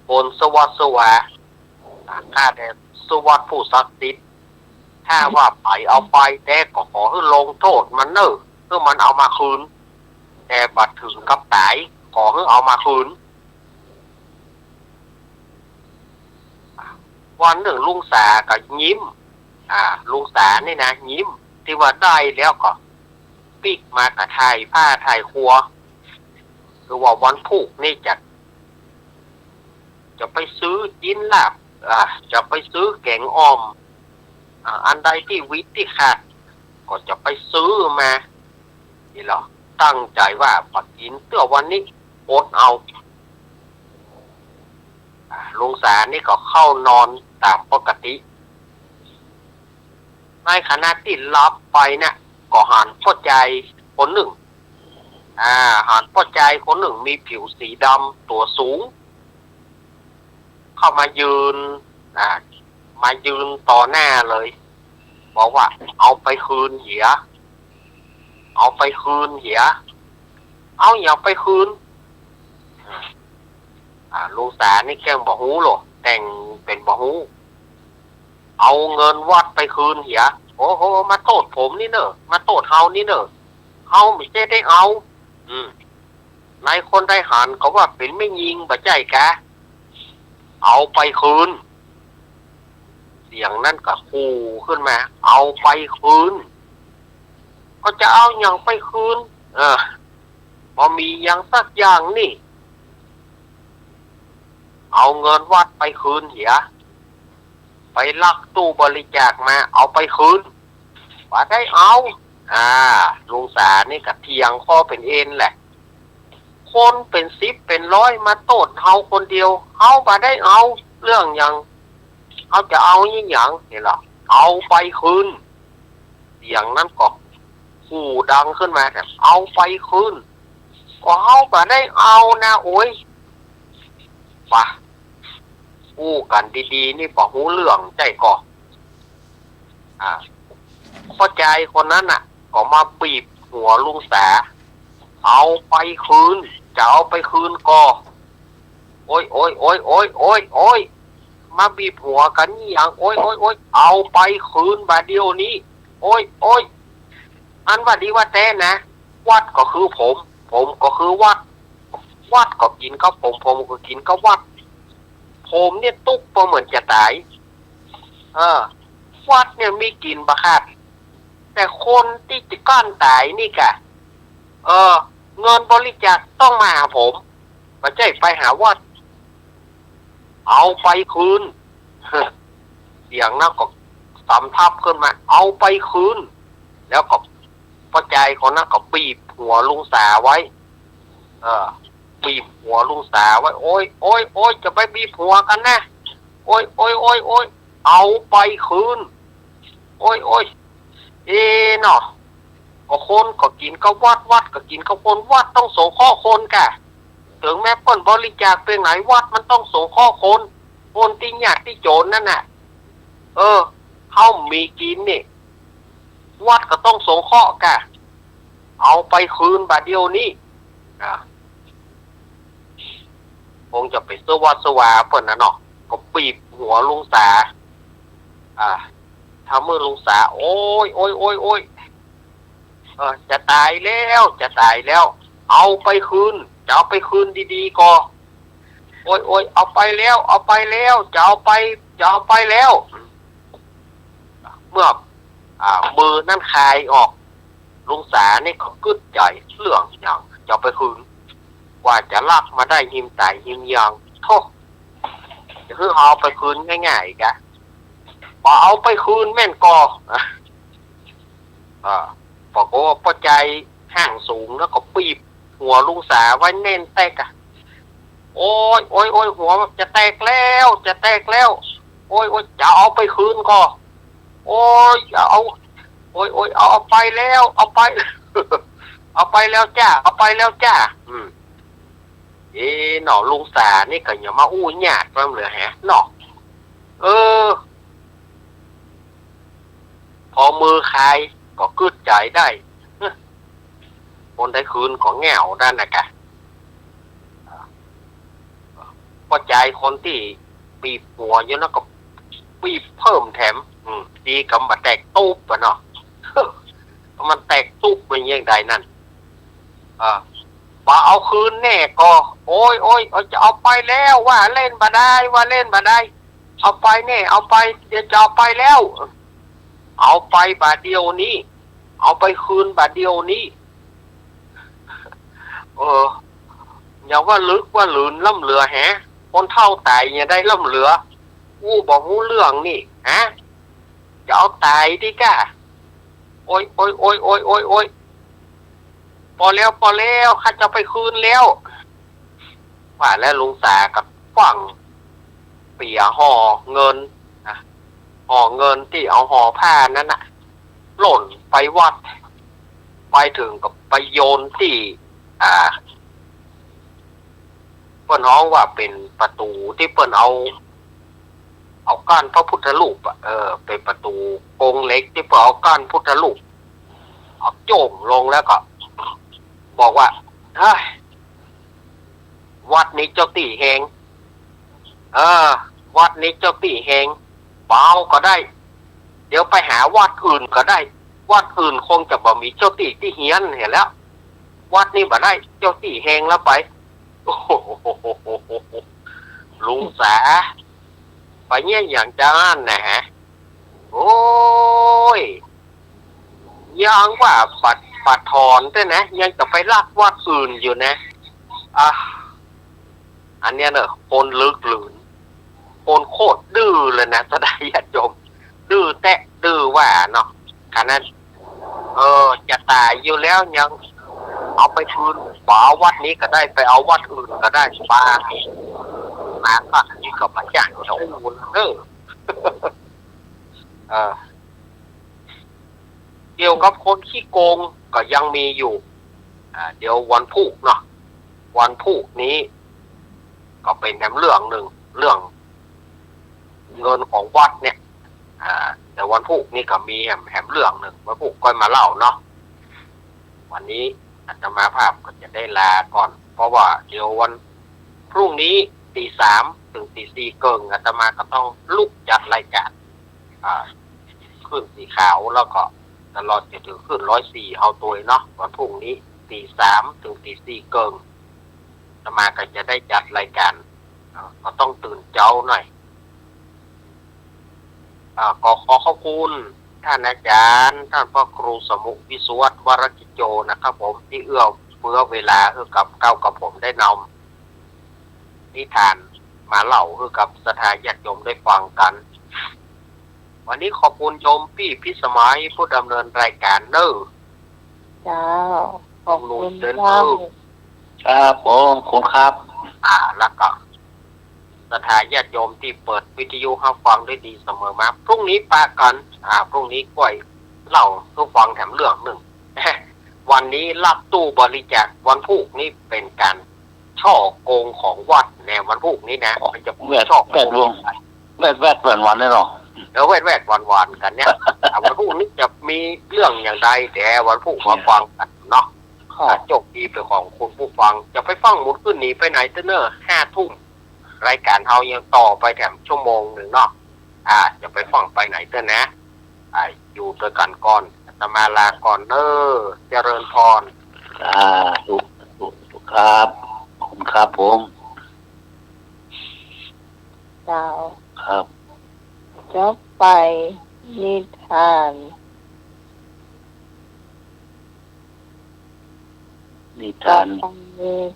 [SPEAKER 2] บนสวัสดิ์ข้าแต่สวัสดิ์ผู้ศักดิ์สิทธิ์ถ้าว่าไปเอาไปแต่ก็ขอให้ลงโทษมันเนอะเพื่อมันเอามาคืนแต่บัดถึงกับตายขอให้เอามาคืนวันหนึ่งลุงสาก็ยิ้มลุงสานี่นะยิ้มที่ว่าได้แล้วก็ปิกมากระถ่ายผ้าถ่ายครัวคือว่าวันพุกนี่จะไปซื้อจิ้นลาบจะไปซื้อแกงอ้อมอันใดที่วิทย์ที่ขาดก็จะไปซื้อมานี่หรอตั้งใจว่าปักกินเตื้อวันนี้อดเอาลุงสานี่ก็เข้านอนตามปกติในขณะที่รับไปเนี่ยก็หันพ่อใจคนหนึ่ง หันพ่อใจคนหนึ่งมีผิวสีดำตัวสูงเข้ามายืนมายืนต่อหน้าเลยบอกว่าเอาไปคืนเหียเอาไปคืนเหียเอาอย่าไปคืนลุงสานี่แกงบ่ฮู้หรอแต่งเป็นบ่ฮู้เอาเงินวัดไปคืนเหียโอ้โหมาโทษผมนี่เนอะมาโทษเฮานี่เนอะเฮาไม่ได้เอานายคนได้หันเขาว่าเป็นไม่ยิงบ่ใจกะเอาไปคืนเสียงนั่นก็ขู่ขึ้นมาเอาไปคืนก็จะเอาอย่างไปคืนพอมีอย่างสักอย่างนี่เอาเงินวัดไปคืนเหียไปลักตู้บริจาคมาเอาไปคืนว่าได้เอาลุงสานี่กับเทียงข้อเป็นเอ็นแหละคนเป็น10เป็น100มาโทษเฮาคนเดียวเฮาบ่ได้เอาเรื่องอย่างเอาจะเอาอย่างนี่หรอเอาไปคืนเสียงนั้นก็ขู่ดังขึ้นมาแต่เอาไปคืนก็เฮาบ่ได้เอานะโอ้ยป่ะพูดกันดีๆนี่บ่ฮู้เรื่องใจก่อพ่อใจคนนั้นน่ะก็มาบีบหัวลุงสาเอาไปคืนจะเอาไปคืนก็โอ้ยโอ้ยโอ้ยโอ้ยโอ้ยโอ้ยมาบีบหัวกันอย่างโอ้ยโอ้ยโอ้ยเอาไปคืนบาดเดียวนี้โอ้ยโอ้ยอันว่าดีว่าแต่นะวัดก็คือผมก็คือวัดก็กินก็ผมก็กินก็วัดผมเนี่ยตุ๊กพอเหมือนจะตายวัดเนี่ยมีกินบะครับแต่คนที่จะก้อนตายนี่กะเงินบริจาคต้องมาหาผมไม่ใช่ไปหาวัดเอาไปคืนเสียงนั้นก็สำทับขึ้นมาเอาไปคืนแล้วก็พ่อใจคนนั้นก็บีบหัวลุงสาไว้บีบหัวลุงสาไว้โอ้ยโอ้ยโอ้ยจะไปบีบหัวกันนะโอ้ยโอ้ยโอ้ยโอ้ยเอาไปคืนโอ้ยโอ้ยเนาะก็คนก็กินก็วัดก็กินก็คนวัดต้องสงเคราะห์คนกะถึงแม้เปิ้นบริจาคเป็นไหนวัดมันต้องสงเคราะห์คนที่ยากที่โจรนั่นน่ะเขามีกินนี่วัดก็ต้องสงเคราะห์กะเอาไปคืนบาดเดียวนี้คงจะไปสวาเปิ้นนะเนาะก็ปีบหัวลุงสาทำมือลุงสาโอ้ยโอ้ยโอ้ยโอ้ยจะตายแล้วเอาไปคืนจะเอาไปคืนดีๆก็โอ้ยโอ้ยเอาไปแล้วจะเอาไปแล้วเมื่อมือนั่นคายออกลุงสานี่ก็กึดใจเรื่องอย่างจะเอาไปคืนกว่าจะลากมาได้หิมตายหิมยางโธ่จะคือเอาไปคืนง่ายๆกะพอเอาไปคืนแม่นก็บอกว่าพ่อใจห่างสูงแล้วก็ปีบหัวลุงสาไว้แน่นแตกโอ้ยโอ้ยโอ้ยหัวจะแตกแล้วโอ้ยโอ้ยจะเอาไปคืนก็โอ้ยจะเอาโอ้ยโอ้ยเอาไปแล้วเอาไปแล้วจ้าหน่อลุงสานี่ก็อย่ามาอู้หยาดมาเลยฮะหน่อพอมือใครก็กึดใจได้คนได้คืนของแง่วด้านนะกะพอใจคนที่ปีบหัวเยอะแล้วก็ปีบเพิ่มแถมดีกำบัดแตกตุ๊บเนาะมันแตกตุ๊บเป็นยังไงนั่นว่าเอาคืนแน่ก็โอ้ยโอ้ยจะเอาไปแล้วว่าเล่นบ่ได้เอาไปแน่เอาไปเดี๋ยวจะเอาไปแล้วเอาไปบาดเดียวนี้เอาไปคืนบาดเดียวนี้อย่าว่าลึกว่าหลืนล่ำเหลือแฮะคนเท่าตายอย่าได้ล่ำเหลือบอกหูเรื่องนี่ฮะจะเอาตายดิก้าโอ้ยโอ้ยโอ้ยโอ้ยโอ้ยโอ้ยพอแล้วข้าจะไปคืนแล้วว่าแล้วลุงสากับฝั่งเปียห่อเงินที่เอาห่อผ้านั้นน่ะหล่นไปวัดไปถึงกับไปโยนที่ เปิ้นฮ้องว่าเป็นประตูที่เปิ้นเอาก้านพระพุทธรูปเป็นประตูโกงเล็กที่เปิ้นเอาก้านพุทธรูปเอาโจ่งลงแล้วก็บอกว่าเฮ้ยวัดนี้เจ้าตีแหงวัดนี้เจ้าตีแหงเปล่าก็ได้เดี๋ยวไปหาวัดอื่นก็ได้วัดอื่นคงจะบ่มีเจ้าตีที่เฮียนเห็นแล้ววัดนี้บ่ได้เจ้าตีแหงแล้วไปโอ้โหลุงสาไปเนี่ยอย่างจะอ่านนะฮะโอ้ยยังว่าปัดถอนแต่นะยังจะไปลากวัดอื่นอยู่นะอันเนี้ยเนอะคนลึกหลืนคนโคตรดื้อเลยนะสดายญาติโยมดื้อแตะดื้อว่าเนาะขนาดจะตายอยู่แล้วยังเอาไปคืนป่าวัดนี้ก็ได้ไปเอาวัดอื่นก็ได้ป่ามาก็นี่ก็มาจ้างเจ้าอุ่นเกี่ยวกับคนขี้โกงก็ยังมีอยู่เดี๋ยววันพุธเนาะวันพุธนี้ก็เป็นแถมเรื่องหนึ่งเรื่องเงินของวัดเนี่ยแต่วันพุธนี้ก็มีแถมเรื่องหนึ่งวันพุธก็มาเล่าเนาะวันนี้อาตมาภาพก็จะได้ลาก่อนเพราะว่าเดี๋ยววันพรุ่งนี้ตี 3 ถึงตี 4เกิงอาตมาก็ต้องลุกจัดรายการขึ้นสีขาวแล้วก็ตลอดจะถึงขึ้น104เอาตัวเนาะวันพรุ่งนี้ตี 3 ถึงตี 4เกิงอาตมาก็จะได้จัดรายการก็ต้องตื่นเจ้าหน่อยขอขอบคุณท่านอาจารย์ท่านพ่อครูสมุวิศวัตวรกิจโจนะครับผมที่เอื้อเฟื้อเวลากับผมได้นำนิทานมาเล่ากับสถาญาติโยมได้ฟังกันวันนี้ขอบคุณโยมพี่พิสมัยผู้ดำเนินรายการเนอ
[SPEAKER 1] เจ้าขอบคุณเจ้า
[SPEAKER 7] ครับผมคุณครับ
[SPEAKER 2] แล้วก็สถาญาติโยมที่เปิดวิทยุให้ฟังได้ดีเสมอมาพรุ่งนี้ปากันพรุ่งนี้ก้อยเล่าให้ฟังแถมเรื่องหนึ่ง วันนี้ลักตู้บริจาควันพุธนี้เป็นการช่อโกงของวัดในวันพุธนี้นะมันจะช่อโกง
[SPEAKER 7] แวดวันได้หรอ
[SPEAKER 2] แวดวันกันเนี่ยวันพุธนี้จะมีเรื่องอย่างใดแต่วันพุธมาฟังกันเนาะโชคดีเป็นของคุณผู้ฟังจะไปฟังหมดขึ้นหนีไปไหนเตเนอร์5 ทุ่มรายการเฮายังต่อไปแถมชั่วโมงหนึ่งเนาะจะไปฟังไปไหนเต้นะอยู่ด้วยกันก่อนอาตมาลาก่อนเนอเจริญพร
[SPEAKER 7] ถูกครับขอบคุณครับผม
[SPEAKER 1] เจ้า
[SPEAKER 7] ครับ
[SPEAKER 1] จะไปนิทาน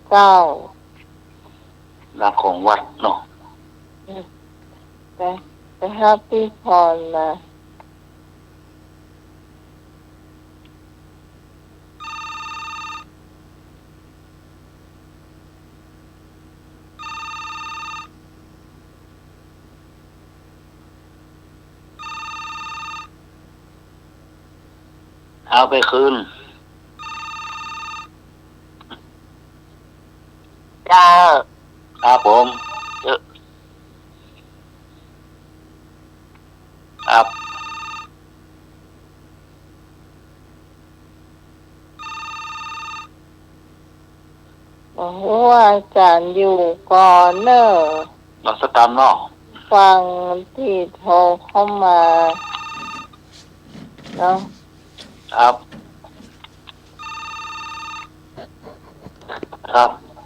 [SPEAKER 1] เก้า
[SPEAKER 7] หลักของวัดเนาะ
[SPEAKER 1] ไปหาพี่พรนะ
[SPEAKER 7] เอาไปคืน
[SPEAKER 1] จ้า
[SPEAKER 7] ครับผมครับ
[SPEAKER 1] ว่าอาจารย์อยู่ก่อนเนอะ
[SPEAKER 7] เราสตาร์นอก
[SPEAKER 1] ฟังที่โทรเข้ามาเนาะ
[SPEAKER 7] ครับ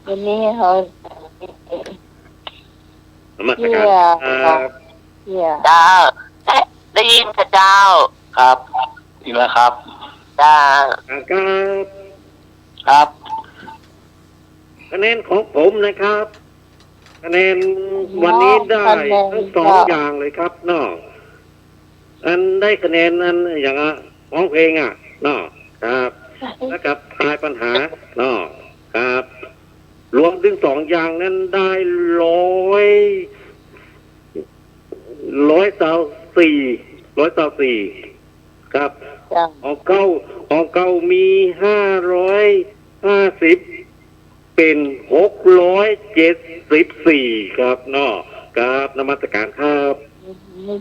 [SPEAKER 1] วันนี้เขา
[SPEAKER 5] เจ้า
[SPEAKER 1] ได้ยินกับเจ้า
[SPEAKER 7] ครับอีกแล้วครับ
[SPEAKER 1] จ้า
[SPEAKER 7] ครับ
[SPEAKER 5] คะแนนของผมนะครับคะแนนวันนี้ได้ทั้ง2อย่างเลยครับเนาะอันได้คะแนนนั้นอย่างร้องเพลงเนาะครับแล้วกับทายปัญหาเนาะครับรวมถึง2อย่างนั้นได้124ครับของเก้ามี550 เป็น674ครับเนาะครับนมัสการครับ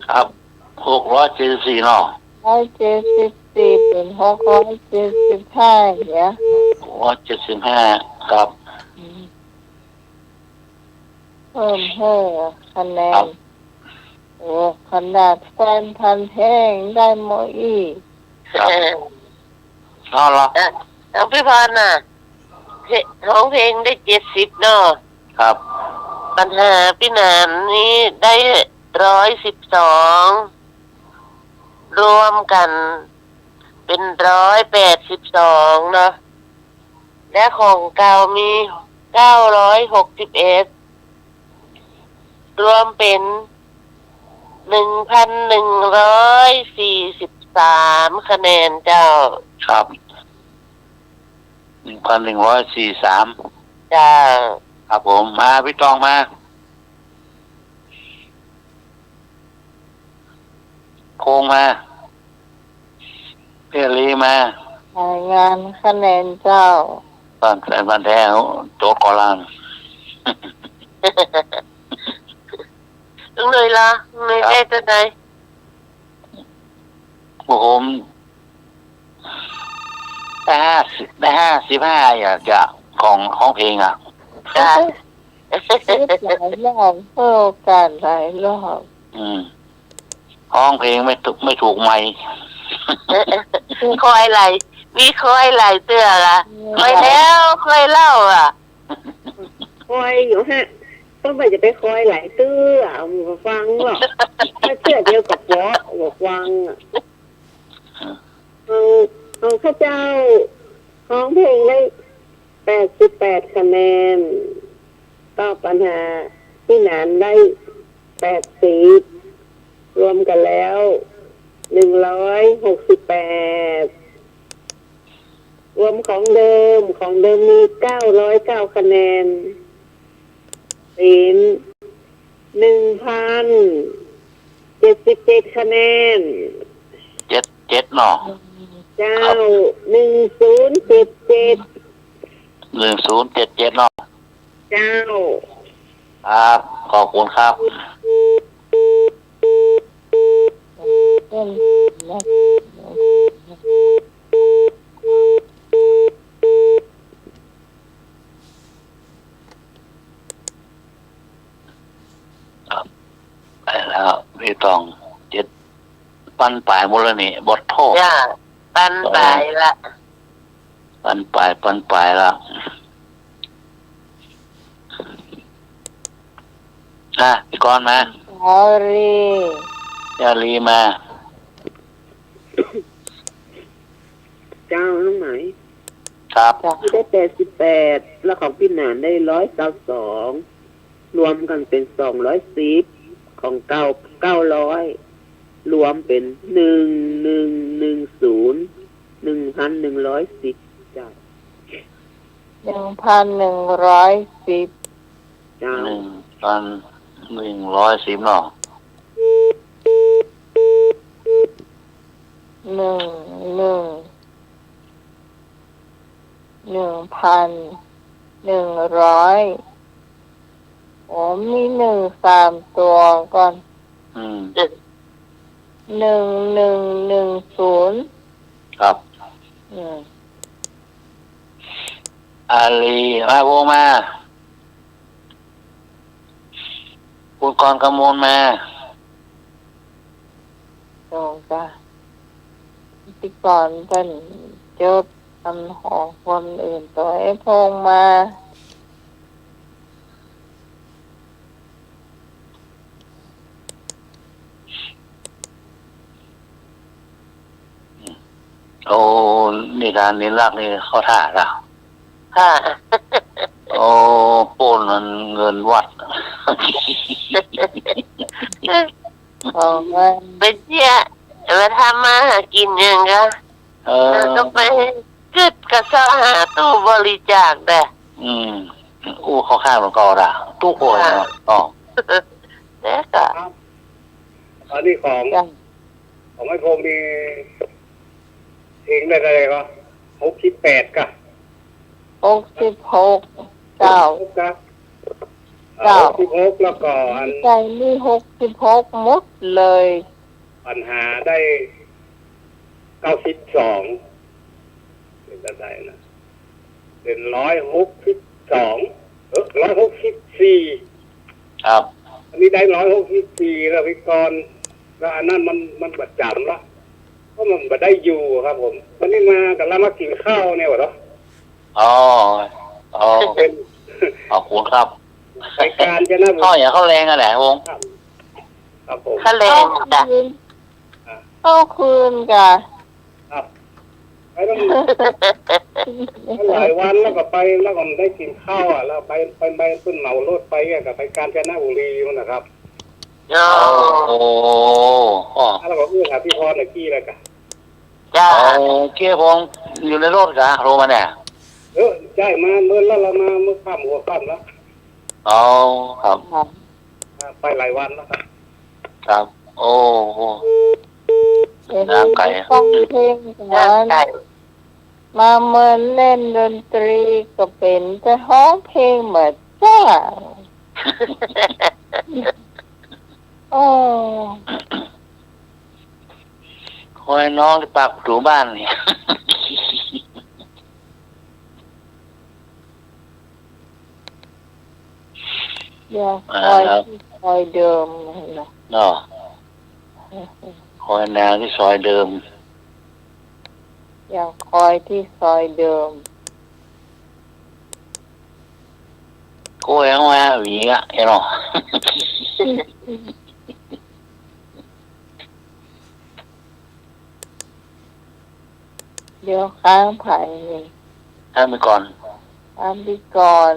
[SPEAKER 7] ครับ674เนาะ
[SPEAKER 1] 174เป็น675เนี่ย
[SPEAKER 7] 675ครับ
[SPEAKER 1] เพิ่มให้คะแนนโอ้ขนาดแฟนพันธุ์แท้งได้หมดอีก
[SPEAKER 7] ครับนอนเหรอ
[SPEAKER 2] น้องพี่พรน่ะร้องเพลงได้70เนาะ
[SPEAKER 7] ครับ
[SPEAKER 2] ปัญหาพี่หนานนี้ได้112รวมกันเป็น182เนาะและของเก่ามี961รวมเป็น1,143คะแนนเจ้า
[SPEAKER 7] ครับ1,143
[SPEAKER 2] จ้า
[SPEAKER 7] ครับผมมาพี่ตองมาโพงมาเพียรีมาร
[SPEAKER 1] ายงานคะแนนเจ้า
[SPEAKER 7] บ้านแสนบ้านแท้โจ๊กกอลัง
[SPEAKER 2] ลุงเลยล่ะลุงเลยได้ตัวไหน
[SPEAKER 7] ผมได้55อยากจะของเพลงอ่ะ
[SPEAKER 2] จ้า
[SPEAKER 1] หลายรอบเพื่อโอกาสหลายรอบ
[SPEAKER 7] ห้องเพลงไม่ถูกไหม
[SPEAKER 2] คอยไหลมีคอยไหลเตือละคอยแล้วคอยเล่าอ่ะ
[SPEAKER 4] คอยอยู่ฮะก็ไม่จะไปคอยหลายตื้อเอามือฟังหรอกถ้าเชื่อเดียวกับบอกฟังของข้าเจ้าของเพลงได้88คะแนนก็ปัญหาพี่หนานได้80รวมกันแล้ว168รวมของเดิมมี909คะแนนเป็น1,077คะแนน
[SPEAKER 7] 77เนาะ
[SPEAKER 4] เจ้า1077
[SPEAKER 7] 1077เนาะ
[SPEAKER 4] เจ้า
[SPEAKER 7] ครับขอบคุณครับ
[SPEAKER 1] เป็นนะ
[SPEAKER 7] ไปแล้วพี่ตอง7ปั้นปลายมูลนิธิบทโทษ
[SPEAKER 2] จ้าปันไปละ
[SPEAKER 7] ปั้นปลายละพี่กรณ์มา
[SPEAKER 1] สอรี
[SPEAKER 7] ยาลีมา
[SPEAKER 4] เจ้าน้องไหม
[SPEAKER 7] ครับ
[SPEAKER 4] ที่ได้88แล้วของพี่หนานได้192รวมกันเป็น210ของ900รวมเป็น1110 จ้า
[SPEAKER 1] 1,110
[SPEAKER 4] เจ้า
[SPEAKER 7] 1,110เนาะ
[SPEAKER 1] 1,100โอ้มี3ตัวก่อน1110
[SPEAKER 7] ครับ อาลีมาโบมาคุณกรณ์กมลมา
[SPEAKER 1] ตรงกันที่ก่อนเป็นเจบคำของคนอื่นตัวไอ้พงมา
[SPEAKER 7] โอ้นี่การนิรักนี่เข้าท่าละ
[SPEAKER 2] ค่ะ
[SPEAKER 7] โอ้ปูนเงินวัด
[SPEAKER 1] ของมัน
[SPEAKER 2] ไปเที่ยมาทำมาหากินยังก็ต้องไปกึดกระเซาะหาตู้บริจาคเด้อ
[SPEAKER 7] อู้เขาข้างมันก็ละตู้โวยเนาะอ๋อ
[SPEAKER 2] แล้วก็
[SPEAKER 5] อันนี้ของไอ้พงมีเพลงได้อะไรก็68ก็
[SPEAKER 1] 66 เก้า
[SPEAKER 5] ครับ66แล้วก็อัน
[SPEAKER 1] ใจนี่66หมดเลย
[SPEAKER 5] ปัญหาได้92เป็นได้นะเป็น164
[SPEAKER 7] ครับ
[SPEAKER 5] อันนี้ได้164แล้วพี่กรณ์แล้วอันนั้นมันประจำละเพราะมันบ่ได้อยู่ครับผมวันนี้มากับเรามากินข้าวเนี่ยวะเนาะ
[SPEAKER 7] อ๋อ
[SPEAKER 5] เป็น
[SPEAKER 7] ขอบคุณครับ
[SPEAKER 5] รายการจะน่า
[SPEAKER 7] ข้าวอย่างข้าวแรงอะแหละวง
[SPEAKER 5] ครับผม
[SPEAKER 1] ทะเลจ้ะเข้าคืนกะ
[SPEAKER 5] ครับไปต้องหลายวันแล้วก็ไปแล้วก็ได้กินข้าวอ่ะแล้วไปขึ้นเหมารถไปอ่ะกับไปกาญจนบุรีมันนะครับ
[SPEAKER 7] โอ้
[SPEAKER 5] แล้วก็หาพี่พรในกี้เลยกัน
[SPEAKER 1] จ้า
[SPEAKER 7] เกี้ยพงอยู่ในรถกะโทรมาเนี่ย
[SPEAKER 5] ใช่มาเมื่อแล้วเรามาเมื่อค่ำหัวค่ำแล้ว
[SPEAKER 7] อ๋อครับ
[SPEAKER 5] ไปหลายวันแล้วครับ
[SPEAKER 7] ครับ โอ้น้ำไก่
[SPEAKER 1] ฟังเพลงกันมาเมินเล่นดนตรีก็เป็นจะร้องเพลงเหมือนจ้าโอ้
[SPEAKER 7] คอยน้องที่ปากประตูบ้านนี่
[SPEAKER 1] ยังคอยที่คอยเดิมนะ
[SPEAKER 7] เนาะคอยแนวที่ซอยเดิม
[SPEAKER 1] ยังคอยที่ซอยเดิม
[SPEAKER 7] กูยังว่าหวีอ่ะเห็นหรอ
[SPEAKER 1] เดี๋ยวค้างไผ่นี่
[SPEAKER 7] ท่านไปก่อน
[SPEAKER 1] ค้างพิก่อน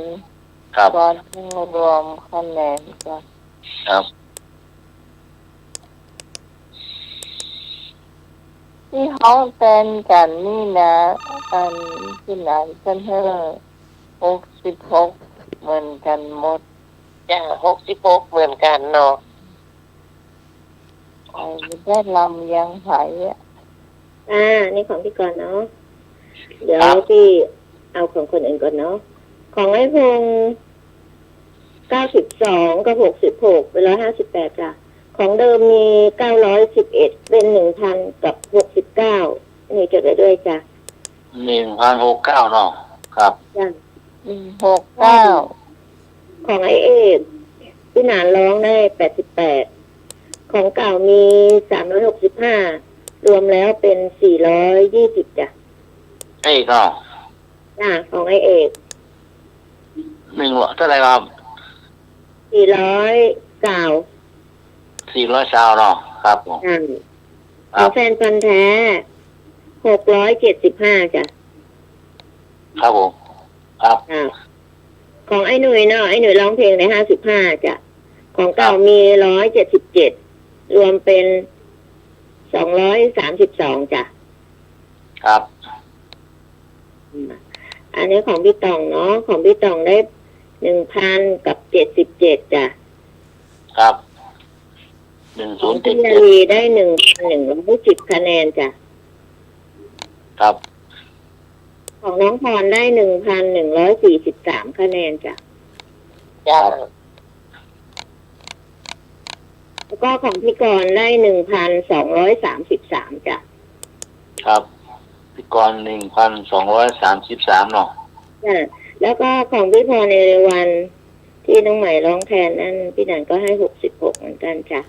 [SPEAKER 7] ครับ
[SPEAKER 1] ก่อนรวมคะแนนก่อน
[SPEAKER 7] ครับ
[SPEAKER 1] ที่ห้องเต้นกันนี่นะอันที่ไหนกันเถอะ66เหมือนกันหมด
[SPEAKER 2] จ้า66เหมือนกันเนาะ
[SPEAKER 1] ไอ้ไม่ได้ลำยังไผ่อะ
[SPEAKER 4] นี่ของพี่ก่อนเนาะเดี๋ยวพี่เอาของคนอื่นก่อนเนาะของไอ้พง92กับ66เป็น158จ้ะของเดิมมี911เป็น 1,000 กับ69นี่จดได้ด้วยจ้ะ
[SPEAKER 7] 1,069เนาะครับ
[SPEAKER 4] จ้ะ
[SPEAKER 1] 69
[SPEAKER 4] ของไอเอกพี่หนานร้องได้88ของเก่ามี365รวมแล้วเป็น420จ้ะ
[SPEAKER 7] เอ้ยเนาะ
[SPEAKER 4] จ้ะของไอเอก
[SPEAKER 7] 1เท่าไหร่ครับ
[SPEAKER 4] 409
[SPEAKER 7] 400ซาวเนาะครับผม
[SPEAKER 4] จ้ะข
[SPEAKER 7] ครั
[SPEAKER 4] อบ งแฟนพันธุ์แท้675จ้ะ
[SPEAKER 7] ครับผมครับ
[SPEAKER 4] ของไอ้หนุ่ยเนาะไอ้หนุ่ยร้องเพลงได้55จ้ะของเก่ามี177รวมเป็น232จ้ะ
[SPEAKER 7] ครับ
[SPEAKER 4] อันนี้ของพี่ตองเนาะของพี่ตองได้ 1,000 กับ77จ้ะ
[SPEAKER 7] ครับ
[SPEAKER 4] ของพี่นาลีได้1,110คะแนนจ้ะ
[SPEAKER 7] ครับ
[SPEAKER 4] ของน้องพรได้1,143คะแนนจ้ะ
[SPEAKER 2] จ้า
[SPEAKER 4] แล้วก็ของพี่กรณ์ได้1,233จ้ะ
[SPEAKER 7] ครับพี่กรณ์1,233เนาะ
[SPEAKER 4] จ้ะแล้วก็ของพี่พรในเรวันที่น้องใหม่ร้องแทนนั่นพี่นันก็ให้66เหมือนกันจ้ะ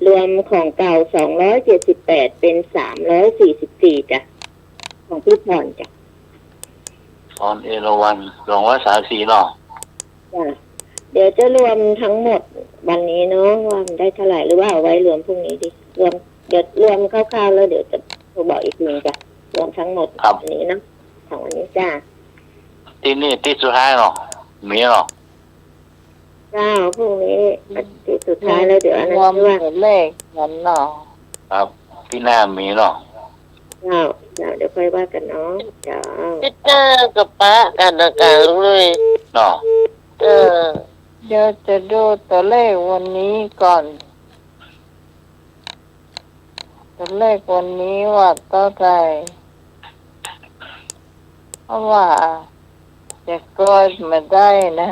[SPEAKER 4] รวมของเก่า278เป็น344จ้ะของพี่พรจ้ะ
[SPEAKER 7] ตอนเอราวัน234เนาะ
[SPEAKER 4] จ้ะเดี๋ยวจะรวมทั้งหมดวันนี้เนาะว่ามันได้เท่าไหร่หรือว่าเอาไว้รวมพรุ่งนี้ดิรวมเดี๋ยวรวมคร่าวๆแล้วเดี๋ยวจะบอกอีกทีจ้ะรวมทั้งหมดวันนี้เนาะของวันนี้จ้า
[SPEAKER 7] ที่นี่ที่สุดท้ายเนาะมีเนาะ
[SPEAKER 4] จ้าพรุ่งนี้ที่สุดท้ายแล้วเดี๋ยวอัน
[SPEAKER 1] ร
[SPEAKER 4] นั้น
[SPEAKER 1] วม
[SPEAKER 4] ที่ว่า
[SPEAKER 1] เลขนั้นเนาะ
[SPEAKER 7] ครับที่หน้ามีเนาะ
[SPEAKER 4] จ้าเดี๋ยวค่อยว่ากันเนาะจ้า
[SPEAKER 2] พี่เจอกับป้ากันอาการเลย
[SPEAKER 7] เนาะ
[SPEAKER 1] เดี๋ยวจะดูตัวเลขวันนี้ก่อนตัวเลขวันนี้ว่าเท่าไหร่เพราะว่า จะก้อนมาได้นะ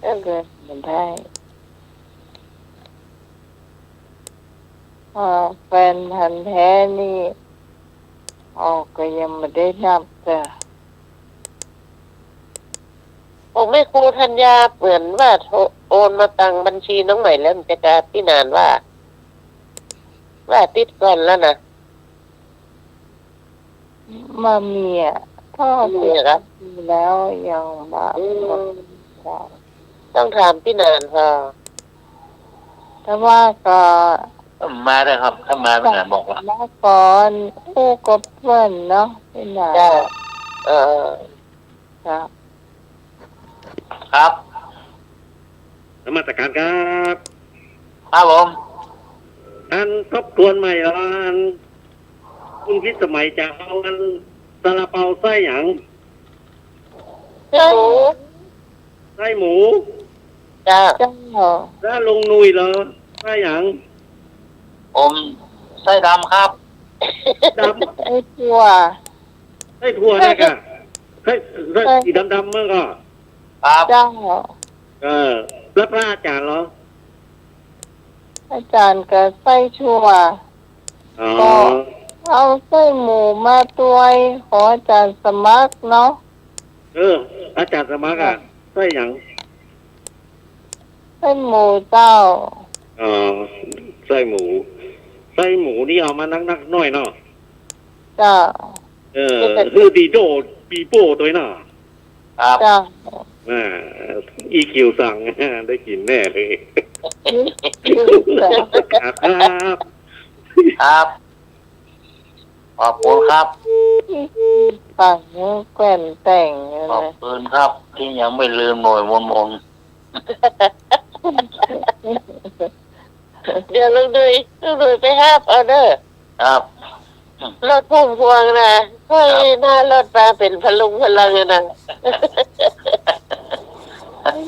[SPEAKER 1] ก็เกิดมาได้แฟนพันธุ์แท้นี่ก็ยังไม่ได้นับจ้ะ
[SPEAKER 2] ผมไม่ครูธัญญาเหมือนว่าโอนมาตังบัญชีน้องใหม่แล้วจะกลายพี่นานว่าติดก่อนแล้วนะ
[SPEAKER 1] มามีพ่อมีครับแล้วยังมา
[SPEAKER 2] ต้องถามพี่นานค่ะ
[SPEAKER 1] แต่ว่าก็
[SPEAKER 7] มาได้ครับถ้ามาพี่นานบอกว่า
[SPEAKER 1] มาก่อนคู่กับเพื่อนเนาะพี่นานครับ
[SPEAKER 7] ครับ
[SPEAKER 5] นมัสการครับ
[SPEAKER 7] ครับผม
[SPEAKER 5] อันทบทวนใหม่ละอันคุณพิสมัยจะเอาอันซาลาเปาไส้หยังไส้หมู
[SPEAKER 2] จ้า
[SPEAKER 5] แล้วลงนุยเหรอไส้หยัง
[SPEAKER 7] ผมไส้ดำครับ
[SPEAKER 5] ดำ
[SPEAKER 1] ไส้ถั่ว
[SPEAKER 5] เนี่ยค่ะไส้สีดำเมื่อก็
[SPEAKER 7] ครับ
[SPEAKER 1] จ้า
[SPEAKER 5] แล้วพระอาจารย์เหรอ
[SPEAKER 1] อาจารย์ก็ไส้ชั่วก็เอาไส้หมูมาตัวขออาจารย์สมัครเนาะ
[SPEAKER 5] อาจารย์สมัครไส้หยัง
[SPEAKER 1] ไส้หมูเจ้า
[SPEAKER 5] ไส้หมูนี่เอามานักน้อยเนาะ
[SPEAKER 1] จ้า
[SPEAKER 5] คือดีโดปีโป้ตัวเนาะ
[SPEAKER 7] ครับ
[SPEAKER 1] จ้า
[SPEAKER 5] อีคิวสั่งได้กินแน่เลย
[SPEAKER 7] ครับขอบคุณครับ
[SPEAKER 1] ฝั่งแก่นแต่ง
[SPEAKER 7] ขอบคุณครับที่ยังไม่ลืมหน่วยมน
[SPEAKER 2] เดี๋ยวลุงดุยไปห้าบเอาเด้อ
[SPEAKER 7] ครับ
[SPEAKER 2] รถพุ่มพวงนะค่อยหน้ารถมาเป็นพลังนะ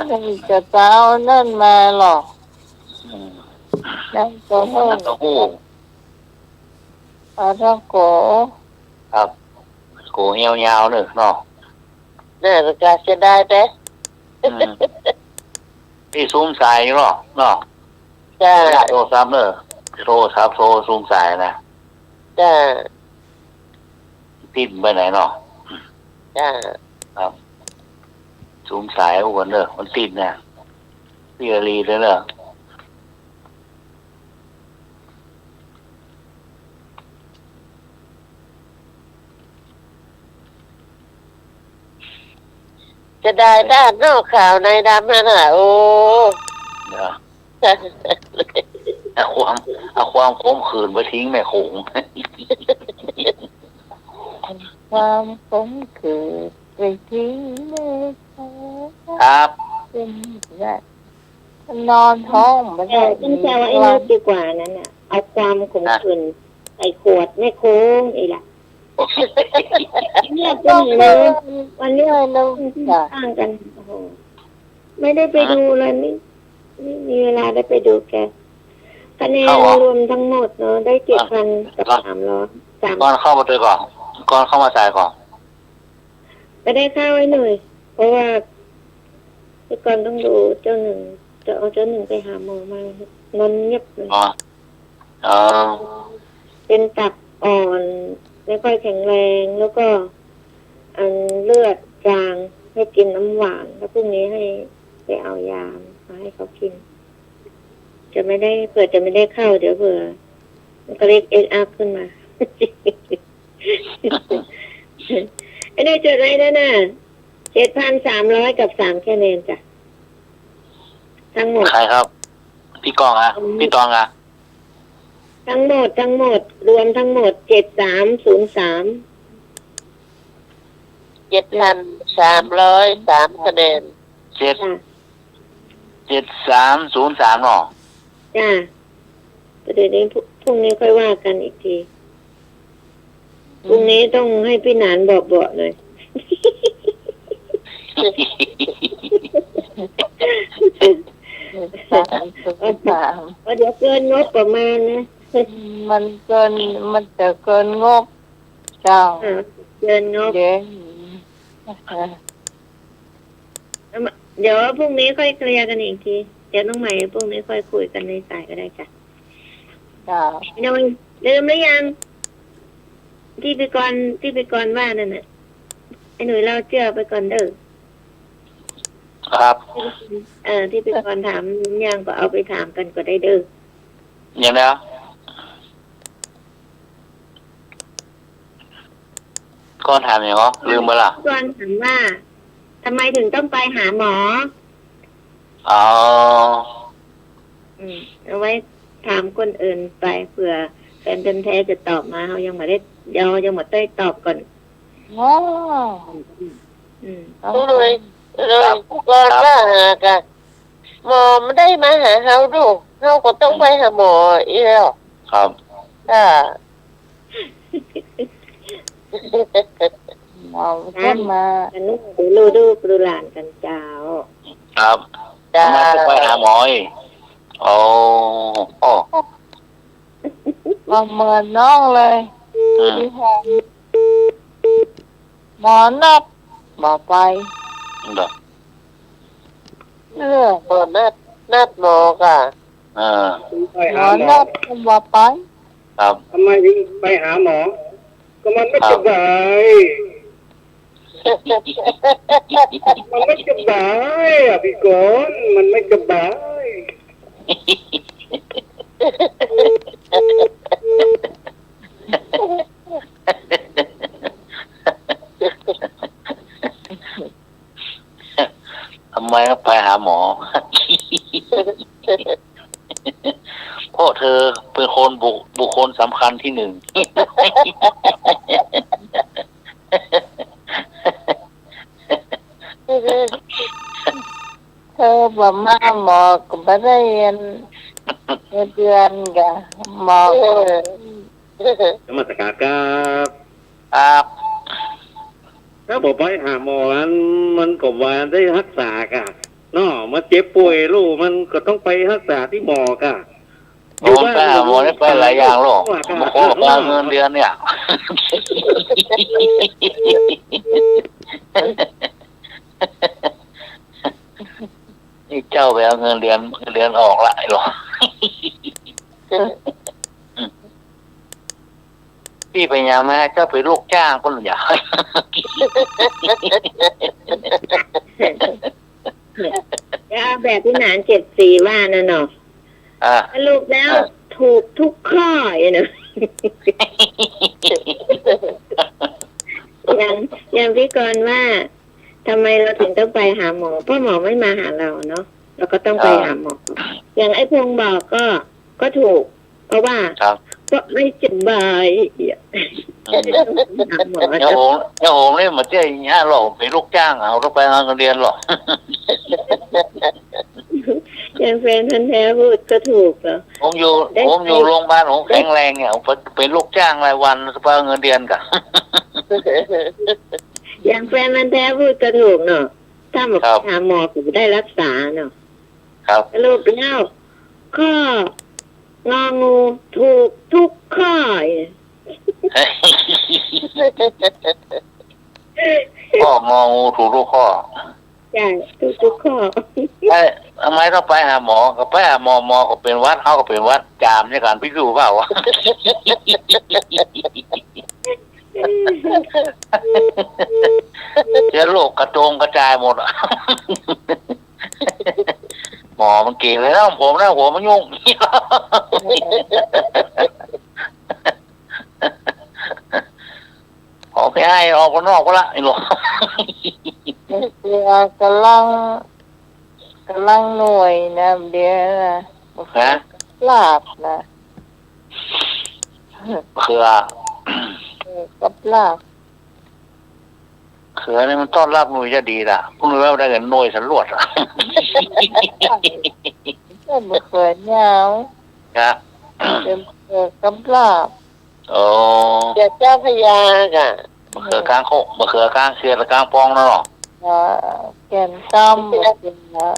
[SPEAKER 1] ไม่จะเจ้านั่นมาหรอกนั่นก็เ
[SPEAKER 7] หู้
[SPEAKER 1] ปลาท่องโก
[SPEAKER 7] ครับโกเหี่ยวๆนึกเนาะ
[SPEAKER 2] น่าจะเสียดายแต่
[SPEAKER 7] ที่ซุ้มสายเนาะ
[SPEAKER 2] จ้า
[SPEAKER 7] โทรศัพท์โทรซุ้มสายนะ
[SPEAKER 2] จ้า
[SPEAKER 7] ติดไปไหนเนาะ
[SPEAKER 2] จ้า
[SPEAKER 7] ครับซุ้มสายอ้วนมันติดนะพี่อารีเลย
[SPEAKER 2] จะได้ด้านนอกข่าวในดำนั่นน่ะโอ้
[SPEAKER 7] เอาความขมขื่นไปทิ้งแม่โขง
[SPEAKER 1] ความขมขื่นไปทิ้งแม่โขง
[SPEAKER 7] ครับ
[SPEAKER 1] เป็นแบบนอนท้องไม่ได้
[SPEAKER 4] ต้องแปลว่าไอ้นี่ดีกว่านั้นน่ะเอาความขมขื่นใส่ขวดแม่โค้งอีล่ะเนี่ยจะมีเลยวันนี้เราต่างกันโอ้โหไม่ได้ไปดูเลยนี่มีเวลาได้ไปดูแกคะแนนรวมทั้งหมดเนาะได้7,300
[SPEAKER 7] ก่อนเข้ามาตัวก่อนเข้ามาจ่ายก่อน
[SPEAKER 4] ก็ได้ค่าไว้หน่อยเพราะว่าก่อนต้องดูจะเอาเจ้าหนึ่งไปหาหมอมานอนเงียบเลยเป็นตับอ่อนไม่ค่อยแข็งแรงแล้วก็อันเลือดจางให้กินน้ำหวานแล้วพรุ่งนี้ให้ไปเอายามาให้เขากินจะไม่ได้เผื่อจะไม่ได้เข้าเดี๋ยวเผื่อมันก็เรียกอัพขึ้นมาไอ้นี่จุดอะไรนั่นน่ะ7,300กับ3คะแนนจ้ะทั้งหมด
[SPEAKER 7] ใครครับพี่กองพี่ตอง
[SPEAKER 4] ทั้งหมดรวมทั้งหมด7303
[SPEAKER 2] 7,303คะแนน
[SPEAKER 7] 7303เนาะ
[SPEAKER 4] จ้าประเดี๋ยวนี้พรุ่งนี้ค่อยว่ากันอีกทีพรุ่งนี้ต้องให้พี่หนานบอกหน่อยเดี๋ยวเกินงบประมาณนะ
[SPEAKER 1] มันจะเกินงบเจ้า
[SPEAKER 4] เดินงบ
[SPEAKER 1] เดิน
[SPEAKER 4] เดี๋ยวพรุ่งนี้ค่อยเคลียร์กันอีกทีเดี๋ยวน้องใหม่พรุ่งนี้ค่อยคุยกันในสายก็ได้จ้ะ
[SPEAKER 1] จ้า
[SPEAKER 4] ยังลืมหรือยังที่ไปก่อนว่านั่นน่ะไอ้หนุ่ยเล่าเชื่อไปก่อนเด้อ
[SPEAKER 7] ครับ
[SPEAKER 4] ที่ไปก่อนถามยังก็เอาไปถามกันก็ได้เด้อ
[SPEAKER 7] อย่างแล้วก็ถามอย่างเหรอลืมไปละ
[SPEAKER 4] ก่อนถามว่าทำไมถึงต้องไปหาหมอ
[SPEAKER 7] อ๋อ
[SPEAKER 4] เอาไว้ถามคนอื่นไปเผื่อแฟนเป็นแท้จะตอบมาเขายังไม่ได้ยังไม่ได้ตอบก่อน
[SPEAKER 1] อ๋อ
[SPEAKER 4] ต้องเลย
[SPEAKER 1] ก่อนว่าหากันหมอไม่ได้มาหาเขาดูเขาก็ต้องไปหาหมออีกแล้ว
[SPEAKER 7] ครับ
[SPEAKER 1] หมอขึ้นมา
[SPEAKER 4] กันนู่นดูหลานกันเจ้า
[SPEAKER 7] ครับทำไมจะไปหาหมออีกโอ้โอ้
[SPEAKER 1] มาเหมือนน้องเลยที่ห้องหมอนัดบอกไป
[SPEAKER 7] เด้อ
[SPEAKER 1] หมอนัดหมอกะ
[SPEAKER 5] ไป
[SPEAKER 1] หม
[SPEAKER 5] หา
[SPEAKER 1] อ
[SPEAKER 5] หมอ
[SPEAKER 1] นัดบอกไป
[SPEAKER 7] ครับ
[SPEAKER 5] ทำไมถึงไปหาหมอ ก็มันไม่สบายมันไม่สบายอ่ะพี่กอนมันไม่สบาย
[SPEAKER 7] ทำไมต้องไปหาหมอ เพราะเธอเป็นคนบุคคลสำคัญที่หนึ่ง
[SPEAKER 1] เธอบอกมาหมอก็ไม่ได้เรียนเดือนกะหมอ
[SPEAKER 5] นมัสการครับ
[SPEAKER 7] ครับ
[SPEAKER 5] ถ้าบอกไปหาหมอมันก็ว่าได้รักษากะเนาะมาเจ็บป่วยลูกมันก็ต้องไปรักษาที่หมอกะ
[SPEAKER 7] ผมไปหาหมอได้ไปหลายอย่างหรอกบางคนบอกว่าเงินเดือนเนี่ย นี่เจ้าไปเอาเงินเดือนออกละไอ้หรอ พี่ไปยังแม่เจ้าไปลูกจ้างคนอย่า
[SPEAKER 4] แล้วเอาแบบที่หนาน74ว่าน่ะเนาะสรุปแล้วถูกทุกข้อเนาะอย่างพี่กรณ์ว่าทำไมเราถึงต้องไปหาหมอเพราะหมอไม่มาหาเราเนาะเราก็ต้องไปหาหมออย่างไอ้พงบอกก็ถูกเพราะว่าก็ไม่สบายหาหมอ
[SPEAKER 7] อย่าโหงนี่มาเจ๊อย่างเงี้ยหรอกไปลูกจ้างเอาต้องไปงานเรียนหรอก
[SPEAKER 4] อย่างแฟนพันธุ์แท้พูดก็ถูกเหรอ
[SPEAKER 7] ผมอยู่โรงพยาบาลผมแข็งแรงเนี่ยผมเป็นลูกจ้างรายวันไปเอาเงินเดือนกัน
[SPEAKER 4] อย่างแฟนพันธุ์แท้พูดก็ถูกเนาะถ้าบอกหาหมอผมได้รักษาเนาะ
[SPEAKER 7] ครับ
[SPEAKER 4] รูปแล้วข้ององูถูกทุกข้อ
[SPEAKER 7] ข้ององูถูกทุกข้อ
[SPEAKER 4] ใช่ทุกข้อ
[SPEAKER 7] ทำไมต้องไปหาหมอก็ไปหาหมอก็เป็นวัดเขาก็เป็นวัดจามในการพิสูจน์เปล่าวะ เชื้อโรคกระโจงกระจายหมดอ่ะ หมอมันเก่งเลยนะผมนะหัวมันยุ่ง ขอพี่ให้ออกคนนอกก็ละไอ้หลวง
[SPEAKER 1] เดี๋ยวกำลังหน่วยนะเดี๋ยวนะลาบนะ
[SPEAKER 7] คือ
[SPEAKER 1] กับลาบ
[SPEAKER 7] เขือนี่มันต้อนรับหน่วยจะดีล่ะพวกหน่วยได้เงินหน่วยสำรวจอ่ะ
[SPEAKER 1] ไม่เคยเหงา
[SPEAKER 7] ครับ
[SPEAKER 1] เป็นกับลาบ
[SPEAKER 7] โอ้
[SPEAKER 1] เจ้าพญากะ
[SPEAKER 7] มะเขือกลางโคมะเขือกลางเขียดกลางปองนั่นหรอ
[SPEAKER 1] แกนต้มเป็นนะ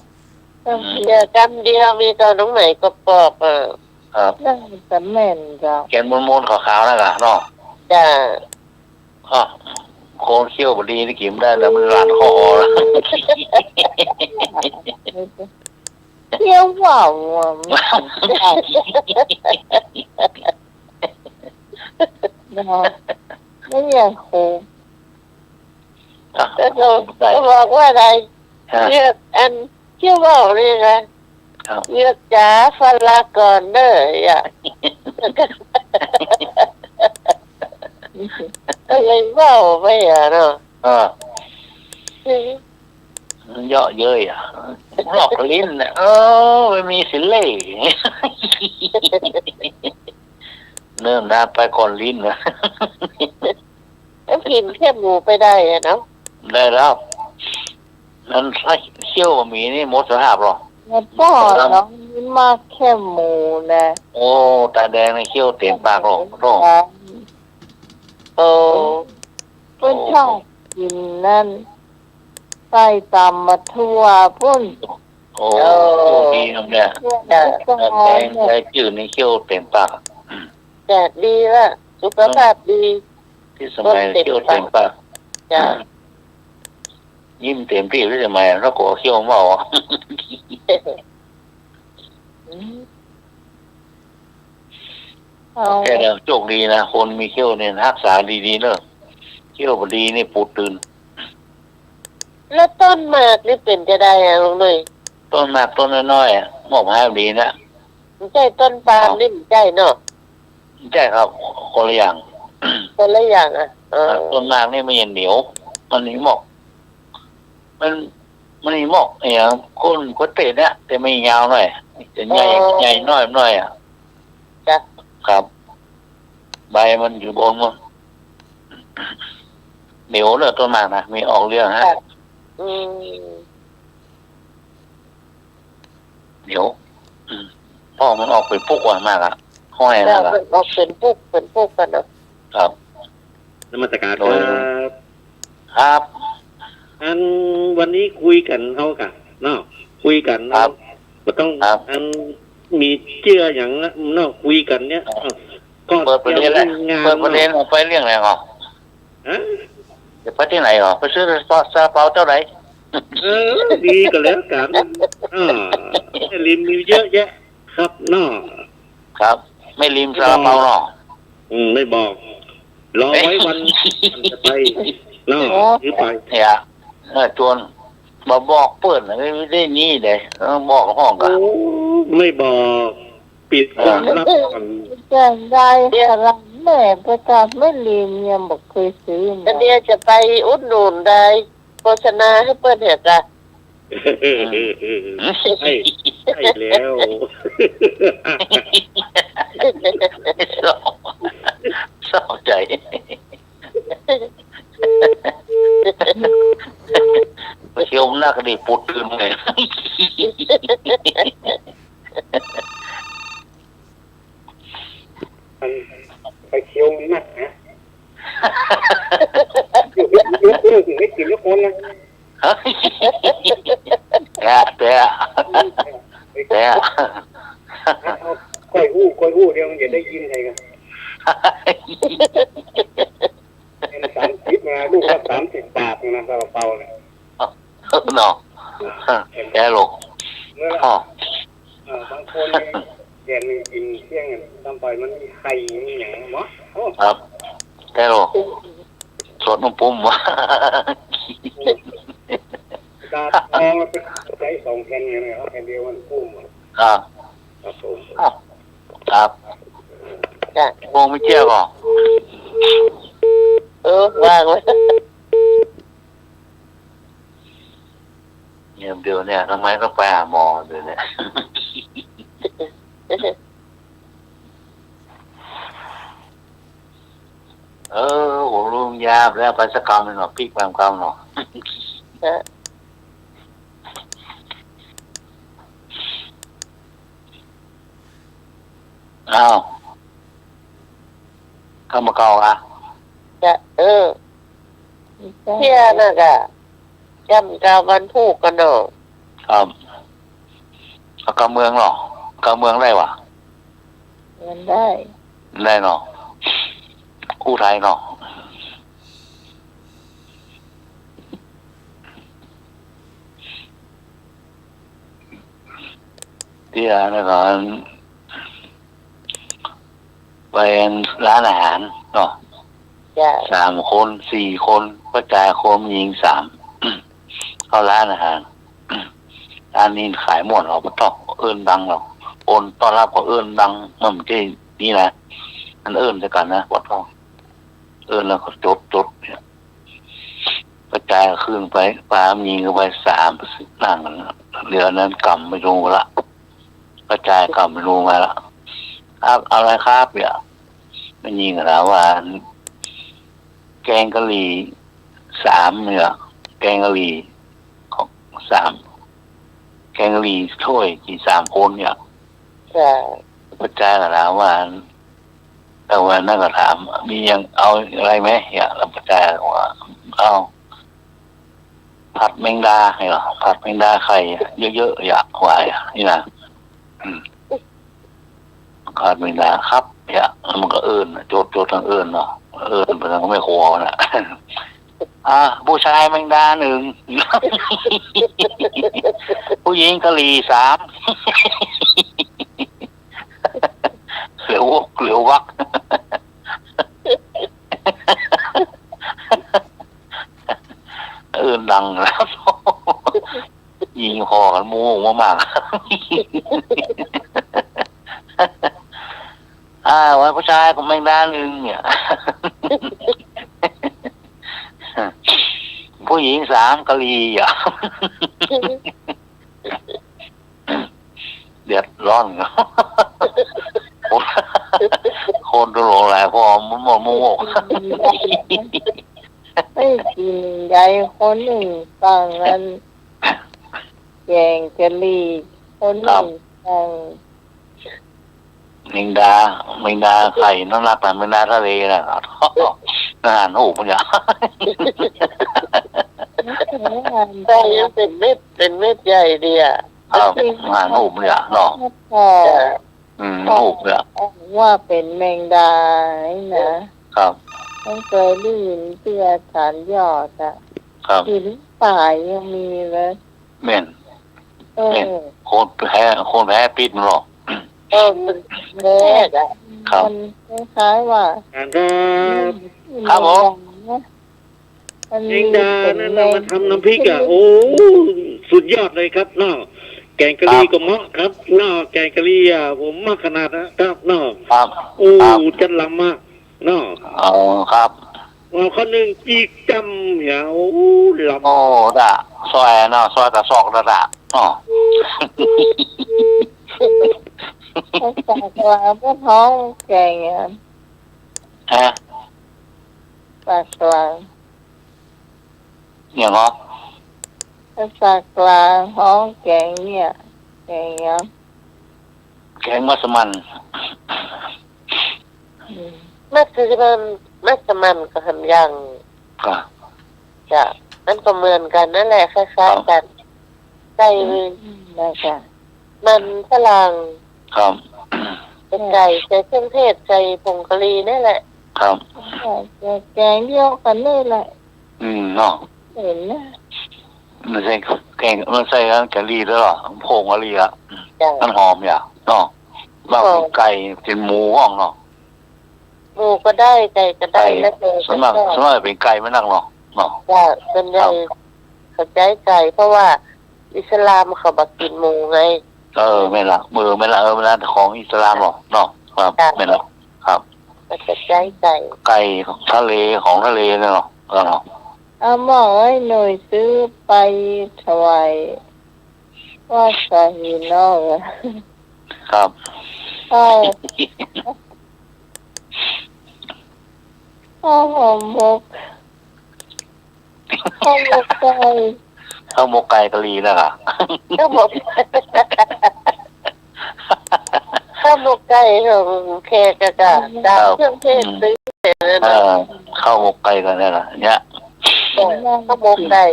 [SPEAKER 1] เดียวกำเดียวมีตอนน้องไหนก็ปอก
[SPEAKER 7] ครับ
[SPEAKER 1] นั่นแต่แม่นจ้ะ
[SPEAKER 7] แกนมนๆขาวๆนั่นแหละเนาะ
[SPEAKER 1] จ้ะ
[SPEAKER 7] อ๋อ โคนเขี้ยวบดีนี่กินได้แล้วมันร้านคอแล้ว
[SPEAKER 1] เที่ยวเปล่าไม่อยากโคก็บอกว่าอะไรเลือกอันเที่ยวเปล่าเลยนะเลือกจ๋าฟันละก่อนเด้ออย่าอะไรเปล่าไม่อ่ะเนาะ
[SPEAKER 7] เยอะเย้ยอ่ะหลอกลิ้นเนี่ยไม่มีสิเล่เริ่มนะไปก่อนลิ้นนะ
[SPEAKER 1] แล้วกินแค่หมูไปได้อะเนาะ
[SPEAKER 7] ได้แล้วนั้นถ้าเขี้ยวหมีนี่หมดสภาพหรอ
[SPEAKER 1] มันป้อเนาะมันมากแค่หมูนะ
[SPEAKER 7] โอ้ตาแดงในเขี้ยวเต็มปากหรอกโร
[SPEAKER 1] เพื่อนชอบกินนั่นไส้ตำมาทั่วพุ่น
[SPEAKER 7] โอ้ดีนะเนี่ยแดงได้จืดในเขี้ยวเต็มปาก
[SPEAKER 1] แดดดีละสุขภาพดี
[SPEAKER 7] ที่สมัยเขี้ยวเต็มปากยิ้มเต็มที่ที่สมัยแล้วก็เขี้ยวเมาแค่เดียวโชคดีนะคนมีเขี้ยวเนี่ยรักษาดีๆเนอะเขี้ยวพอดีนี่ปูตื่น
[SPEAKER 1] แล้วต้นหมากนี่เป็นจะได้อะลุงหนุ่ย
[SPEAKER 7] ต้นหมากต้นน้อยๆหมอกให้ดีนะ
[SPEAKER 1] ใช่ต้นปาล์มนี่ใช่เนาะ
[SPEAKER 7] ใช่ครับคนละอย่าง
[SPEAKER 1] คนละอย่างอ่ะ
[SPEAKER 7] ต้นหมากนี่มันเหนียวมันนี่หมอกมันนี่หมอกเนี่ยคนเตะเนี่ยแต่ไม่ยาวหน่อยจะใหญ่น้อยอ่ะ
[SPEAKER 1] จ้ะ
[SPEAKER 7] ครับใบมันอยู่บนมั้งเหนียวเลยต้นหมากนะมีออกเรื่องฮะเดี๋ยวพ่อมันออกเป็นปุ๊กว่ามากอะห้อยนะ
[SPEAKER 1] ออกเป็นปุ๊กกันเนาะ
[SPEAKER 7] ครับ
[SPEAKER 5] นมัสการ
[SPEAKER 7] ครับ
[SPEAKER 5] อันวันนี้คุยกันเท่ากันเนาะคุยกัน
[SPEAKER 7] ครับ
[SPEAKER 5] ก็ต้องอันมีเชื่ออย่างเนาะคุยกันเนี้ย
[SPEAKER 7] ก็เปิดประเด็นเลยเปิดประเด็นออกไปเรื่องอะไรอ่ะจะไปที่ไหนอ่ะไปซื้อซาเปาเท่าไหร่
[SPEAKER 5] ดีกันแล้วกันริมมีเยอะแยะครับเนาะ
[SPEAKER 7] ครับไม่ริมซาเปาเนาะ
[SPEAKER 5] ไม่บอกรอไว้วันจะไปเนาะหรือไป
[SPEAKER 7] เนี่ยชวนมาบอกเปิดไม่ได้นี่เลยบอกห้องกัน
[SPEAKER 5] ไม่บอกปิดความลับก่อน
[SPEAKER 1] จะได้อะไรแม่ประกาศไม่ริมยังบอกเคยซื้อตอนนี้จะไปอุดหนุนได้โฆษณาให้เปิดเหตุการณ์
[SPEAKER 5] ใช่แล้ว
[SPEAKER 7] เศร้าใจไปเที่ยวหน้าคดีปุดตื่นเลย
[SPEAKER 5] ไปเที่ยวมันหนักนะไม่กินทุกคนนะ
[SPEAKER 7] แต่
[SPEAKER 5] ก้อยหู้เดียวมันจะได้ยินไงกัน30มาลูกละ30 บาทนะซาลาเปาเนี่ย
[SPEAKER 7] เนาะแกหลง
[SPEAKER 5] บางคนแกงกินเที่ยงทำไปมันมีไข่มีอย่างมั้ง
[SPEAKER 7] ครับแกหลงสดนุ่มปุ่มวะ
[SPEAKER 5] กาทองเราไปใช้2 แผ่นอย่างนี้ครับแผ่นเดียวมันปุ่ม
[SPEAKER 7] ครับครับมองไม่เชื่อหรอ
[SPEAKER 1] ว่างไว้
[SPEAKER 7] เดี๋ยวเนี่ยทำไมต้องไปหาหมอเดี๋ยวเนี่ยผมรู้ยาแล้วไปสักคำหนึ่งหรอพี่ความคำหรออ้าวเข้ามาเก่าอ่ะ
[SPEAKER 1] จะเที่ยน่ะกะจำกาวันพูกกันเนาะ
[SPEAKER 7] ครับเอากาเมืองหรอกาเมืองได้วะ
[SPEAKER 1] มันได้
[SPEAKER 7] เนาะคู่ไทยเนาะ ที่ร้านแล้วก็ไปร้านอาหารเนาะ3 คน 4 คนกระจายโคมยิง3เข้าร้านอาหารร้านนี้ขายหมดเราไม่ต้องเอิ้นดังหรอกโอนต้อนรับเขาเอิ้นดังมันไม่ใช่นี่นะมันเอิ้นด้วยกันนะวัดต้องเอิ้นแล้วก็จดเนี่ยกระจายคืนไปปลายิงเข้าไป3นั่งกันเหลือนั้นกำไม่รู้ละกระจายกำไม่รู้มาละครับอะไรครับเนี่ยมันยิงกันแล้วว่าแกงกะหรี่3เนี่ยแกงกะหรี่ของ3แกงกะหรี่ถ้วยกี่3 คนเนี่ยกระจายกันแล้วว่าแต่ว่านั่นก็ถามมียังเอาอะไรไหมเนี่ยเรากระจายว่าเอาผัดแมงดาเหรอผัดแมงดาไข่เยอะๆอยากไหวนี่นะผัดแมงดาครับเนี่ยมันก็โจทางทางไปทางไม่โคน่ะผู้ชายแมงดา1 ผู้หญิงกะหรี่3เหลียววักดังแล้วยิงคอกันมูมากไว้ผู้ชายผมแมงดา1เนี่ยผู้หญิง3กะหรี่เดือดร้อนคนตัวโหลหลายพอมันหมดมู
[SPEAKER 1] ไม่กินใหญ่คนหนึ่งฟังนั้นแกงกะหรี่คนหนึ่งฟัง
[SPEAKER 7] แมงดาไข่น้ำรักแต่แมงดาทะเลนะอาหารหูมันอย่าง
[SPEAKER 3] แต่ยังเป็นเม็ดใหญ่ดีอ่ะ
[SPEAKER 7] อาหารหูมันอย่างเนาะหูเนี่ย
[SPEAKER 1] ว่าเป็นแมงดานะครับต้องเคยได้ยินเพื่อฐานยอดอ่ะหินป่ายยังมีเลย
[SPEAKER 7] เม่นโคนแพ้ปิดมันหรอก
[SPEAKER 1] มันแม่อ่ะมันคล้ายๆว่า
[SPEAKER 7] ครับผม
[SPEAKER 5] แมงดานั่นมาทำน้ำพริกอ่ะโอ้สุดยอดเลยครับน้อแกงกะหรี่ก็เหมาะครับน้อแกงกะหรี่อ่ะผมมากขนาดนะครับน้อโอ้จันลำมากน้อ
[SPEAKER 7] ครับ
[SPEAKER 5] คนหนึ่งจีกำเนี่ยโอ้ลำ
[SPEAKER 7] ด่าซอยเนาะซอยกระซอกด่าอ๋อ
[SPEAKER 1] จากกลางพวกท้องแกงเนี่ยจากกลาง
[SPEAKER 7] อย่างเหรอ
[SPEAKER 1] จากกลางท้องแกงเนี่ยแกงเนี่ย
[SPEAKER 7] แกงมัสมัน
[SPEAKER 3] มัสมันก็ทำยังจ้ะนั่นก็เหมือนกันนั่นแหละคล้ายๆกันใส่
[SPEAKER 1] นะคะ
[SPEAKER 3] มันฝรั่ง
[SPEAKER 7] ครับ
[SPEAKER 3] เป็นไก่ใส่เครื่องเทศใส่ผงกะหรี่นี่แหละ
[SPEAKER 7] ครับ
[SPEAKER 1] แกงเดียวกันนี่แหละ
[SPEAKER 7] เนาะ
[SPEAKER 1] เห็นนะ
[SPEAKER 7] มันใส่แกงมันใส่กะหรี่ด้วยหรอผงกะหรี่อ่ะมันหอมอย่างเนาะบางไก่เป็นหมูห้องเนาะ
[SPEAKER 3] หมูก็ได้ไก่ก็ได้แล้วแต่
[SPEAKER 7] ส่วนมากเป็นไก่ไม่นั่งหรอกเนาะ
[SPEAKER 3] ว่าเป็นใหญ่เขาใจไก่เพราะว่าอิสลามเขาบักกินหมูไง
[SPEAKER 7] ไม่ละไม่ละของอิสลามหรอกเนาะครับไม่ละครับ
[SPEAKER 3] ก็จะใจไ
[SPEAKER 7] ก่ทะเลของทะเลเนาะ
[SPEAKER 1] หมอให้หน่วยซื้อไปถวายว่าสาหินอก
[SPEAKER 7] ครับ
[SPEAKER 1] ข้าวหอมมกข้าวหมกไก่
[SPEAKER 7] กะหรี่นะคะ
[SPEAKER 3] ข้าวหมกไก่ของแขกกะดาวเครื่องเทศซื้อ
[SPEAKER 7] ข้าวหมกไก่กันเนี่ยนะเนี่ย
[SPEAKER 3] ข้าวหมกไก่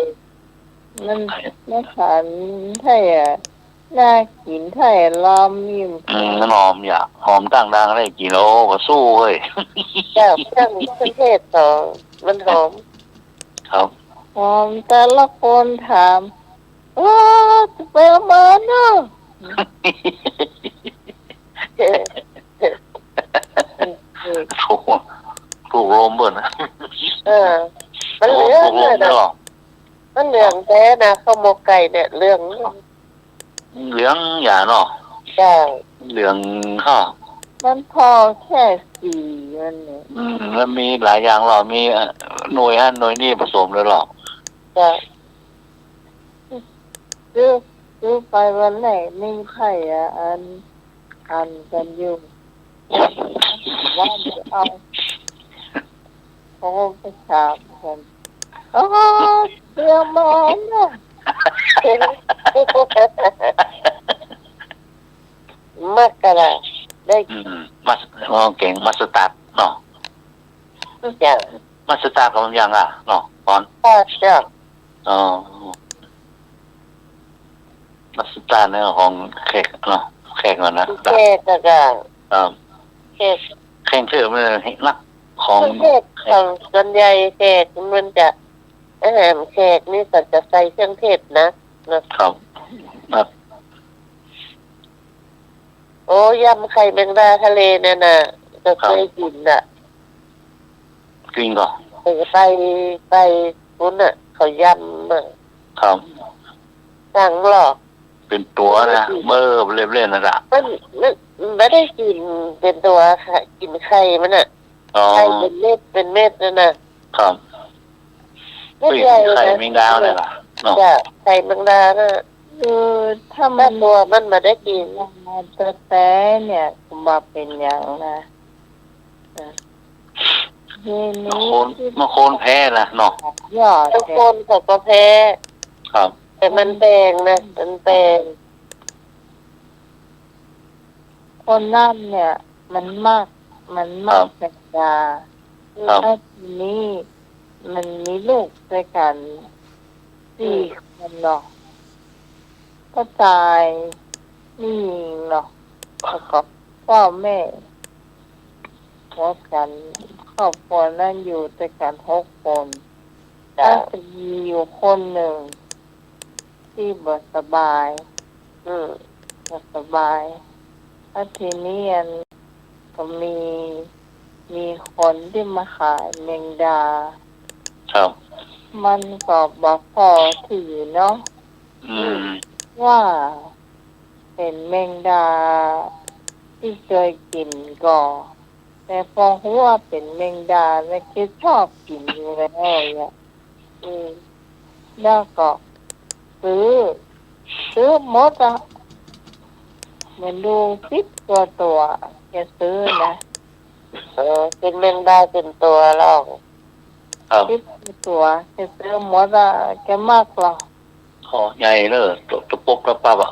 [SPEAKER 1] มันไม่ขันไทยน่ากินไทยล้อมยิ่ม
[SPEAKER 7] หอมอย่าหอมดังได้กี่โลก็สู้เว้ย
[SPEAKER 3] เครื่องเทศต่อมันหอม
[SPEAKER 7] ครับ
[SPEAKER 1] หอมแต่ละคนถามจะไปเอามาเนาะ
[SPEAKER 7] ถูกถูกลมเบิ่นนะ
[SPEAKER 4] มันเหลืองเลยนะมันเหลืองแท้นะข้าวหมกไก่เนี่ยเหลือง
[SPEAKER 7] เหลืองอย่าเนาะ
[SPEAKER 4] ใช่
[SPEAKER 7] เหลืองข้า
[SPEAKER 1] มันพอแค่สีมันเนี่ย
[SPEAKER 7] แล้วมีหลายอย่างหรอมีหน่วยหน่วยนี่ผสมเลยหรอ
[SPEAKER 4] ใช่
[SPEAKER 1] ซื้อไปวันไหนนี่ไผ่อันกันอยู่ว่าจะเอาเขาไปถามกันอ๋อเตรียมมาเนาะ
[SPEAKER 4] มากกะละได้
[SPEAKER 7] มาเก่งมาสตาร์ทเนาะ
[SPEAKER 4] จ้ะ
[SPEAKER 7] มาสตาร์ทของยังอ่ะเนาะก่อน
[SPEAKER 4] จ้ะ
[SPEAKER 7] อ๋อมาสตาร์ทในของแขกเนาะแขกก่อนนะ
[SPEAKER 4] แขกก็แขก
[SPEAKER 7] แข่งเชื่อมันรักของ
[SPEAKER 4] แขกของส่วนใหญ่แขกมันจะอาหารแขกนี่ก็จะใส่เครื่องเทศนะครับ
[SPEAKER 7] ครับ
[SPEAKER 4] โอ้ยำไข่แมงดาทะเลเนี่ยนะก็เคยกินอ่ะ
[SPEAKER 7] กินก่อน
[SPEAKER 4] ไปคุณอ่ะเขายำอ่ะ
[SPEAKER 7] ครับ
[SPEAKER 4] สั่งหรอก
[SPEAKER 7] เป็นตัวนะเมื่อเล่นๆนะจ๊ะ
[SPEAKER 4] มันไม่ได้กินเป็นตัวค่ะกินไข่มันอ่ะ
[SPEAKER 7] อ๋อ
[SPEAKER 4] ไข่เป็นเม็ดนั่นน่ะ
[SPEAKER 7] ครับ
[SPEAKER 4] เม็ด
[SPEAKER 7] ปี
[SPEAKER 4] ใหญ่
[SPEAKER 7] ไข่
[SPEAKER 4] นะ
[SPEAKER 7] แมงดาเลยล่ะเนาะ
[SPEAKER 4] จ้ะไข่แมงดาน่ะ
[SPEAKER 1] ถ้ามั
[SPEAKER 4] แม่
[SPEAKER 1] น
[SPEAKER 4] ตัวมันมาได้กิน
[SPEAKER 1] แต่เนี่ยมาเป็นอย่างนะทีนี้
[SPEAKER 7] มาโคนแพ้นะเนาะ
[SPEAKER 1] ยอด
[SPEAKER 4] ทุกคนเขาก็แพ้
[SPEAKER 7] ครับ
[SPEAKER 4] แต่มันแพงนะมันแพง
[SPEAKER 1] คนนั่นเนี่ย มันมากแมงดา
[SPEAKER 7] ครับ
[SPEAKER 1] แล้วทีนี้มันมีลูกด้วยกัน4 คนเนาะก็ตายนี่เนาะแล้วก็พ่อแม่พบกันครอบครัวนั่นอยู่ด้วยกัน6 คน
[SPEAKER 4] จ้ะ
[SPEAKER 1] ถ้าจะมีอยู่คนหนึ่งที่บ่สบายบ่สบายแล้วทีนี้ก็มีคนที่มาขายแมงดา
[SPEAKER 7] ครับ
[SPEAKER 1] มันก็บอกพอถือเนาะ ว่าเป็นแมงดาที่เคยกินก่อนแต่พอรู้ว่าเป็นแมงดาแล้วคิดชอบกินอยู่แล้วอ่ะแล้วก็ซื้อหมดอ่ะเหมือนดู10 ตัวแกซื้อนะ
[SPEAKER 4] เป็นแมงดาเป็นตัวหรอก
[SPEAKER 7] ครับ
[SPEAKER 1] 10 ตัวแกซื้อหมดอ่ะแกมากหรอก
[SPEAKER 7] คอใหญ่เลยตะปบตะปับอ่ะ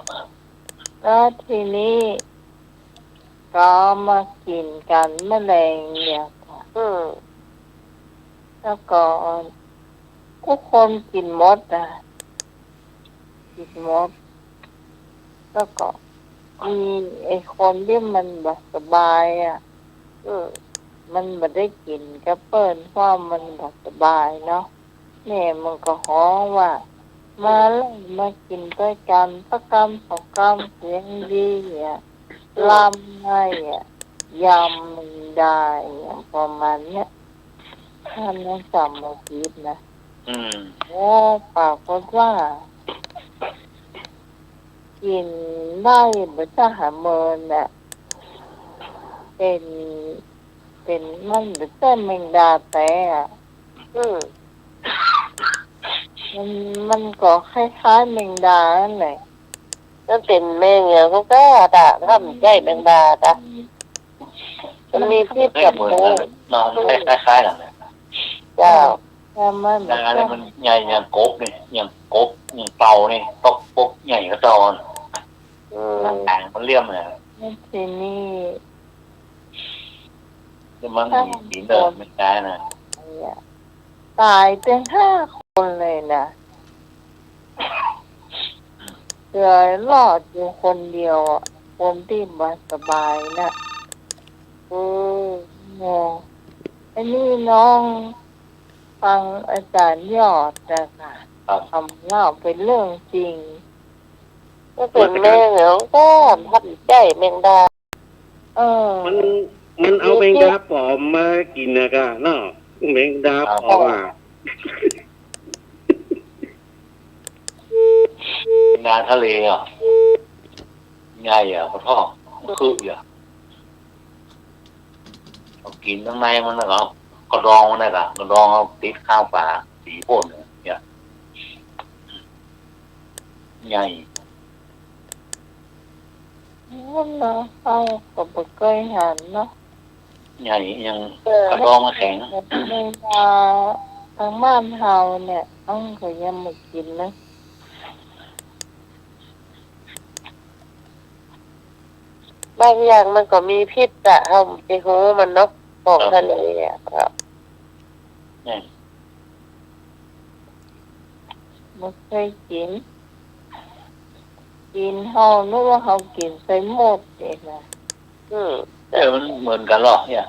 [SPEAKER 1] แล้วทีนี้ก็มากินกันแมลงเนี่ยแล้วก็ทุกคนกินหมดอ่ะกินหมดแล้วก็มีไอ้คนที่มันแบบสบายอ่ะมันไม่ได้กินก็เปิ้นเพราะมันแบบสบายเนาะแม่มันก็ฮ้องว่ามาเลยมากินด้วยกันสักกำ2 กำเสียงดีอ่ะลำให้อ่ะยำมันได้ประมาณเนี้ยท่านยังจำมาคิดนะโอ้ปากก็ว่ากินได้เหมือนทหารเมินน่ะเป็นมันเหมือนแต่แมงดาแต่อ่ะมันก็คล้ายๆแมงดานั่นแหละ
[SPEAKER 4] นั่นเป็นแมงเนี่ยเขาก็ทำใจแมงดามันมีพิษกับ
[SPEAKER 7] เหมือน
[SPEAKER 4] ตัว
[SPEAKER 7] กันนอนคล้ายๆกันเลย
[SPEAKER 4] เจ้า
[SPEAKER 1] แต่มัน
[SPEAKER 7] แต่อะไรมันใหญ่อย่างกบนี่อย่างกบอย่างเต่านี่ตกปกใหญ่ก็เต่าต่างมันเลี่ยมเลย
[SPEAKER 1] ทีนี้
[SPEAKER 7] จะมันสีเดิมไม่ใช่นะ
[SPEAKER 1] ตายเป็น5 คนเลยนะเหลือรอดอยู่คนเดียวอ่ะคนที่มาสบายนะอันนี้น้องฟังอาจารย์ยอดนะคะทำเล่าเป็นเรื่องจริง ก็เป็นแมงเหรอก็พัดใจแมงดา
[SPEAKER 5] มันเอาแมงดาปลอมมากินนะกะเนาะแมงดาปลอม
[SPEAKER 7] งานทะเลอ่ะใหญ่อ่ะพ่อท่อคืออ่ะเอากินข้างในมันนะก็กระดองมันนะกระดองเอาติดข้าวปลาสีพ่นเนี่ยใหญ่
[SPEAKER 1] นั่นนะเอาก็บ่เคยเห็นเนาะ
[SPEAKER 7] ใหญ่ยังกระดองมาแข็ง
[SPEAKER 1] ในทางบ้านเฮาเนี่ยก็ยังไม่กินนะบางอย่างมันก็มีพิษอะเฮาไปหูมันเนาะของทะเลอ่ะครับบ่เคยกินเฮานึกว่าเฮากินใส่หมดเองนะ
[SPEAKER 7] มันเหมือนกันหรอเนี่ย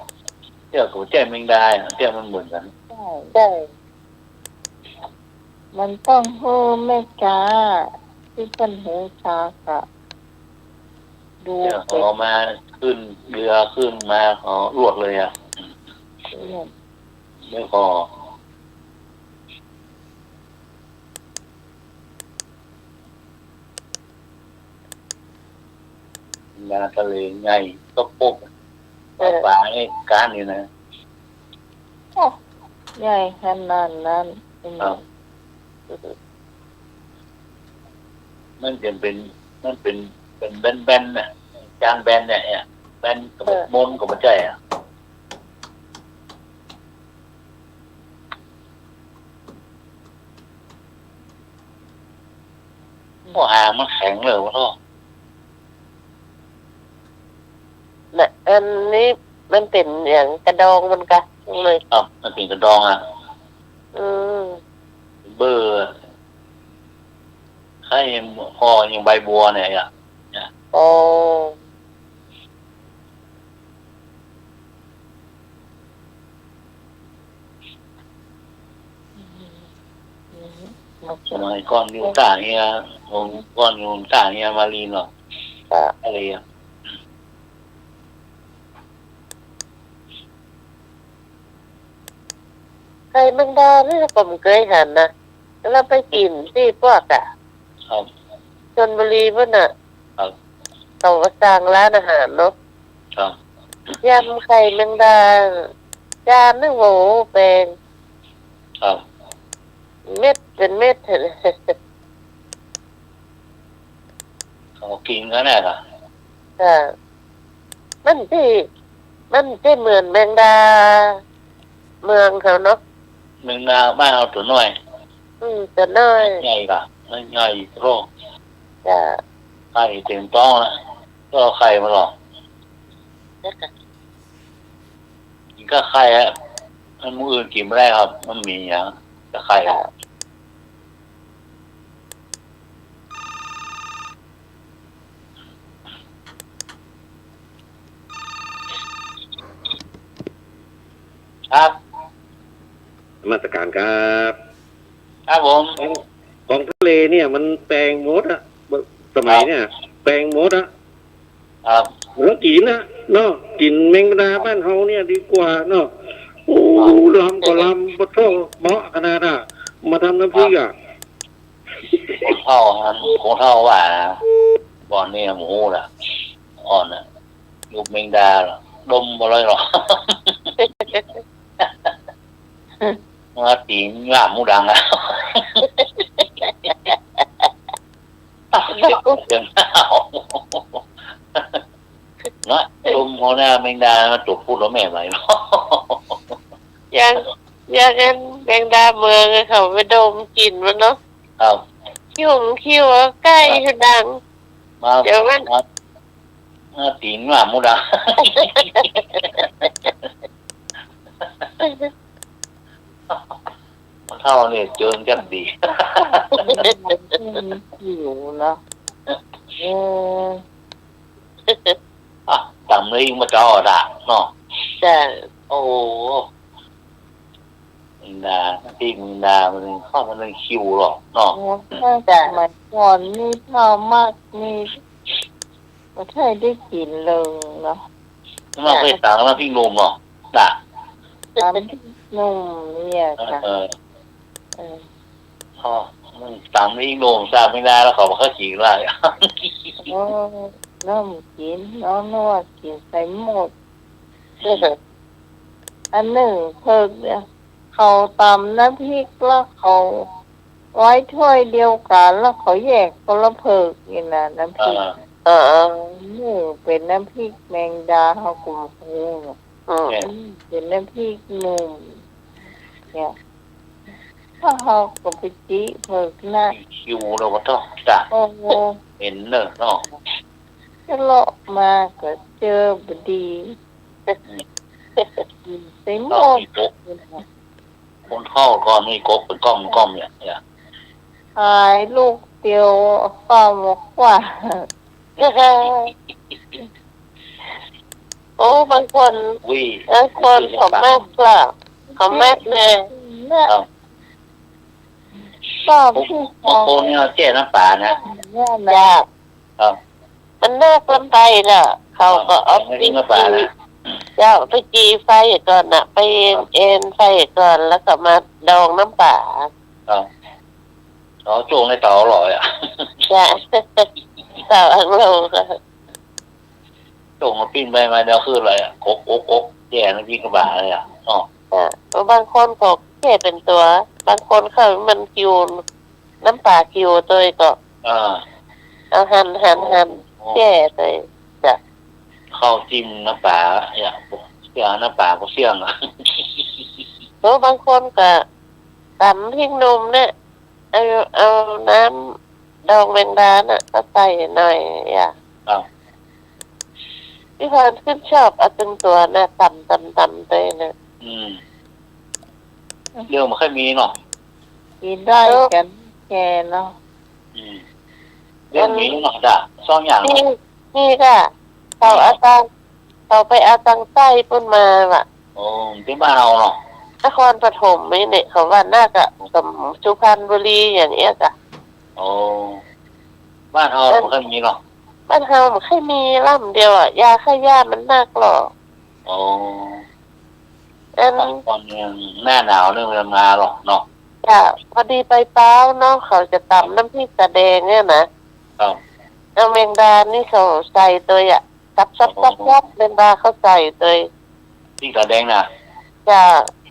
[SPEAKER 7] เจ้ากูแจ้แมงดาเจ้ามันเหมือนกัน
[SPEAKER 1] ใช่มันต้องหูแม่กาที่เป็นหูชากะดู
[SPEAKER 7] ขอมาขึ้นเรือขึ้นมาขอรวดเลยอ่ะไม่พองานทะเลใหญ่ก็ปุ๊บปลาไอ้การนี่นะ
[SPEAKER 1] ใหญ่ขนาดนั้น
[SPEAKER 7] มันเป็นแบนๆน่ะจานแบนเนี่ยแบนกับมนกับมันใจอ่ะหัวหางมันแข็งเลยวะท่อ
[SPEAKER 1] น่ะอันนี้มันเป็นอย่างกระดองมันกะเลย
[SPEAKER 7] มันเป็นกระดองอ่ะเบอร์ให้พออย่างใบบัวเนี่ยอ่ะ
[SPEAKER 1] โอ้
[SPEAKER 7] สมัยก่อนอยู่ต่างเฮียก่อนอยู่ต่างเฮียมาลีนหรออะไรอ่ะ
[SPEAKER 1] ใครแมงดานี่ผมเคยเห็นนะแล้วไปกินที่พวกชลบุรีพุ่นน่ะเขาก็สร้างร้านอาหารเนาะยำไข่แมงดาจานนึงโหเป็นเม็ดเป็นเม็ด
[SPEAKER 7] เขากินกันแน่ค่ะ
[SPEAKER 1] มันที่เหมือนแมงดาเมืองเขาเนาะ
[SPEAKER 7] แมงดาบ้านเอาตัวน้อย
[SPEAKER 1] ตัวน้อย
[SPEAKER 7] ใหญ่กะใหญ่โรค
[SPEAKER 1] จ้ะ
[SPEAKER 7] ไข่เต็มต้องแล้วก็ไข่มาหรอกกินก็ไข่ฮะมันมืออื่นกินไม่ได้ครับมันมีอย่างก็ไข่ครับ
[SPEAKER 5] มาตรการครับ
[SPEAKER 7] ผม
[SPEAKER 5] ของทะเลเนี่ยมันแปลงมดอะสมัยเนี่ยแปลงมดอะแล้วกินนะเนาะกินแมงดาบ้านเฮาเนี่ยดีกว่าเนาะโอ้ลำก็ลำบะโต้เหมาะขนาดน่ะมาทำน้ำพริกอ่ะ
[SPEAKER 7] ของเท่าว่าบ่อนนี่หมูล่ะอ่อนน่ะลูกแมงดาดมบ่เลยหรอกมาตีนงามมูดังอ่ะเดี๋ยวนะดมหัวหน้าแมงดามาจุกพูดแล้วแม่ไหวเนาะ
[SPEAKER 1] อย่างนั้นแมงดาเมืองเขาไปดมกลิ่นมันเนาะคิ้วใกล้ดังเดี๋ยวมัน
[SPEAKER 7] ตีนว่ามูดังมันเท่าเนี่ยเจอกันดี
[SPEAKER 1] อยู่เนาะ
[SPEAKER 7] จำเลยมาจ่อด่าเนาะ
[SPEAKER 1] ใช่
[SPEAKER 7] โอ้ มึงดาพี่มึงดามันเข้ามันเลยคิวหรอกเนาะ
[SPEAKER 1] ถ้าจากสมัยก่อนนี่ชอบมากนี่ไม่เคยได้กินเลยเนาะ
[SPEAKER 7] มันเคยต่างแล้วพี่นมหรอกด่า
[SPEAKER 1] น้ำนุ่มเนี่ยค่ะ
[SPEAKER 7] พ่อมันต่างพี่นมทราบไม่ได้แล้วเขาบอกเขาฉีกไร
[SPEAKER 1] น้ำกินน้องนวดกินใส่หมดอันหนึ่งเพิ่งเนี่ยเขาตำน้ำพริกแล้วเขาไว้ถ้วยเดียวกันแล้วเขาแยกคนละเพิกนี่นะน้ำพริกนี่เป็นน้ำพริกแมงดาเขากลุ่มหูเป็นน้ำพริกหนุ่มเนี่ยถ้าเขาก็ไปจีเพิกหน้า
[SPEAKER 7] คิวเราก็ต้องด่า
[SPEAKER 1] โอ้โห
[SPEAKER 7] เห็นเนอะเนาะ
[SPEAKER 1] จะเลาะมาก็เจอบดีใส่หมด
[SPEAKER 7] คนเข้าก่อนนี่กบเป็นก้อมเนี่ย
[SPEAKER 1] หายลูกเดียวก็บอกว่า
[SPEAKER 4] โอ้บางคน
[SPEAKER 7] วิ
[SPEAKER 4] เขาแม่กล่ะเขาแม่เลย
[SPEAKER 1] ก็พี่
[SPEAKER 7] บางคนเนี่ยเจ๊น้ำป่านะ
[SPEAKER 4] ยากมันแนกลำไปน่ะเขาก็เอาไปจีไปจีไฟก่อนน่ะไปเอ็นไฟก่อนแล้วก็มาดองน้ำป่า
[SPEAKER 7] เขาโจงในเตาอร่อยอ่ะ
[SPEAKER 4] จ้ะเต่าอังโลค่ะ
[SPEAKER 7] โจงมาปิ้นไปมาเดี๋ยวคืออะไรอ่ะกแย่นะพี่กระบะเลยอ่ะอ๋
[SPEAKER 4] อบางคนก็แค่เป็นตัวบางคนเขามันคิวน้ำป่าคิวตัวก็เอาหั่นแก่เลยจ้ะ
[SPEAKER 7] ข้าวจิ้มน้ำปลาอย่างเสี่ยน้ำปลาก็เสี่ยงอ่ะ
[SPEAKER 4] บางคนก็ตำพริกหนุ่มเนี่ยเอาน้ำดองแมงดาน่ะก็ใส่หน่อยพี่พรขึ้นชอบเอาตึงตัวน่ะตำเลยนะ
[SPEAKER 7] เรื่องมันค่อยมีเนาะ
[SPEAKER 1] กินได้กันแก่เนาะ
[SPEAKER 7] เรื่องนี้เนาะจ้ะสองอย่าง
[SPEAKER 4] นี่ก็เขาไปเอาตังใต้ปุ่นมาว่ะ
[SPEAKER 7] โอ้ที่บ้านเราเนาะ
[SPEAKER 4] นครปฐมไม่เนี่ยเขาว่าน่าจะกับสุพรรณบุรีอย่างเงี้ยจ้ะ
[SPEAKER 7] โอ้บ้านเรามันค่อยมีเนาะ
[SPEAKER 4] บ้านเรามันแค่มีล่ำเดียวอ่ะยาฆ่าหญ้ามันน่ากลัว
[SPEAKER 7] โอ้ตอนนี้หน้าหนาวเรื่องมันมาหรอกเนาะ
[SPEAKER 4] จ้ะพอดีไปเป้าเนาะเขาจะตำน้ำพริกตะแดงเนี่ยนะน้ำแมงดานี่เขาใส่ตัวอ่ะซับแมงดาเขาใส่ตัว
[SPEAKER 7] พริกตะแดงนะ
[SPEAKER 4] จ้ะ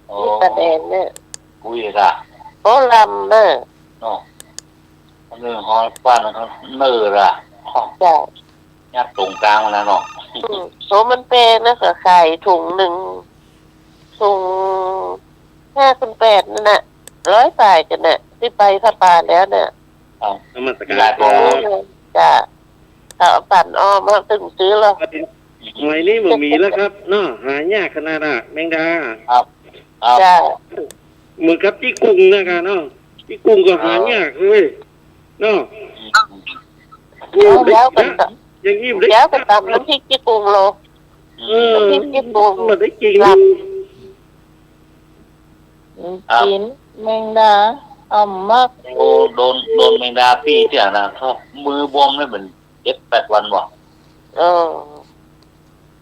[SPEAKER 4] พริกตะแดงเนี่ย
[SPEAKER 7] อุ้ยจ้ะ
[SPEAKER 4] โอ้ลำเนี่ย
[SPEAKER 7] เนาะเรื่องหอยป้านเขาเนื้อละ
[SPEAKER 4] จ้ะ
[SPEAKER 7] ยัดตรงกลางแล้วเนาะ
[SPEAKER 4] โอ้มันเป็นนะก็ไข่ถุงหนึ่งถุง5,800นั่นน่ะ100 บาทกันน่ะที่ไปพระป่าแล้วเนี่ย
[SPEAKER 5] น้ำมันสกัด
[SPEAKER 4] จ้ะเขาปั่นอ้อมมาถึงซื้อแล้ว
[SPEAKER 5] สมัยนี้มันมีแล้วครับเนาะหายากขนาดน่ะแมงดา
[SPEAKER 4] จ้ะ
[SPEAKER 5] เหมือนกับที่กุ้งนะครับเนาะที่กุ้งก็หายากเลยเนาะ
[SPEAKER 4] แล้วกัน
[SPEAKER 5] อย่างนี้
[SPEAKER 4] แล้วกันตำน้ำพริกที่กุ้งโลน้ำพริกที่กุ้ง
[SPEAKER 5] มันได้จริง
[SPEAKER 1] กินแมงดามาก
[SPEAKER 7] โอ้โดนแมงดาพี่เจ้านะครับมือบวมเลยเหมือน7-8 วันบ่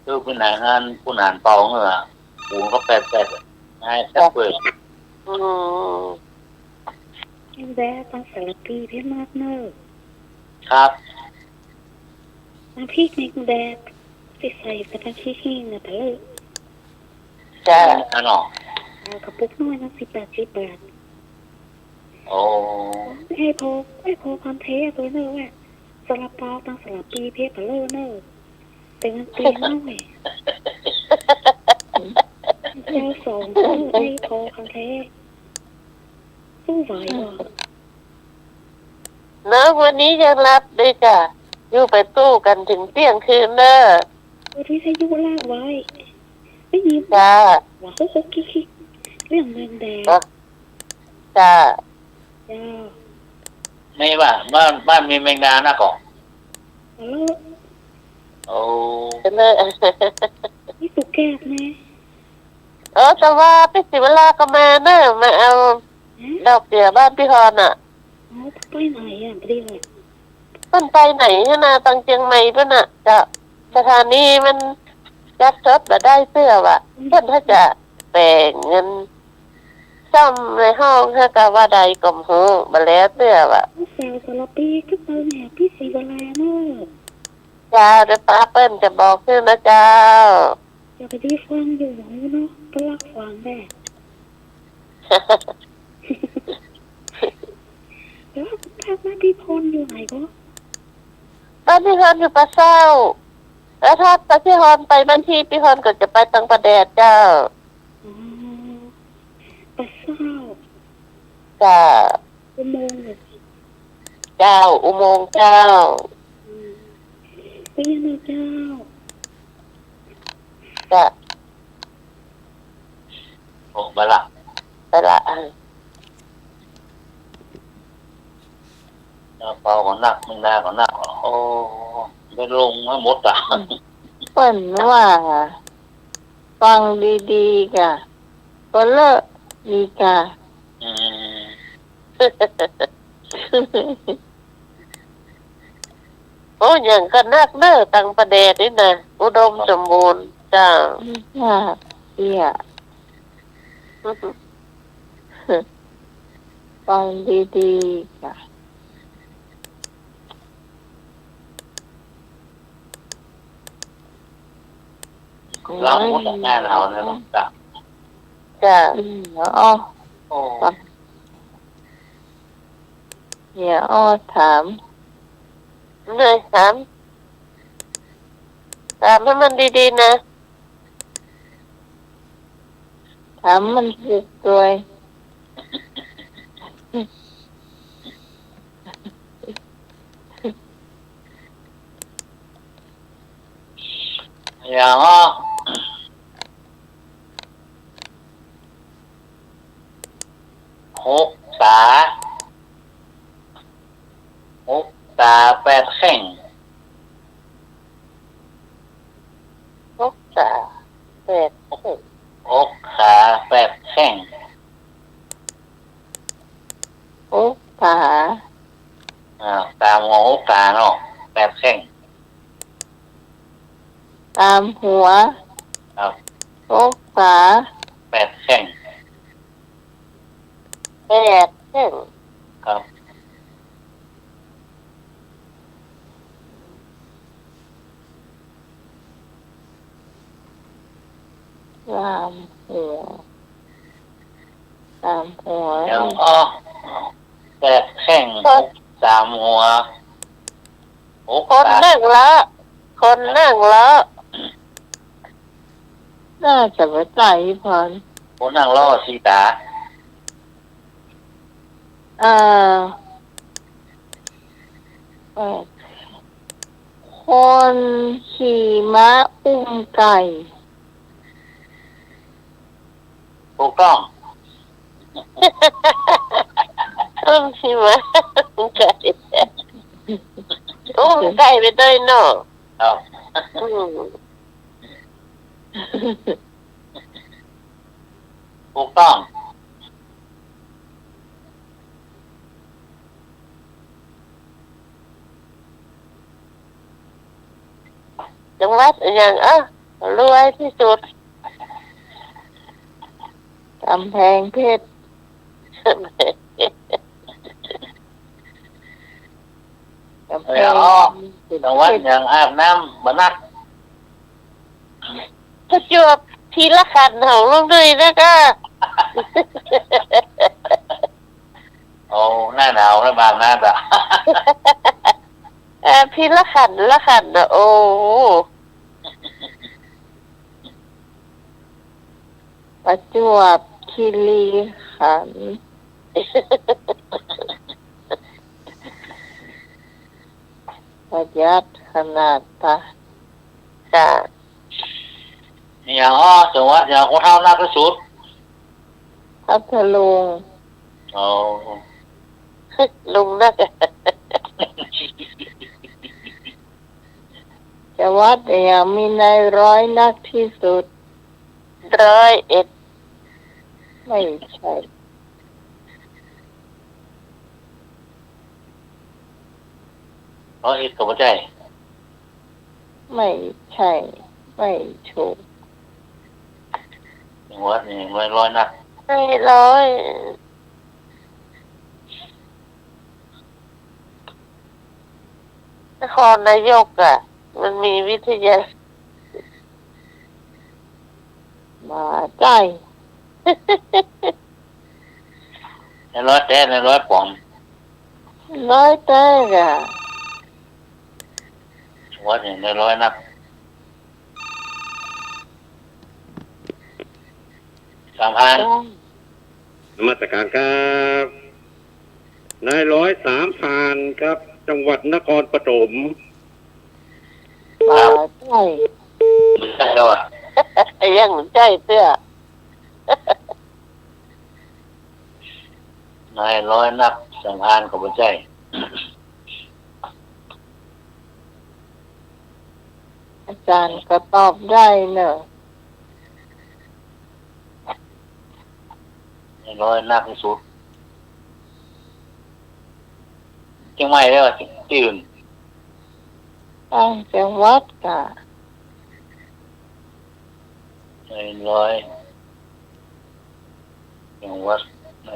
[SPEAKER 7] คือเป็นนายงานผู้นานเป่าเหรอหูก็แปดให้แซ่บเลย
[SPEAKER 8] แม่ตั้งสารปีพี่มากเนอะ
[SPEAKER 7] ครับ
[SPEAKER 8] น้ำพริกนี่แดดที่ใส่กระทะชี้หิ้งนะแต่เลย
[SPEAKER 4] จ้ะ
[SPEAKER 7] เนาะ
[SPEAKER 8] กระปุกน้อยนะ18 บาท
[SPEAKER 7] โอ้
[SPEAKER 8] ให้พอคอนเทสตัวเนอะว่าสลับเปาตั้งสลับปีเพี้ยแต่เลยเนอะเป็นเงินปีน้อยเจ้า2ตู้ให้พอคอนเทสสู้ไหววะ
[SPEAKER 4] เนอะวันนี้ยังรับด้วยจ้ะอยู่ไปตู้กันถึงเที่ยงคืนเนอะ
[SPEAKER 8] ที่ให้ยุลากไว้ไม่ยิ้ม
[SPEAKER 4] จ้า
[SPEAKER 8] ว่าเขาคิกเรื่องแมงแดง
[SPEAKER 4] จ้า
[SPEAKER 7] ไม่บ้านมีแมงดานะก่อนโอ้
[SPEAKER 4] เนอะ
[SPEAKER 8] นี่สุกแก้วนะ
[SPEAKER 1] แต่ว่าพี่ศิวราก็มาเนอะมาเอาดอกเบี้ยบ้านพี่ฮอนอ่ะ
[SPEAKER 8] ไปไหนอ่ะพอดีเลย
[SPEAKER 1] เพิ่นไปไหนนะตังเชียงใหม่เพิ่นน่ะจะสถานีมันยัดซดมาได้เสื้อว่ะเพิ่นถ้าจะแบ่งเงินซ่อมในห้องถ้ากับว่าใดกลมหูมาแล้วเสื้อว่ะ
[SPEAKER 8] แซวสารปีก็เติมแหบพี่ศิวราเนอะ
[SPEAKER 1] จ้าเดี๋ยวป้าเปิ้ลจะบอกขึ้นนะเจ้า
[SPEAKER 8] อย่าไปที่ฟังอยู่เนาะก็รักฟังแม่แล้วพักมาพี่พลอยู่ไหนก็
[SPEAKER 1] บ้านพี่ฮอนอยู่ปะเศร้าแล้วถ้าพี่ฮอนไปบ้านที่พี่ฮอนก็จะไปตังประแดดเจ้า
[SPEAKER 8] ปะเศร้า
[SPEAKER 1] จ้า
[SPEAKER 8] อุโมงค์
[SPEAKER 1] เจ้าอุโมงค์เจ้า
[SPEAKER 8] ไปยังไงเจ้า
[SPEAKER 1] จ้า
[SPEAKER 3] โอ้ไปละเปล่าของนักมึงได้ของนักโอ้ไปลงมาหมดอ่ะ
[SPEAKER 1] เปิ้นว่าฟังดีๆกะก็เลิกดีกะโอ้ยังก็นักเน้อตังประเดชนี่นะอุดมสมบูรณ์จ้าเตี้ยฟังดีๆกะ
[SPEAKER 3] เราหมดแน่เราเนี่ยจ้ะ
[SPEAKER 1] อ๋ออ้อถามเลยถามให้มันดีๆนะถามมันสุดตัว
[SPEAKER 3] อย่าง6 ตา8 แข้ง
[SPEAKER 1] 6 ตา 8 แข้ง
[SPEAKER 3] 6 ขา 8 แข้ง
[SPEAKER 1] 6 ขา
[SPEAKER 3] ตามหัว6 ตาเนาะ8 แข้ง
[SPEAKER 1] ตามหัว
[SPEAKER 3] ครับ
[SPEAKER 1] 6 ขา
[SPEAKER 3] 8 แข้ง
[SPEAKER 1] 8 แข้ง
[SPEAKER 3] ครับ
[SPEAKER 1] ตามหัว
[SPEAKER 3] อย่าง8 แข้งตามหัว
[SPEAKER 1] คนนั่งละน่าจะไม่ไกลพอน
[SPEAKER 3] คนนั่งล่อสีตา
[SPEAKER 1] คนขี่ม้าอุ้มไก่
[SPEAKER 3] ถูกต้อง
[SPEAKER 1] ขี่ม้าอุ้มไก่ไปด้วยเนาะ
[SPEAKER 3] ครับถูกต้อง
[SPEAKER 1] จังหวัดอย่างรวยที่สุดกำแพงเพชร
[SPEAKER 3] จังหวัดอย่างอาบน้ำบนัด
[SPEAKER 1] ประจวบทีละขันของลุงด้วยนะก็
[SPEAKER 3] โอ้หน้าหนาวแล้วบางหน้าจ้ะ
[SPEAKER 1] ทีละขันนะโอ้ประจวบคีรีขันธ์ประยัดขนาดตาจ้ะ
[SPEAKER 3] อย่างจังหวัดอย่างคนเท่านักที่สุด
[SPEAKER 1] พัทลุงลุงนักจังหวัดอย่างมีนายร้อยนักที่สุด101 ไม่ใช่
[SPEAKER 7] 101กับบ่ใจ
[SPEAKER 1] ไม่ใช่ไม่ถูก
[SPEAKER 7] จังหวัดนี่100นัก
[SPEAKER 1] ไม่ร้อยนครนายกอ่ะมันมีวิทยามาใจ
[SPEAKER 7] 100แต่100ป๋อง
[SPEAKER 1] น้อยแต่อ่ะ
[SPEAKER 7] จังหวัดนี่100นัก3,000
[SPEAKER 5] นมัสการครับนาย103ผ่านครับจังหวัดนครปฐม
[SPEAKER 1] มาใจ
[SPEAKER 7] ไม่ใช่แล้วอ่ะ
[SPEAKER 1] ยังใจเตื้อน
[SPEAKER 7] าย100นัก3,000กับบ่ใจ
[SPEAKER 1] อาจารย์ก็ตอบได้เนอะ
[SPEAKER 7] 100นักที่สุดเชียงใหม่ได้ว่าที่อื่น
[SPEAKER 1] ต่างจังหวัดกะ
[SPEAKER 7] 100จังหวัดใน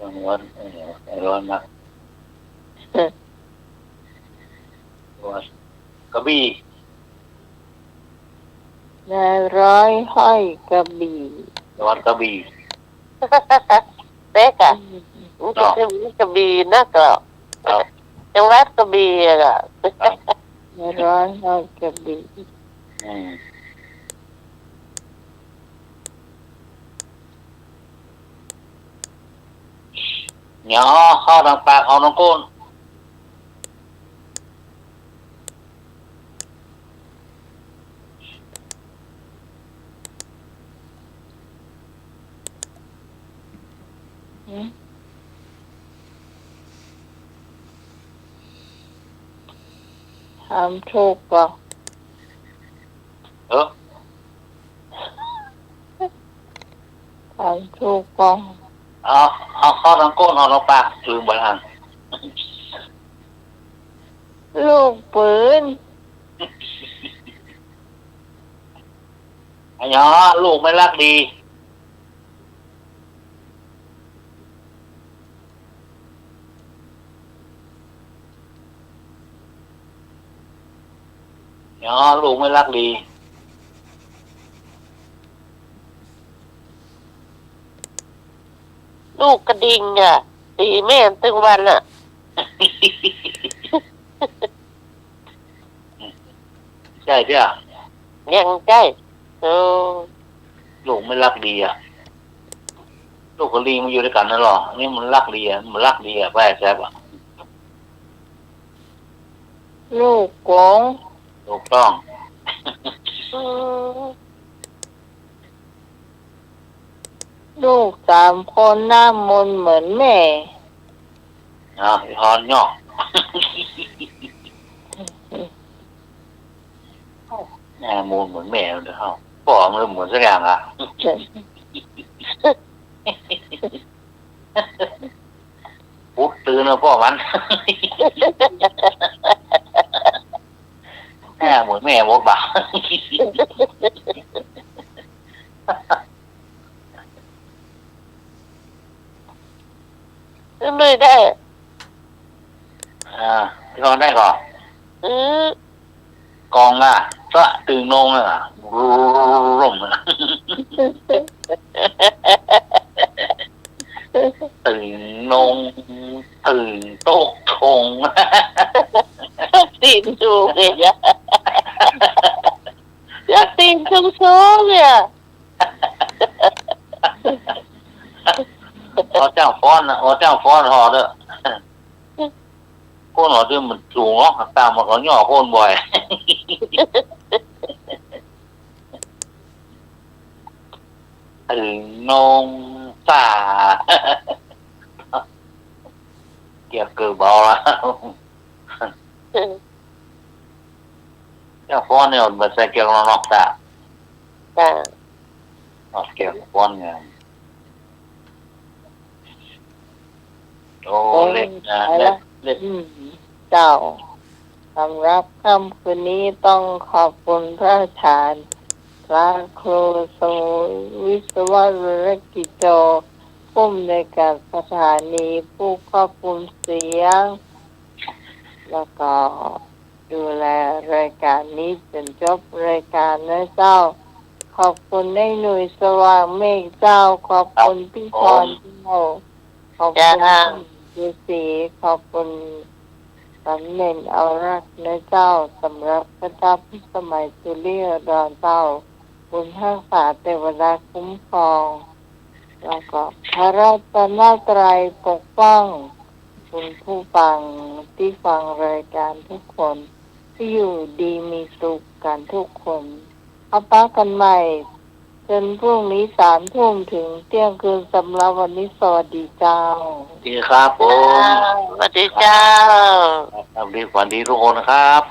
[SPEAKER 7] จังหวัด100นักวัดกระบี่
[SPEAKER 1] นายร้อยห้อยกระบี่
[SPEAKER 7] จังหวัดกระบี่
[SPEAKER 1] เป๊กอะมันจะถึงกระบี่นักหรอจังหวัดกระบี่อะนายร้อยห้อยกระบี่
[SPEAKER 7] เนาะเข้าทางปากเอาน้องโก้น
[SPEAKER 1] ทำถูกป่ะทำถูกป่ะ
[SPEAKER 7] เอาเข้าทางโก้นเอาทางปากลืมบ่ทัน
[SPEAKER 1] ลูกปืน
[SPEAKER 7] ไอ้เนาะลูกไม่รักดีเนาะลูกไม่รักดี
[SPEAKER 1] ลูกกระดิ่งอ่ะตีแม่ตึงวันอ่ะ
[SPEAKER 7] ใช่เจ้า
[SPEAKER 1] ยังใช่
[SPEAKER 7] ลูกไม่รักดีอ่ะลูกกับลิงมันอยู่ด้วยกันนั่นหรอนี่มันรักดีอ่ะมันรักดีอ่ะแปลกแซ่บอ่ะ
[SPEAKER 1] ลูกกง
[SPEAKER 7] ถูกต้อง
[SPEAKER 1] ลูก3 คนหน้ามนเหมือนแม่
[SPEAKER 7] ฮอนย่อแม่มูลเหมือนแม่เลยเฮาพ่อมันเหมือนสักอย่างอ่ะปุ๊บตื่นแล้วพ่อมันแม่เหมือนแม่หมดบ่า
[SPEAKER 1] ไม่ได้
[SPEAKER 7] ที่เขาได้ก่อนกองอ่ะก็ตื่นนงอ่ะร่มอ่ะตื่นนงตื่นโต๊ะทง
[SPEAKER 1] ตีนดูเลยจะตีนชงเนี่ย
[SPEAKER 7] เจ้าฟ้อนนะเจ้าฟ้อนหอเด้อโคนหอเด้อมันสูงเนาะตามมันก็ย่อโคนบ่อยตื่นนงตาเกี่ยวกับเบาแล้วเจ้าฟ้อนเนี่ยมันใส่เกี่ยวกับนอกตา เก็บป้อนงานโอ้เล็กนะเล็ก
[SPEAKER 1] เจ้าสำหรับค่ำคืนนี้ต้องขอบคุณพระอาจารย์พระครูสมุวิศวะวรกิจโจผู้อำนวยการสถานีผู้ควบคุมเสียงแล้วก็ดูแลรายการนี้จนจบรายการนะเจ้าขอบคุณในหน่วยสว่างเมฆเจ้าขอบคุณพี่พรเจ้าขอบคุณฤาษีขอบคุณสำเน็จเอารักนะเจ้าสำหรับพระเจ้าพิสมัยสุริยดอนเจ้าบุญทักษาเทวดาคุ้มครองแล้วก็พระรัตนตรัยปกป้องคุณผู้ฟังที่ฟังรายการทุกคนที่อยู่ดีมีสุขกันทุกคนเอาป้ากันใหม่จนพรุ่งนี้3 ทุ่มถึงเที่ยงคืนสำหรับวันนี้สวัสดีเจ้า
[SPEAKER 7] ดีครับผม
[SPEAKER 1] สวัสดีเจ้า
[SPEAKER 7] ครับดีฝันดีทุกคนนะครับ